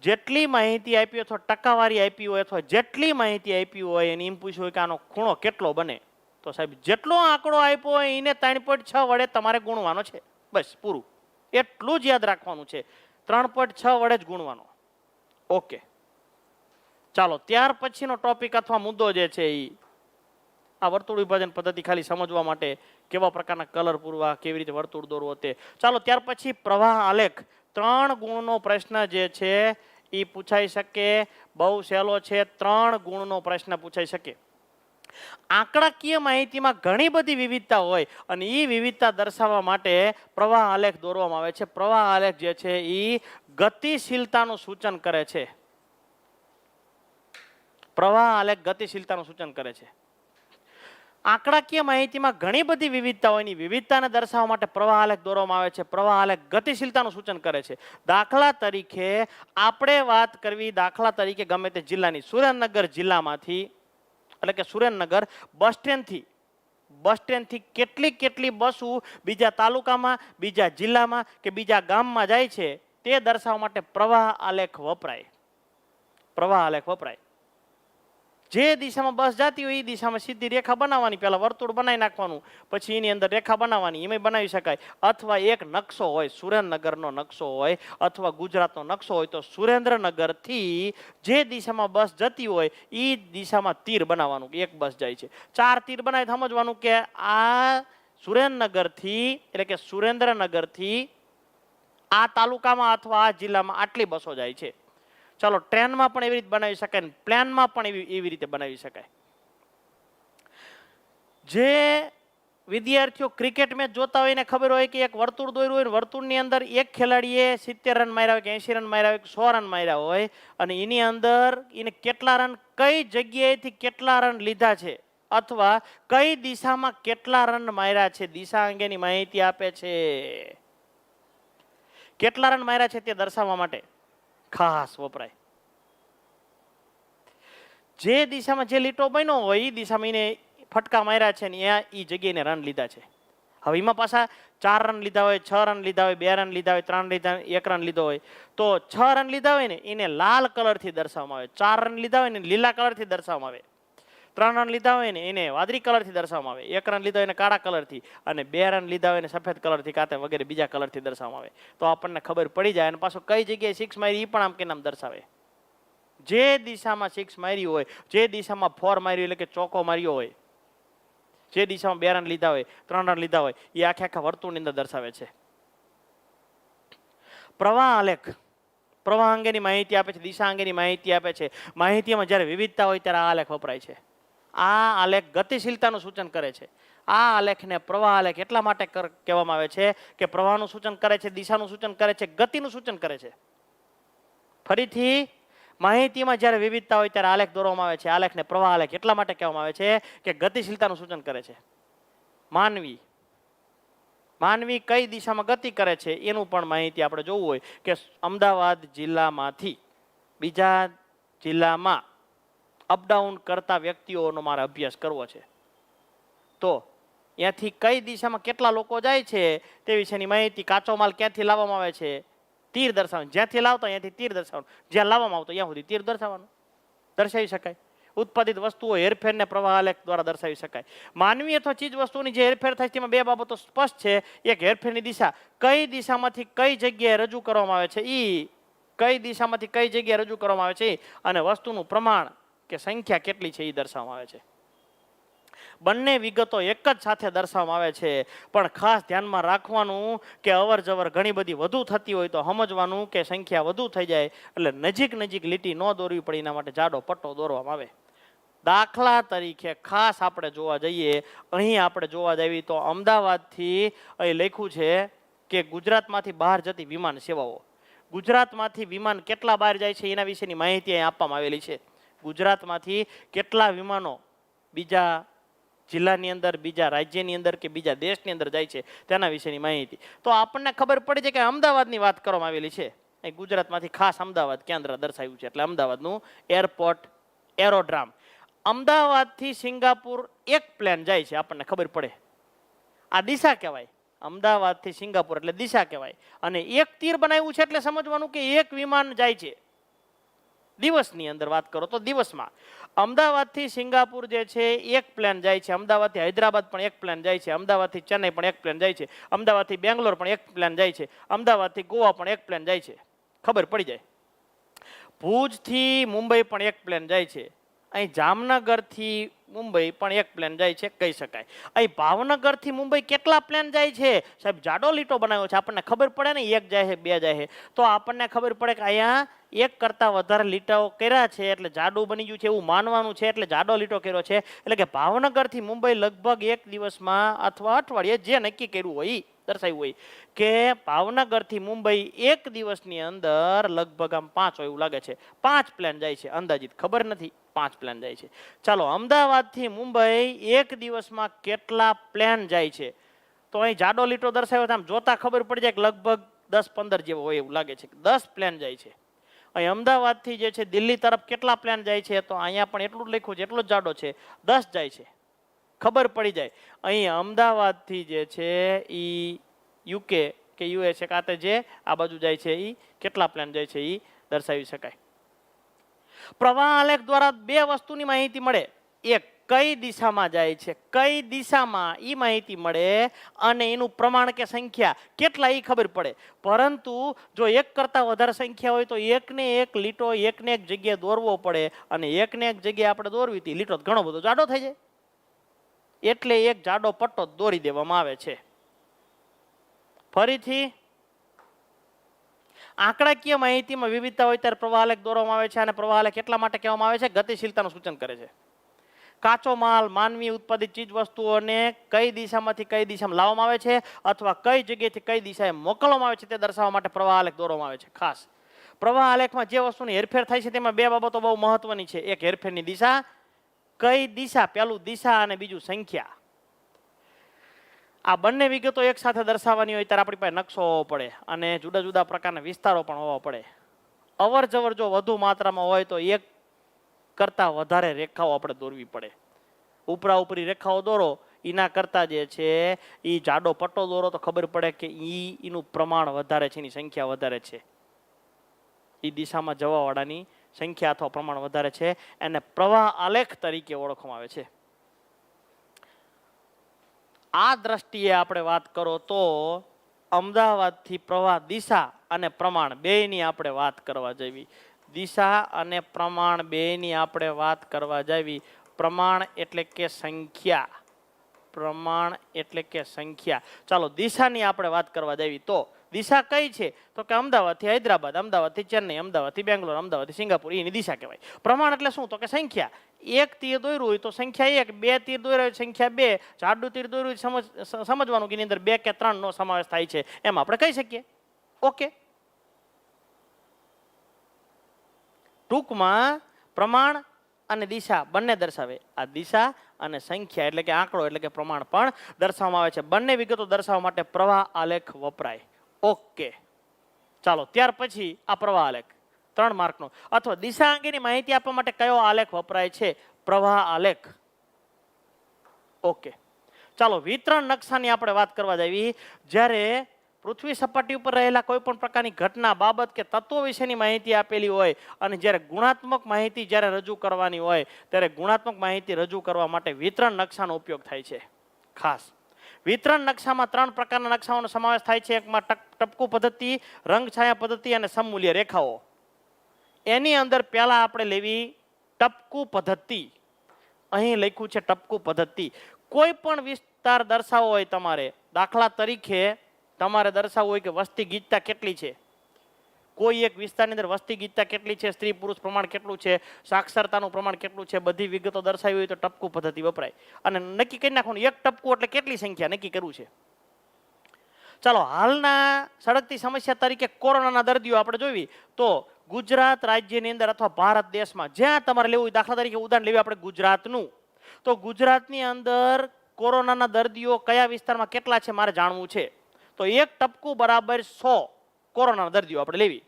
જેટલી માહિતી આપી અથવા ટકાવારી આપી હોય અથવા જેટલી માહિતી આપી હોય એને એમ પૂછ્યું હોય કે આનો ખૂણો કેટલો બને, તો સાહેબ જેટલો આંકડો આપ્યો હોય એને 3.6 વડે તમારે ગુણવાનો છે. બસ પૂરું, એટલું જ યાદ રાખવાનું છે. 3.6 વડે જ ગુણવાનો. ઓકે, ચાલો ત્યાર પછીનો ટોપિક અથવા મુદ્દો જે છે એ આ વર્તુળ વિભાજન પદ્ધતિ ખાલી સમજવા માટે કેવા પ્રકારના કલર પૂરવા, કેવી રીતે વર્તુળ દોરવો તે. ચાલો ત્યાર પછી પ્રવાહ આલેખ 3 ગુણનો પ્રશ્ન જે છે એ પૂછાઈ શકે. બહુ સહેલો છે, 3 ગુણનો પ્રશ્ન પૂછાઈ શકે. આંકડાકીય માહિતીમાં ઘણી બધી વિવિધતા હોય અને એ વિવિધતા દર્શાવવા માટે પ્રવાહ આલેખ દોરવામાં આવે છે. પ્રવાહ આલેખ જે છે એ ગતિશીલતાનું સૂચન કરે છે. પ્રવાહ આલેખ ગતિશીલતાનું સૂચન કરે છે. આંકડાકીય માહિતીમાં ઘણી બધી વિવિધતા હોય, વિવિધતાને દર્શાવવા માટે પ્રવાહ આલેખ દોરવામાં આવે છે. પ્રવાહ આલેખ ગતિશીલતાનું સૂચન કરે છે. દાખલા તરીકે આપણે વાત કરવી, દાખલા તરીકે ગમે તે જિલ્લાની, સુરેન્દ્રનગર જિલ્લામાંથી એટલે કે સુરેન્દ્રનગર બસ સ્ટેન્ડથી કેટલી બસો બીજા તાલુકામાં, બીજા જિલ્લામાં કે બીજા ગામમાં જાય છે તે દર્શાવવા માટે પ્રવાહ આલેખ વપરાય. પ્રવાહ આલેખ વપરાય. જે દિશામાં બસ જતી હોય એ દિશામાં સીધી રેખા બનાવવાની, પહેલા વર્તુળ બનાવી નાખવાનું, પછી એની અંદર રેખા બનાવવાની, એમાં બનાવી શકાય. અથવા એક નકશો હોય, સુરેન્દ્રનગરનો નકશો હોય અથવા ગુજરાતનો નકશો હોય, તો સુરેન્દ્રનગરથી જે દિશામાં બસ જતી હોય એ દિશામાં તીર બનાવવાનું. એક બસ જાય છે, 4 તીર બનાવી સમજવાનું કે આ સુરેન્દ્રનગરથી એટલે કે સુરેન્દ્રનગરથી આ તાલુકામાં અથવા આ જિલ્લામાં આટલી બસો જાય છે. ચાલો ટ્રેનમાં પણ એવી રીતે બનાવી શકાય, પ્લેનમાં પણ એવી રીતે બનાવી શકાય. જે વિદ્યાર્થીઓ ક્રિકેટ મેચ જોતા હોય ને ખબર હોય કે એક વર્તુળ દોર્યું હોય, વર્તુળની અંદર એક ખેલાડીએ 70 રન માર્યા હોય કે 80 રન માર્યા હોય કે 100 રન માર્યા હોય અને એની અંદર એને કેટલા રન, કઈ જગ્યાએથી કેટલા રન લીધા છે અથવા કઈ દિશામાં કેટલા રન માર્યા છે, દિશા અંગેની માહિતી આપે છે. કેટલા રન માર્યા છે તે દર્શાવવા માટે ખાસ વપરાય. જે દિશામાં જે લીટો બન્યો હોય એ દિશામાં એને ફટકા માર્યા છે ને એ જગ્યાએ રન લીધા છે. હવે એમાં પાછા 4 રન લીધા હોય, 6 રન લીધા હોય, 2 રન લીધા હોય, 3 લીધા હોય, 1 રન લીધો હોય, તો 6 રન લીધા હોય ને એને લાલ કલરથી દર્શાવવામાં આવે, 4 રન લીધા હોય ને લીલા કલરથી દર્શાવવામાં આવે, 3 રન લીધા હોય ને એને વાદળી કલરથી દર્શાવવામાં આવે, 1 રન લીધા હોય એને કાળા કલરથી, અને 2 રન લીધા હોય ને સફેદ કલરથી કાતે વગેરે બીજા કલરથી દર્શાવવામાં આવે. તો આપણને ખબર પડી જાય. અને પાછું કઈ જગ્યાએ 6 મારી એ પણ આમ કે નામ દર્શાવે. જે દિશામાં 6 મારી હોય, જે દિશામાં 4 માર્યું એટલે કે ચોકો માર્યો હોય, જે દિશામાં 2 રન લીધા હોય, 3 રન લીધા હોય, એ આખા વર્તુળની અંદર દર્શાવે છે. પ્રવાહ આલેખ પ્રવાહ અંગેની માહિતી આપે છે, દિશા અંગેની માહિતી આપે છે. માહિતીમાં જ્યારે વિવિધતા હોય ત્યારે આ આલેખ વપરાય છે. આ આલેખ ગતિશીલતાનું સૂચન કરે છે. આ આલેખને પ્રવાહ આલેખ એટલા માટે કહેવામાં આવે છે કે પ્રવાહનું સૂચન કરે છે, દિશાનું સૂચન કરે છે, ગતિનું સૂચન કરે છે. ફરીથી માહિતીમાં જ્યારે વિવિધતા હોય ત્યારે આલેખ દોરવામાં આવે છે. આલેખને પ્રવાહ આલેખ એટલા માટે કહેવામાં આવે છે કે ગતિશીલતાનું સૂચન કરે છે. માનવી કઈ દિશામાં ગતિ કરે છે એનું પણ માહિતી આપણે જોવું હોય કે અમદાવાદ જિલ્લામાંથી બીજા જિલ્લામાં અપડાઉન કરતા વ્યક્તિઓનો મારે અભ્યાસ કરવો છે, તો ત્યાંથી કઈ દિશામાં કેટલા લોકો જાય છે તે વિશેની માહિતી. કાચો માલ ક્યાંથી લાવવામાં આવે છે, તીર દર્શાવવાનું. જ્યાંથી લાવતા ત્યાંથી તીર દર્શાવવાનું, જ્યાં લાવવામાં આવતો ત્યાં સુધી તીર દર્શાવી શકાય. ઉત્પાદિત વસ્તુઓ હેરફેરને પ્રવાહ આલેખ દ્વારા દર્શાવી શકાય. માનવી અથવા ચીજ વસ્તુની જે હેરફેર થાય છે તેમાં 2 બાબતો સ્પષ્ટ છે. એક હેરફેરની દિશા, કઈ દિશામાંથી કઈ જગ્યાએ રજૂ કરવામાં આવે છે કઈ દિશામાંથી કઈ જગ્યાએ રજૂ કરવામાં આવે છે, અને વસ્તુનું પ્રમાણ કે સંખ્યા કેટલી છે એ દર્શાવવામાં આવે છે. બંને વિગતો એક જ સાથે દર્શાવવામાં આવે છે. પણ ખાસ ધ્યાનમાં રાખવાનું કે અવર જવર ઘણી બધી વધુ થતી હોય તો સમજવાનું કે સંખ્યા વધુ થઈ જાય એટલે નજીક લીટી ન દોરવી પડે, એના માટે જાડો પટ્ટો દોરવામાં આવે. દાખલા તરીકે ખાસ આપણે જોવા જઈએ, અહીં આપણે જોવા જઈએ તો અમદાવાદથી અહીં લખ્યું છે કે ગુજરાતમાંથી બહાર જતી વિમાન સેવાઓ. ગુજરાતમાંથી વિમાન કેટલા બહાર જાય છે એના વિશેની માહિતી અહીં આપવામાં આવેલી છે. ગુજરાતમાંથી કેટલા વિમાનો બીજા જિલ્લાની અંદર, બીજા રાજ્યની અંદર કે બીજા દેશની અંદર જાય છે તેના વિશેની માહિતી. તો આપણને ખબર પડી છે કે અમદાવાદની વાત કરવામાં આવેલી છે. અહીં ગુજરાતમાંથી ખાસ અમદાવાદ કેન્દ્ર દર્શાવ્યું છે એટલે અમદાવાદનું એરપોર્ટ, એરોડ્રામ. અમદાવાદથી સિંગાપુર એક પ્લેન જાય છે, આપણને ખબર પડે. આ દિશા કહેવાય. અમદાવાદથી સિંગાપુર એટલે દિશા કહેવાય. અને એક તીર બનાવ્યું છે એટલે સમજવાનું કે એક વિમાન જાય છે. દિવસની અંદર વાત કરો તો દિવસમાં અમદાવાદથી સિંગાપુર જે છે એક પ્લેન જાય છે, અમદાવાદથી હૈદરાબાદ પણ એક પ્લેન જાય છે, અમદાવાદથી ચેન્નઈ પણ એક પ્લેન જાય છે, અમદાવાદથી બેંગ્લોર પણ એક પ્લેન જાય છે, અમદાવાદથી ગોવા પણ એક પ્લેન જાય છે. ખબર પડી જાય. ભુજથી મુંબઈ પણ એક પ્લેન જાય છે, અહીં જામનગરથી મુંબઈ પણ એક પ્લેન જાય છે કહી શકાય. અહીં ભાવનગરથી મુંબઈ કેટલા પ્લેન જાય છે સાહેબ? જાડો લીટો બનાવ્યો છે, આપણને ખબર પડે ને એક જાય છે બે જાય છે, તો આપણને ખબર પડે કે અહીંયા એક કરતાં વધારે લીટાઓ કર્યા છે એટલે જાડું બની ગયું છે એવું માનવાનું છે, એટલે જાડો લીટો કર્યો છે. એટલે કે ભાવનગરથી મુંબઈ લગભગ એક દિવસમાં અથવા અઠવાડિયે જે નક્કી કર્યું હોય એ દર્શાવ્યું હોય કે ભાવનગરથી મુંબઈ એક દિવસની અંદર લગભગ આમ 5 હોય એવું લાગે છે, 5 પ્લેન જાય છે અંદાજિત, ખબર નથી, 5 પ્લેન જાય છે. ચાલો અમદાવાદથી મુંબઈ એક દિવસમાં કેટલા પ્લેન જાય છે? તો અહીં જાડો લીટો દર્શાવ્યો, આમ જોતા ખબર પડી જાય કે લગભગ 10-15 જેવો હોય એવું લાગે છે, 10 પ્લેન જાય છે. અહીં અમદાવાદથી જે છે દિલ્હી તરફ કેટલા પ્લેન જાય છે? તો અહીંયા પણ એટલું જ લખ્યું છે, એટલું જ જાડો છે, 10 જાય છે. ખબર પડી જાય. અહીં અમદાવાદથી જે છે એ યુકે કે યુએસ ખાતે જે આ બાજુ જાય છે એ કેટલા પ્લેન જાય છે એ દર્શાવી શકાય. પ્રવાહ આલેખ દ્વારા બે વસ્તુની માહિતી મળે. એક, કઈ દિશામાં જાય છે, કઈ દિશામાં એ માહિતી મળે, અને એનું પ્રમાણ કે સંખ્યા કેટલા એ ખબર પડે. પરંતુ જો એક કરતાં વધારે સંખ્યા હોય તો એકને એક લીટો એકને એક જગ્યાએ દોરવો પડે, અને એકને એક જગ્યાએ આપણે દોરવી હતી લીટો ઘણો બધો જાડો થઈ જાય, એટલે એક જાડો પટ્ટો દોરી દેવામાં આવે છે. ફરીથી આંકડાકીય માહિતીમાં વિવિધતા હોય ત્યારે પ્રવાહ આલેખ દોરવામાં આવે છે, અને પ્રવાહ આલેખ એટલા માટે કહેવામાં આવે છે ગતિશીલતાનું સૂચન કરે છે. કાચો માલ, માનવી ઉત્પાદિત ચીજ વસ્તુઓને કઈ દિશામાંથી કઈ દિશામાં લાવવામાં આવે છે અથવા કઈ જગ્યાએથી કઈ દિશાએ મોકલવામાં આવે છે તે દર્શાવવા માટે પ્રવાહ આલેખ દોરવામાં આવે છે. ખાસ પ્રવાહ આલેખમાં જે વસ્તુની હેરફેર થાય છે તેમાં બે બાબતો બહુ મહત્વની છે. એક, હેરફેરની દિશા, કઈ દિશા, પેલું દિશા અને બીજું સંખ્યા. આ બંને વિગતો એક સાથે દર્શાવવાની હોય ત્યારે આપણી પાસે નકશો હોવો પડે, અને જુદા જુદા પ્રકારના વિસ્તારો પણ હોવા પડે. અવર જવર જો વધુ માત્રામાં હોય તો એક કરતાં વધારે રેખાઓ આપણે દોરવી પડે. ઉપરા ઉપરી રેખાઓ દોરો એના કરતાં જે છે એ જાડો પટ્ટો દોરો તો ખબર પડે કે એનું પ્રમાણ વધારે છે, એની સંખ્યા વધારે છે, એ દિશામાં જવાવાળાની સંખ્યા અથવા પ્રમાણ વધારે છે. એને પ્રવાહ આલેખ તરીકે ઓળખવામાં આવે છે. આ દ્રષ્ટિએ આપણે વાત કરો તો અમદાવાદથી પ્રવાહ દિશા અને પ્રમાણ બેયની આપણે વાત કરવા જઈએ. દિશા અને પ્રમાણ બેયની આપણે વાત કરવા જઈએ. પ્રમાણ એટલે કે સંખ્યા, પ્રમાણ એટલે કે સંખ્યા. ચાલો દિશાની આપણે વાત કરવા જઈએ તો દિશા કઈ છે? તો કે અમદાવાદથી હૈદરાબાદ, અમદાવાદથી ચેન્નઈ, અમદાવાદથી બેંગ્લોર, અમદાવાદથી સિંગાપુર, એની દિશા કહેવાય. પ્રમાણ એટલે શું? તો કે સંખ્યા. એક તીર દોર્યું હોય તો સંખ્યા 1, બે તીર દોર્યા હોય સંખ્યા 2, જાડું તીર દોર્યું સમજવાનું કે એની અંદર 2 કે 3 નો સમાવેશ થાય છે, એમ આપણે કહી શકીએ. ઓકે. ટૂંકમાં પ્રમાણ અને દિશા બંને દર્શાવે. આ દિશા અને સંખ્યા એટલે કે આંકડો એટલે કે પ્રમાણ પણ દર્શાવવામાં આવે છે. બંને વિગતો દર્શાવવા માટે પ્રવાહ આલેખ વપરાય. ઓકે, ચાલો ત્યાર પછી આ પ્રવાહ આલેખ 3 માર્કનો અથવા દિશા અંગેની માહિતી આપવા માટે કયો આલેખ વપરાય છે? પ્રવાહ આલેખ. ઓકે, ચાલો વિતરણ નકશાની આપણે વાત કરવા જઈએ. જ્યારે પૃથ્વી સપાટી ઉપર રહેલા કોઈ પણ પ્રકારની ઘટના, બાબત કે તત્વો વિશેની માહિતી આપેલી હોય અને જ્યારે ગુણાત્મક માહિતી જ્યારે રજૂ કરવાની હોય ત્યારે ગુણાત્મક માહિતી રજૂ કરવા માટે વિતરણ નકશાનો ઉપયોગ થાય છે. ખાસ વિતરણ નકશામાં 3 પ્રકારના નકશાઓનો સમાવેશ થાય છે. એકમાં ટપકું પદ્ધતિ, રંગ છાયા પદ્ધતિ અને સમમૂલ્ય રેખાઓ. એની અંદર પહેલા આપણે લેવી ટપકું પદ્ધતિ. અહીં લખ્યું છે ટપકું પદ્ધતિ. કોઈ પણ વિસ્તાર દર્શાવવો હોય તમારે, દાખલા તરીકે તમારે દર્શાવવું હોય કે વસ્તી ગીચતા કેટલી છે, કોઈ એક વિસ્તારની અંદર વસ્તી ગીચતા કેટલી છે, સ્ત્રી પુરુષ પ્રમાણ કેટલું છે, સાક્ષરતાનું પ્રમાણ કેટલું છે, બધી વિગતો દર્શાવી હોય તો ટપકું પદ્ધતિ વપરાય. અને નક્કી કરી નાખવાનું એક ટપકું એટલે કેટલી સંખ્યા નક્કી કરવું છે. ચાલો હાલના સળગતી સમસ્યા તરીકે કોરોનાના દર્દીઓ આપણે જોવી તો ગુજરાત રાજ્યની અંદર અથવા ભારત દેશમાં જ્યાં તમારે લેવું, દાખલા તરીકે ઉદાહરણ લેવી આપણે ગુજરાતનું, તો ગુજરાતની અંદર કોરોનાના દર્દીઓ કયા વિસ્તારમાં કેટલા છે મારે જાણવું છે. તો એક ટપકું બરાબર 100 કોરોનાના દર્દીઓ આપણે લેવી.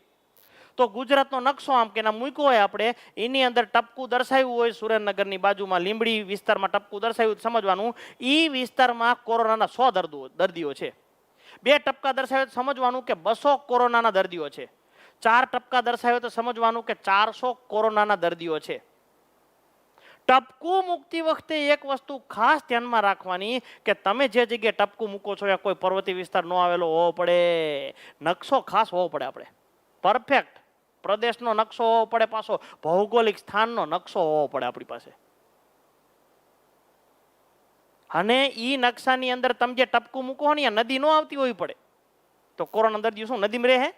તો ગુજરાતનો નકશો આમ કે ના મૂક્યો હોય આપણે, એની અંદર ટપકું દર્શાવ્યું હોય, સુરેન્દ્રનગરની બાજુમાં લીંબડી વિસ્તારમાં ટપકું દર્શાવ્યું, સમજવાનું એ વિસ્તારમાં કોરોનાના 100 દર્દીઓ છે. 2 ટપકા દર્શાવ્યું સમજવાનું કે 200 કોરોનાના દર્દીઓ છે. 4 ટપકા દર્શાવ્યો તો સમજવાનું કે 400 કોરોનાના દર્દીઓ છે. ટપકું મૂકતી વખતે એક વસ્તુ ખાસ ધ્યાનમાં રાખવાની કે તમે જે જગ્યાએ ટપકું મૂકો છો એ કોઈ પર્વતીય વિસ્તાર ન આવેલો હોવો પડે, નકશો ખાસ હોવો પડે, આપણે પરફેક્ટ પ્રદેશનો નકશો હોવો પડે, પાછો ભૌગોલિક સ્થાનનો નકશો હોવો પડે આપણી પાસે. અને ઈ નકશાની અંદર તમે જે ટપકું મૂકો હો ને નદી ન આવતી હોવી પડે, તો કોરોના દર્દી શું નદીમાં રહે?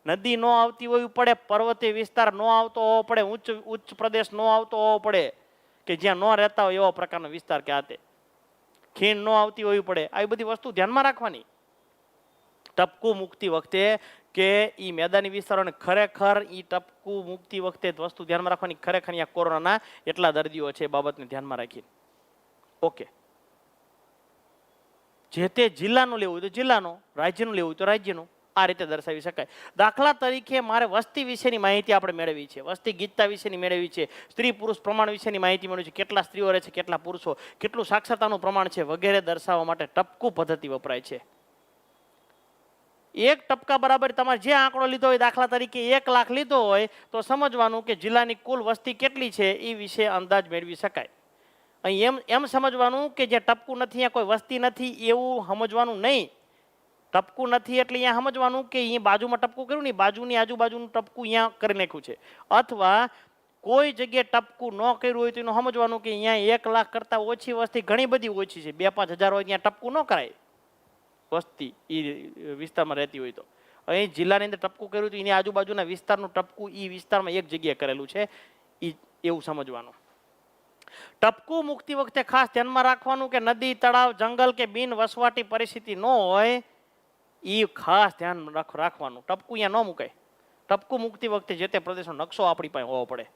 નદી ન આવતી હોવી પડે, પર્વતીય વિસ્તાર ન આવતો હોવો પડે, ઉચ્ચ પ્રદેશ ન આવતો હોવો પડે કે જ્યાં ન રહેતા હોય એવો પ્રકારનો વિસ્તાર કે આતે ખીણ ન આવતી હોવી પડે. આવી બધી વસ્તુ ધ્યાનમાં રાખવાની ટપકું મૂકતી વખતે કે ઈ મેદાની વિસ્તારોને ખરેખર ઈ ટપકું મૂકતી વખતે વસ્તુ ધ્યાનમાં રાખવાની ખરેખર અહીંયા કોરોનાના એટલા દર્દીઓ છે એ બાબતને ધ્યાનમાં રાખીને. ઓકે, જે તે જિલ્લાનું લેવું હોય તો જિલ્લાનું, રાજ્યનું લેવું હોય તો રાજ્યનું, આ રીતે દર્શાવી શકાય. દાખલા તરીકે મારે વસ્તી વિશેની માહિતી આપણે મેળવી છે, વસ્તી ગીતતા વિશેની મેળવી છે, સ્ત્રી પુરુષ પ્રમાણ વિશેની માહિતી મેળવી છે, કેટલા સ્ત્રીઓ રહે છે, કેટલા પુરુષો, કેટલું સાક્ષરતાનું પ્રમાણ છે વગેરે દર્શાવવા માટે ટપકું પદ્ધતિ વપરાય છે. 1 ટપકા બરાબર તમારે જે આંકડો લીધો હોય, દાખલા તરીકે 1 લાખ લીધો હોય તો સમજવાનું કે જિલ્લાની કુલ વસ્તી કેટલી છે એ વિશે અંદાજ મેળવી શકાય. અહીં એમ સમજવાનું કે જે ટપકું નથી અહીંયા કોઈ વસ્તી નથી એવું સમજવાનું નહીં. ટપકું નથી એટલે અહીંયા સમજવાનું કે અહીંયા બાજુમાં ટપકું કર્યું ને, બાજુની આજુબાજુનું ટપકું અહીંયા કરી નાખ્યું છે. અથવા કોઈ જગ્યાએ ટપકું ન કર્યું હોય તો એનું સમજવાનું કે અહીંયા 1 લાખ કરતાં ઓછી વસ્તી ઘણી બધી ઓછી છે, 2-5 હજાર હોય ત્યાં ટપકું ન કરાય વસ્તી એ વિસ્તારમાં રહેતી હોય તો. અહીં જિલ્લાની અંદર ટપકું કર્યું તો એની આજુબાજુના વિસ્તારનું ટપકું એ વિસ્તારમાં એક જગ્યાએ કરેલું છે એવું સમજવાનું. ટપકું મૂકતી વખતે ખાસ ધ્યાનમાં રાખવાનું કે નદી, તળાવ, જંગલ કે બિન વસવાટી પરિસ્થિતિ ન હોય એ ખાસ ધ્યાન રાખવાનું. ટપકું અહીંયા ન મુકાય. ટપકું મૂકતી વખતે જે તે પ્રદેશનો નકશો આપણી પાસે હોવો પડે.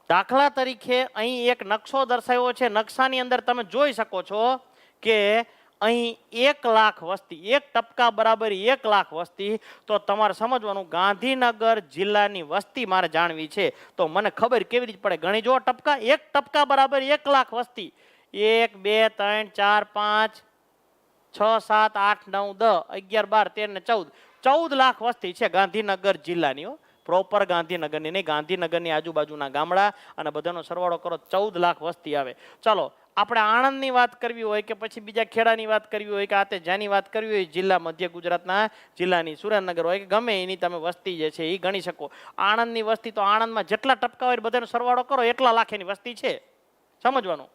દાખલા તરીકે અહીં એક નકશો દર્શાવ્યો છે. નકશાની અંદર તમે જોઈ શકો છો કે અહીં 1 લાખ વસ્તી, 1 ટપકા બરાબર 1 લાખ વસ્તી. તો તમારે સમજવાનું ગાંધીનગર જિલ્લાની વસ્તી મારે જાણવી છે તો મને ખબર કેવી રીતે પડે? ગણી જો ટપકા. 1 ટપકા બરાબર 1 લાખ વસ્તી. 1 2 3 4 5 6 7 8 9 10 11 12 13 ને 14, 14 લાખ વસ્તી છે ગાંધીનગર જિલ્લાની. પ્રોપર ગાંધીનગરની નહીં, ગાંધીનગરની આજુબાજુના ગામડા અને બધાનો સરવાળો કરો 14 લાખ વસ્તી આવે. ચાલો આપણે આણંદની વાત કરવી હોય કે પછી બીજા ખેડાની વાત કરવી હોય કે આતે જ્યાંની વાત કરવી હોય, જિલ્લા મધ્ય ગુજરાતના જિલ્લાની સુરેન્દ્રનગર હોય કે ગમે એની તમે વસ્તી જે છે એ ગણી શકો. આણંદની વસ્તી તો આણંદમાં જેટલા ટપકા હોય બધાનો સરવાળો કરો એટલા લાખની વસ્તી છે, સમજવાનું.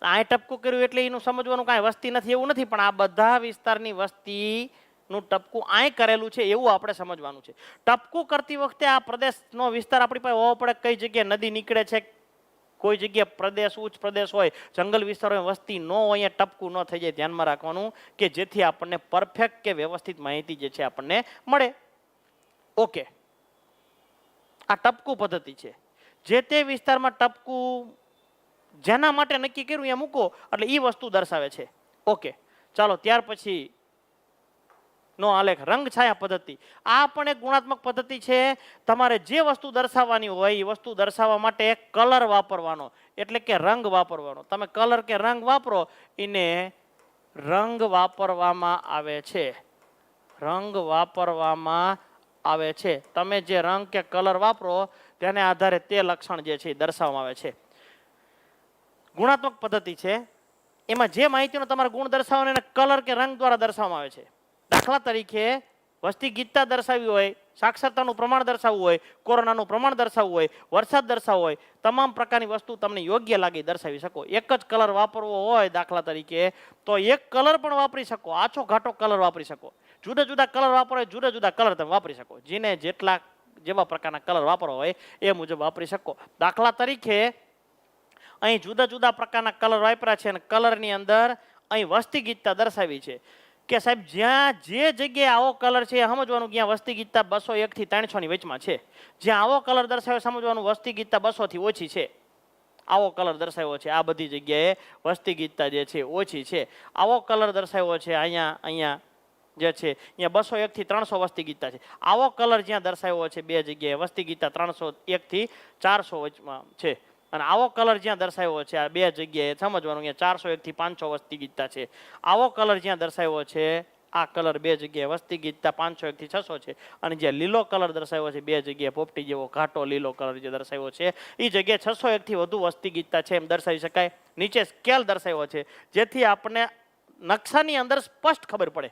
આ ટપકું કર્યું એટલે એનું સમજવાનું કાંઈ વસ્તી નથી એવું નથી, પણ આ બધા વિસ્તારની વસ્તીનું ટપકું આય કરેલું છે એવું આપણે સમજવાનું છે. ટપકું કરતી વખતે આ પ્રદેશનો વિસ્તાર આપણી પાસે હોવો પડે, કઈ જગ્યાએ નદી નીકળે છે, કોઈ જગ્યાએ પ્રદેશ, ઉચ્ચ પ્રદેશ હોય, જંગલ વિસ્તાર હોય, વસ્તી ન હોય, અહીંયા ટપકું ન થઈ જાય. ધ્યાનમાં રાખવાનું કે જેથી આપણને પરફેક્ટ કે વ્યવસ્થિત માહિતી જે છે આપણને મળે. ઓકે, આ ટપકું પદ્ધતિ છે. જે તે વિસ્તારમાં ટપકું જેના માટે નક્કી કર્યું એ મૂકો એટલે એ વસ્તુ દર્શાવે છે. ઓકે, ચાલો ત્યાર પછી નો આલેખ રંગ છાયા પદ્ધતિ. આ પણ એક ગુણાત્મક પદ્ધતિ છે. તમારે જે વસ્તુ દર્શાવવાની હોય એ વસ્તુ દર્શાવવા માટે કલર વાપરવાનો, એટલે કે રંગ વાપરવાનો. તમે કલર કે રંગ વાપરો એને રંગ વાપરવામાં આવે છે. રંગ વાપરવામાં આવે છે. તમે જે રંગ કે કલર વાપરો તેને આધારે તે લક્ષણ જે છે એ દર્શાવવામાં આવે છે. ગુણાત્મક પદ્ધતિ છે. એમાં જે માહિતીનો તમારે ગુણ દર્શાવવાનો એને કલર કે રંગ દ્વારા દર્શાવવામાં આવે છે. દાખલા તરીકે વસ્તી ગીતતા દર્શાવી હોય, સાક્ષરતાનું પ્રમાણ દર્શાવવું હોય, કોરોનાનું પ્રમાણ દર્શાવવું હોય, વરસાદ દર્શાવવો હોય, તમામ પ્રકારની વસ્તુ તમને યોગ્ય લાગે દર્શાવી શકો. એક જ કલર વાપરવો હોય દાખલા તરીકે તો એક કલર પણ વાપરી શકો, આછો ઘાટો કલર વાપરી શકો. જુદા જુદા કલર વાપરો હોય, જુદા જુદા કલર તમે વાપરી શકો. જેને જેવા પ્રકારના કલર વાપરવા હોય એ મુજબ વાપરી શકો. દાખલા તરીકે અહીં જુદા જુદા પ્રકારના કલર વાપર્યા છે અને કલરની અંદર અહીં વસ્તી ગીતતા દર્શાવી છે કે સાહેબ જ્યાં જે જગ્યાએ આવો કલર છે એ સમજવાનું ત્યાં વસ્તી ગીતતા 201 થી 300 ની વચમાં છે. જ્યાં આવો કલર દર્શાવ્યો સમજવાનું વસ્તી ગીતતા 200 થી ઓછી છે. આવો કલર દર્શાવ્યો છે આ બધી જગ્યાએ વસ્તી ગીતતા જે છે ઓછી છે. આવો કલર દર્શાવ્યો છે અહીંયા જે છે અહીંયા 201 થી 300 વસ્તી ગીતતા છે. આવો કલર જ્યાં દર્શાવ્યો છે બે જગ્યાએ વસ્તી ગીતતા 301 થી 400 વચમાં છે. અને આવો કલર જ્યાં દર્શાવ્યો છે આ બે જગ્યાએ સમજવાનું અહીંયા 401 થી 500 વસ્તી ગીતતા છે. આવો કલર જ્યાં દર્શાવ્યો છે આ કલર બે જગ્યાએ વસ્તી ગીતતા 501 થી 600 છે, અને જે લીલો કલર દર્શાવ્યો છે બે જગ્યાએ પોપટી જેવો ઘાટો લીલો કલર જે દર્શાવ્યો છે એ જગ્યાએ 601 થી વધુ વસ્તી ગીતતા છે એમ દર્શાવી શકાય. નીચે સ્કેલ દર્શાવ્યો છે જેથી આપણને નકશાની અંદર સ્પષ્ટ ખબર પડે.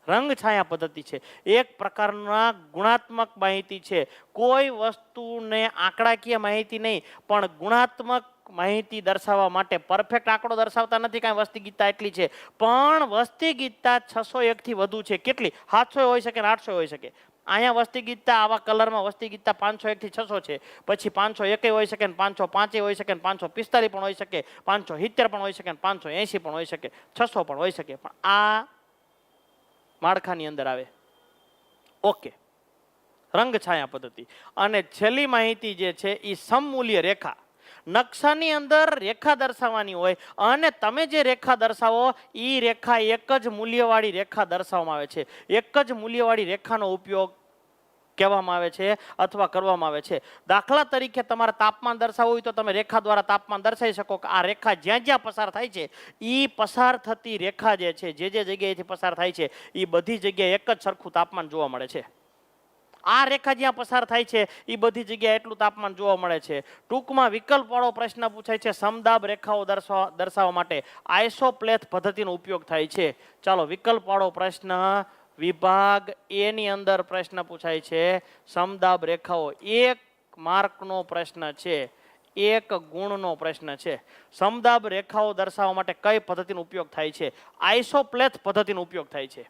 રંગ છાયા પદ્ધતિ છે એક પ્રકારના ગુણાત્મક માહિતી છે. કોઈ વસ્તુને આંકડાકીય માહિતી નહીં પણ ગુણાત્મક માહિતી દર્શાવવા માટે. પરફેક્ટ આંકડો દર્શાવતા નથી કાંઈ વસ્તી ગીતતા એટલી છે, પણ વસ્તી ગીતતા 601 થી વધુ છે. કેટલી? 700 હોઈ શકે ને 800 હોઈ શકે. અહીંયા વસ્તી ગીતતા આવા કલરમાં વસ્તી ગીતતા 501 થી 600 છે. પછી 501 હોઈ શકે ને 505 હોઈ શકે ને 545 પણ હોઈ શકે, 570 પણ હોઈ શકે ને 580 પણ હોઈ શકે, 600 પણ હોઈ શકે. પણ આ માળખાની અંદર આવે. ઓકે, રંગ છાયા પદ્ધતિ. અને છેલ્લી માહિતી જે છે એ સમમૂલ્ય રેખા. નકશાની અંદર રેખા દર્શાવવાની હોય અને તમે જે રેખા દર્શાવો એ રેખા એક જ મૂલ્યવાળી રેખા દર્શાવવામાં આવે છે. એક જ મૂલ્યવાળી રેખાનો ઉપયોગ કહેવામાં આવે છે અથવા કરવામાં આવે છે. દાખલા તરીકે તમારે તાપમાન દર્શાવવું હોય તો તમે રેખા દ્વારા તાપમાન દર્શાવી શકો કે આ રેખા જ્યાં જ્યાં પસાર થાય છે એ પસાર થતી રેખા જે છે જે જગ્યાએથી પસાર થાય છે એ બધી જગ્યાએ એક જ સરખું તાપમાન જોવા મળે છે. આ રેખા જ્યાં પસાર થાય છે એ બધી જગ્યાએ એટલું તાપમાન જોવા મળે છે. ટૂંકમાં વિકલ્પવાળો પ્રશ્ન પૂછાય છે. સમદાબ રેખાઓ દર્શાવવા માટે આઇસોપ્લેથ પદ્ધતિનો ઉપયોગ થાય છે. ચાલો, વિકલ્પવાળો પ્રશ્ન વિભાગ એ ની અંદર પ્રશ્ન પૂછાય છે. સમદાબ રેખાઓ 1 માર્કનો પ્રશ્ન છે, 1 ગુણનો પ્રશ્ન છે. સમદાબ રેખાઓ દર્શાવવા માટે કઈ પદ્ધતિનો ઉપયોગ થાય છે? આઇસોપ્લેથ પદ્ધતિનો ઉપયોગ થાય છે.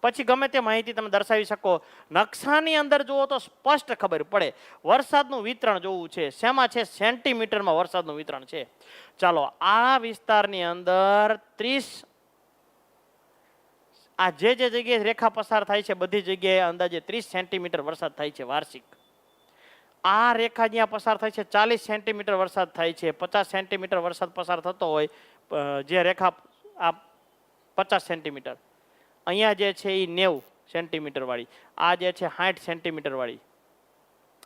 પછી ગમે તે માહિતી તમે દર્શાવી શકો. નકશાની અંદર જુઓ તો સ્પષ્ટ ખબર પડે. વરસાદનું વિતરણ જોવું છે. શેમાં છે? સેન્ટીમીટરમાં વરસાદનું વિતરણ છે. ચાલો, આ વિસ્તારની અંદર 30 આ જે જગ્યાએ રેખા પસાર થાય છે બધી જગ્યાએ અંદાજે 30 સેન્ટીમીટર વરસાદ થાય છે વાર્ષિક. આ રેખા જ્યાં પસાર થાય છે 40 સેન્ટીમીટર વરસાદ થાય છે. 50 સેન્ટીમીટર વરસાદ પસાર થતો હોય જે રેખા આ 50 સેન્ટીમીટર, અહીંયા જે છે એ 90 સેન્ટીમીટર વાળી, આ જે છે 60 સેન્ટીમીટર વાળી.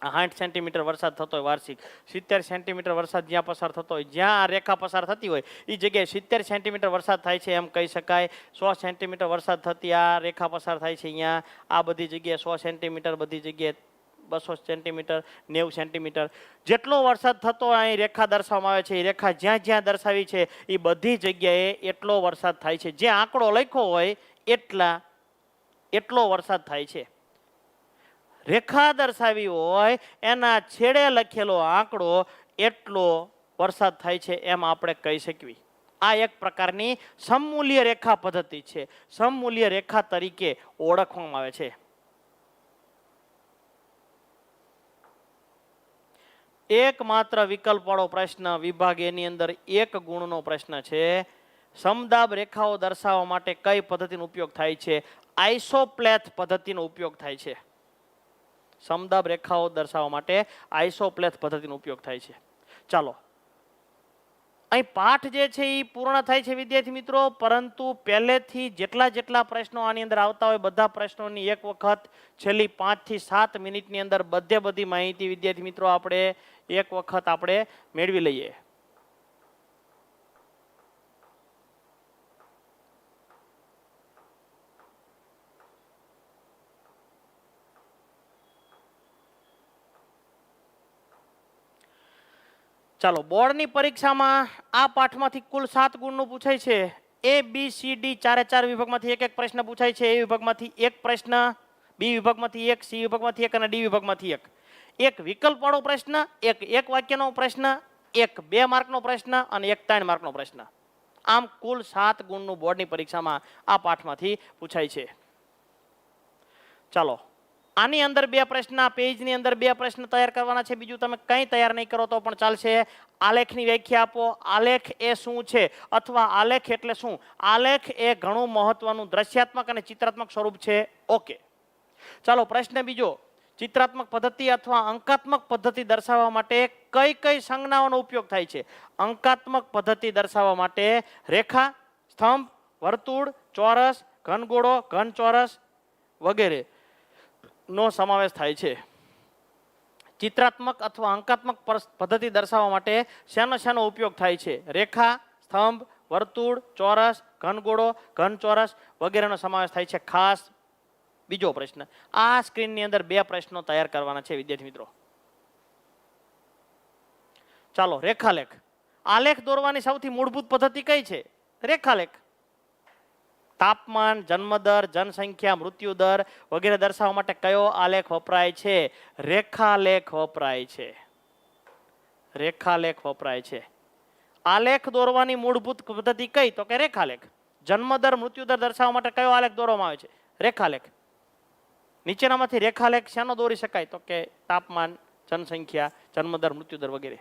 60 સેન્ટીમીટર વરસાદ થતો હોય વાર્ષિક. 70 સેન્ટીમીટર વરસાદ જ્યાં પસાર થતો હોય, જ્યાં આ રેખા પસાર થતી હોય એ જગ્યાએ 70 સેન્ટીમીટર વરસાદ થાય છે એમ કહી શકાય. 100 સેન્ટીમીટર વરસાદ થતી આ રેખા પસાર થાય છે અહીંયા. આ બધી જગ્યાએ 100 સેન્ટીમીટર, બધી જગ્યાએ 200 સેન્ટીમીટર, 90 સેન્ટીમીટર જેટલો વરસાદ થતો અહીં રેખા દર્શાવવામાં આવે છે. એ રેખા જ્યાં જ્યાં દર્શાવી છે એ બધી જગ્યાએ એટલો વરસાદ થાય છે. જે આંકડો લખ્યો હોય એટલો વરસાદ થાય છે. રેખા દર્શાવી હોય એના છેડે લખેલો આંકડો એટલો વરસાદ થાય છે એમ આપણે કહી શકીએ. આ એક પ્રકારની સમમૂલ્ય રેખા પદ્ધતિ છે. સમમૂલ્ય રેખા તરીકે ઓળખવામાં આવે છે. એકમાત્ર વિકલ્પવાળો પ્રશ્ન વિભાગ એ ની અંદર 1 ગુણનો પ્રશ્ન છે. સમદાબ રેખાઓ દર્શાવવા માટે કઈ પદ્ધતિનો ઉપયોગ થાય છે? આઇસોપ્લેથ પદ્ધતિનો ઉપયોગ થાય છે. સમદાબ રેખાઓ દર્શાવવા માટે આઇસોપ્લેથ પદ્ધતિનો ઉપયોગ થાય છે. ચાલો, અહીં પાઠ જે છે એ પૂર્ણ થાય છે વિદ્યાર્થી મિત્રો. પરંતુ પહેલેથી જેટલા પ્રશ્નો આની અંદર આવતા હોય બધા પ્રશ્નોની એક વખત છેલ્લી 5 થી 7 મિનિટની અંદર બધી માહિતી વિદ્યાર્થી મિત્રો આપણે એક વખત આપણે મેળવી લઈએ. ચાલો, બોર્ડની પરીક્ષામાં આ પાઠમાંથી કુલ 7 ગુણનું પૂછાય છે. A B C D 4 વિભાગમાંથી એક પ્રશ્ન પૂછાય છે. A વિભાગમાંથી 1 પ્રશ્ન, B વિભાગમાંથી 1, C વિભાગમાંથી 1 અને D વિભાગમાંથી 1. એક વિકલ્પવાળો પ્રશ્ન, એક વાક્યનો પ્રશ્ન, 1 2 માર્કનો પ્રશ્ન અને 1 3 માર્કનો પ્રશ્ન. આમ કુલ 7 ગુણનું બોર્ડની પરીક્ષામાં આ પાઠમાંથી પૂછાય છે. ચાલો, આની અંદર 2 પ્રશ્ન, પેજની અંદર 2 પ્રશ્ન તૈયાર કરવાના છે. બીજું તમે કંઈ તૈયાર નહીં કરો તો પણ ચાલશે. આલેખની વ્યાખ્યા આપો. આલેખ એ શું છે અથવા આલેખ એટલે શું? આલેખ એ ઘણું મહત્વનું દ્રશ્યાત્મક અને ચિત્રાત્મક સ્વરૂપ છે. ઓકે, ચાલો, પ્રશ્ન બીજો. ચિત્રાત્મક પદ્ધતિ અથવા અંકાત્મક પદ્ધતિ દર્શાવવા માટે કઈ સંજ્ઞાઓનો ઉપયોગ થાય છે? અંકાત્મક પદ્ધતિ દર્શાવવા માટે રેખા, સ્તંભ, વર્તુળ, ચોરસ, ઘનગોળો, ઘનચોરસ વગેરે નો સમાવેશ થાય છે. ચિત્રાત્મક અથવા અંકાત્મક પદ્ધતિ દર્શાવવા માટે શેનો ઉપયોગ થાય છે? રેખા, સ્તંભ, વર્તુળ, ચોરસ, ઘનગોળો, ઘનચોરસ વગેરેનો સમાવેશ થાય છે. ખાસ બીજો પ્રશ્ન, આ સ્ક્રીનની અંદર 2 પ્રશ્નો તૈયાર કરવાના છે વિદ્યાર્થી મિત્રો. ચાલો, રેખાલેખ. આલેખ દોરવાની સૌથી મૂળભૂત પદ્ધતિ કઈ છે? રેખાલેખ. તાપમાન, જન્મદર, જનસંખ્યા, મૃત્યુદર વગેરે દર્શાવવા માટે કયો આલેખ વપરાય છે? રેખાલેખ વપરાય છે. રેખાલેખ વપરાય છે. આલેખ દોરવાની મૂળભૂત પદ્ધતિ કઈ? તો કે રેખાલેખ. જન્મદર, મૃત્યુદર દર્શાવવા માટે કયો આલેખ દોરવામાં આવે છે? રેખાલેખ. નીચેનામાંથી રેખાલેખ શાનો દોરી શકાય? તો કે તાપમાન, જનસંખ્યા, જન્મદર, મૃત્યુદર વગેરે.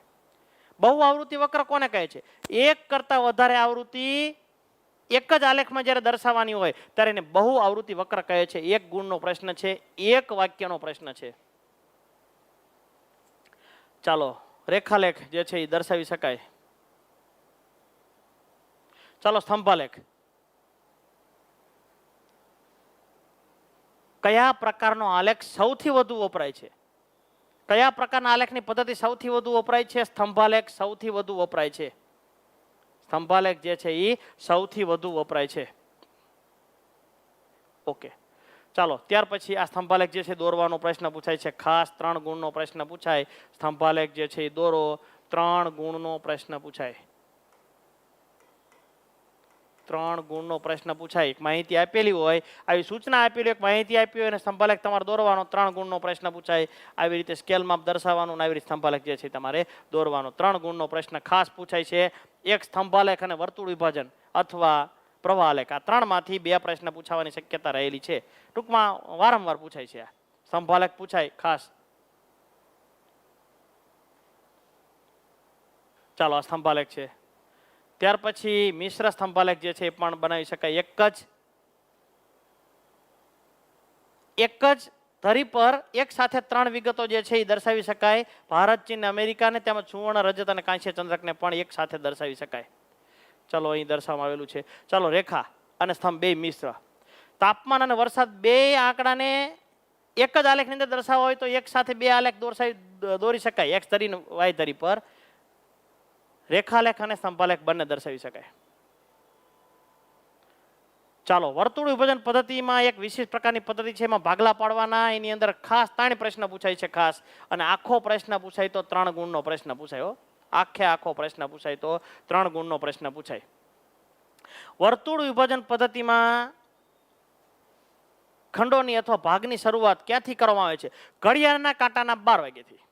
બહુ આવૃત્તિ વક્ર કોને કહે છે? એક કરતા વધારે આવૃત્તિ એક જ આલેખમાં જ્યારે દર્શાવવાની હોય ત્યારે એને બહુ આવૃત્તિ વક્ર કહે છે. 1 ગુણનો પ્રશ્ન છે, 1 વાક્યનો પ્રશ્ન છે. ચાલો, રેખાલેખ જે છે એ દર્શાવી શકાય. ચાલો, સ્તંભાલેખ. કયા પ્રકારનો આલેખ સૌથી વધુ વપરાય છે? કયા પ્રકારના આલેખની પદ્ધતિ સૌથી વધુ વપરાય છે? સ્તંભાલેખ સૌથી વધુ વપરાય છે. સ્તંભાલેખ જે છે એ સૌથી વધુ વપરાય છે. ઓકે, ચાલો, ત્યાર પછી આ સ્તંભાલેખ જે છે દોરવાનો પ્રશ્ન પૂછાય છે. ખાસ 3 ગુણનો પ્રશ્ન પૂછાય. સ્તંભાલેખ જે છે એ દોરો, 3 ગુણનો પ્રશ્ન પૂછાય. 3 ગુણનો પ્રશ્ન પૂછાય. એક માહિતી આપેલી હોય, આવી સૂચના આપેલી, એક માહિતી આપી હોય અને સ્તંભાલેખ તમારે દોરવાનો, 3 ગુણનો પ્રશ્ન પૂછાય. આવી રીતે સ્કેલ માપ દર્શાવવાનું અને આવી રીતે સ્તંભાલેખ જે છે તમારે દોરવાનો. 3 ગુણનો પ્રશ્ન ખાસ પૂછાય છે. એક સ્તંભાલેખ અને વર્તુળ વિભાજન અથવા પ્રવાહલેખ, આ 3માંથી 2 પ્રશ્ન પૂછાવાની શક્યતા રહેલી છે. ટૂંકમાં વારંવાર પૂછાય છે. આ સ્તંભાલેખ પૂછાય ખાસ. ચાલો, આ સ્તંભાલેખ છે. ત્યાર પછી મિશ્ર સ્તંભાલેખ જે છે એ પણ બનાવી શકાય. એક જ ધરી પર એક સાથે 3 વિગતો જે છે એ દર્શાવી શકાય. ભારત, ચીન, અમેરિકાને તેમજ સુવર્ણ, રજત અને કાંસ્ય ચંદ્રકને પણ એક સાથે દર્શાવી શકાય. ચલો, અહીં દર્શાવવામાં આવેલું છે. ચાલો, રેખા અને સ્તંભ 2 મિશ્ર. તાપમાન અને વરસાદ 2 આંકડાને એક જ આલેખની અંદર દર્શાવવા હોય તો એક સાથે 2 આલેખ દોરી શકાય. એક્સ ધરી, વાય ધરી પર રેખાલેખ અને સ્તંભાલેખ બંને દર્શાવી શકાય. ચાલો, વર્તુળ વિભાજન પદ્ધતિમાં એક વિશેષ પ્રકારની પદ્ધતિ છે, એમાં ભાગલા પાડવાના. એની અંદર ખાસ 3 પ્રશ્ન પૂછાય છે ખાસ, અને આખો પ્રશ્ન પૂછાય તો 3 ગુણનો પ્રશ્ન પૂછાય. આખો પ્રશ્ન પૂછાય તો 3 ગુણનો પ્રશ્ન પૂછાય. વર્તુળ વિભાજન પદ્ધતિમાં ખંડોની અથવા ભાગની શરૂઆત ક્યાંથી કરવામાં આવે છે? ઘડિયાળના કાંટાના 12 વાગ્યાથી.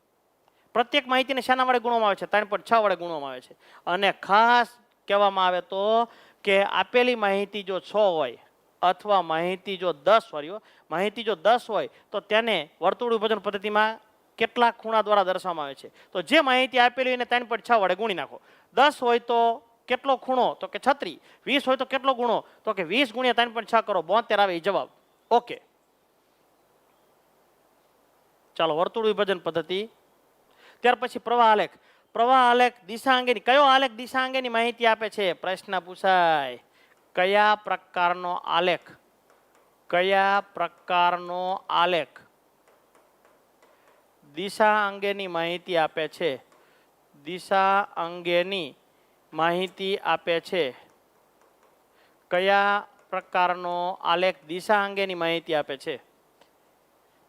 પ્રત્યેક માહિતીને શાના વડે ગુણવામાં આવે છે? 3.6 વડે ગુણવામાં આવે છે. અને ખાસ કહેવામાં આવે તો કે આપેલી માહિતી જો 6 હોય અથવા માહિતી જો 10 હોય, માહિતી જો 10 હોય તો તેને વર્તુળ વિભાજન પદ્ધતિમાં કેટલા ખૂણા દ્વારા દર્શાવવામાં આવે છે? તો જે માહિતી આપેલી એને 3.6 વડે ગુણી નાખો. 10 હોય તો કેટલો ખૂણો? તો કે 36. 20 હોય તો કેટલો ગુણો? તો કે 20 ગુણ્યા 3.6 કરો, 72 આવે એ જવાબ. ઓકે, ચાલો, વર્તુળ વિભાજન પદ્ધતિ. ત્યાર પછી પ્રવાહ આલેખ દિશા અંગેની, કયો આલેખ દિશા અંગેની માહિતી આપે છે? પ્રશ્ન પૂછાય. કયા પ્રકારનો આલેખ? કયા પ્રકારનો આલેખ દિશા અંગેની માહિતી આપે છે? દિશા અંગેની માહિતી આપે છે. કયા પ્રકારનો આલેખ દિશા અંગેની માહિતી આપે છે?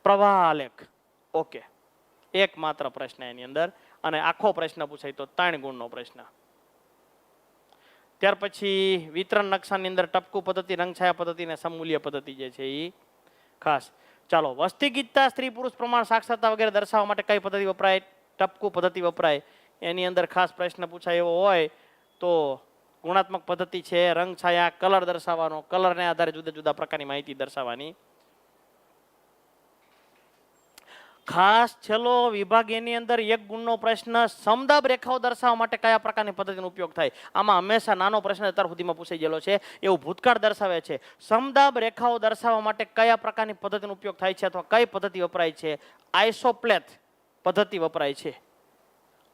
પ્રવાહ આલેખ. ઓકે, એક માત્ર પ્રશ્ન એની અંદર, અને આખો પ્રશ્ન પૂછાય તો 3 ગુણનો પ્રશ્ન. ત્યાર પછી વિતરણ નકશાની અંદર ટપકું પદ્ધતિ, રંગછાયા પદ્ધતિ અને સમમૂલ્ય પદ્ધતિ જે છે એ ખાસ. ચાલો, વસ્તી ગીતતા, સ્ત્રી પુરુષ પ્રમાણ, સાક્ષરતા વગેરે દર્શાવવા માટે કઈ પદ્ધતિ વપરાય? ટપકું પદ્ધતિ વપરાય. એની અંદર ખાસ પ્રશ્ન પૂછાય એવો હોય તો ગુણાત્મક પદ્ધતિ છે. રંગછાયા, કલર દર્શાવવાનો, કલરને આધારે જુદા જુદા પ્રકારની માહિતી દર્શાવવાની. ખાસ છેલ્લો વિભાગ એની અંદર 1 ગુણનો પ્રશ્ન, સમદાબ રેખાઓ દર્શાવવા માટે કયા પ્રકારની પદ્ધતિનો ઉપયોગ થાય? આમાં હંમેશા નાનો પ્રશ્ન અત્યાર સુધીમાં પૂછાઈ ગયેલો છે, એવું ભૂતકાળ દર્શાવે છે. સમદાબ રેખાઓ દર્શાવવા માટે કયા પ્રકારની પદ્ધતિનો ઉપયોગ થાય છે અથવા કઈ પદ્ધતિ વપરાય છે? આઇસોપ્લેથ પદ્ધતિ વપરાય છે.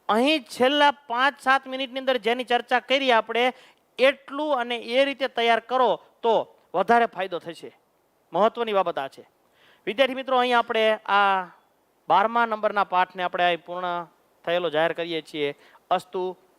અહીં છેલ્લા 5-7 મિનિટની અંદર જેની ચર્ચા કરી આપણે, એટલું અને એ રીતે તૈયાર કરો તો વધારે ફાયદો થશે. મહત્વની બાબત આ છે. વિદ્યાર્થી મિત્રો, અહીં આપણે આ 12મા નંબરના પાઠને આપણે પૂર્ણ થયેલો જાહેર કરીએ છીએ. અસ્તુ.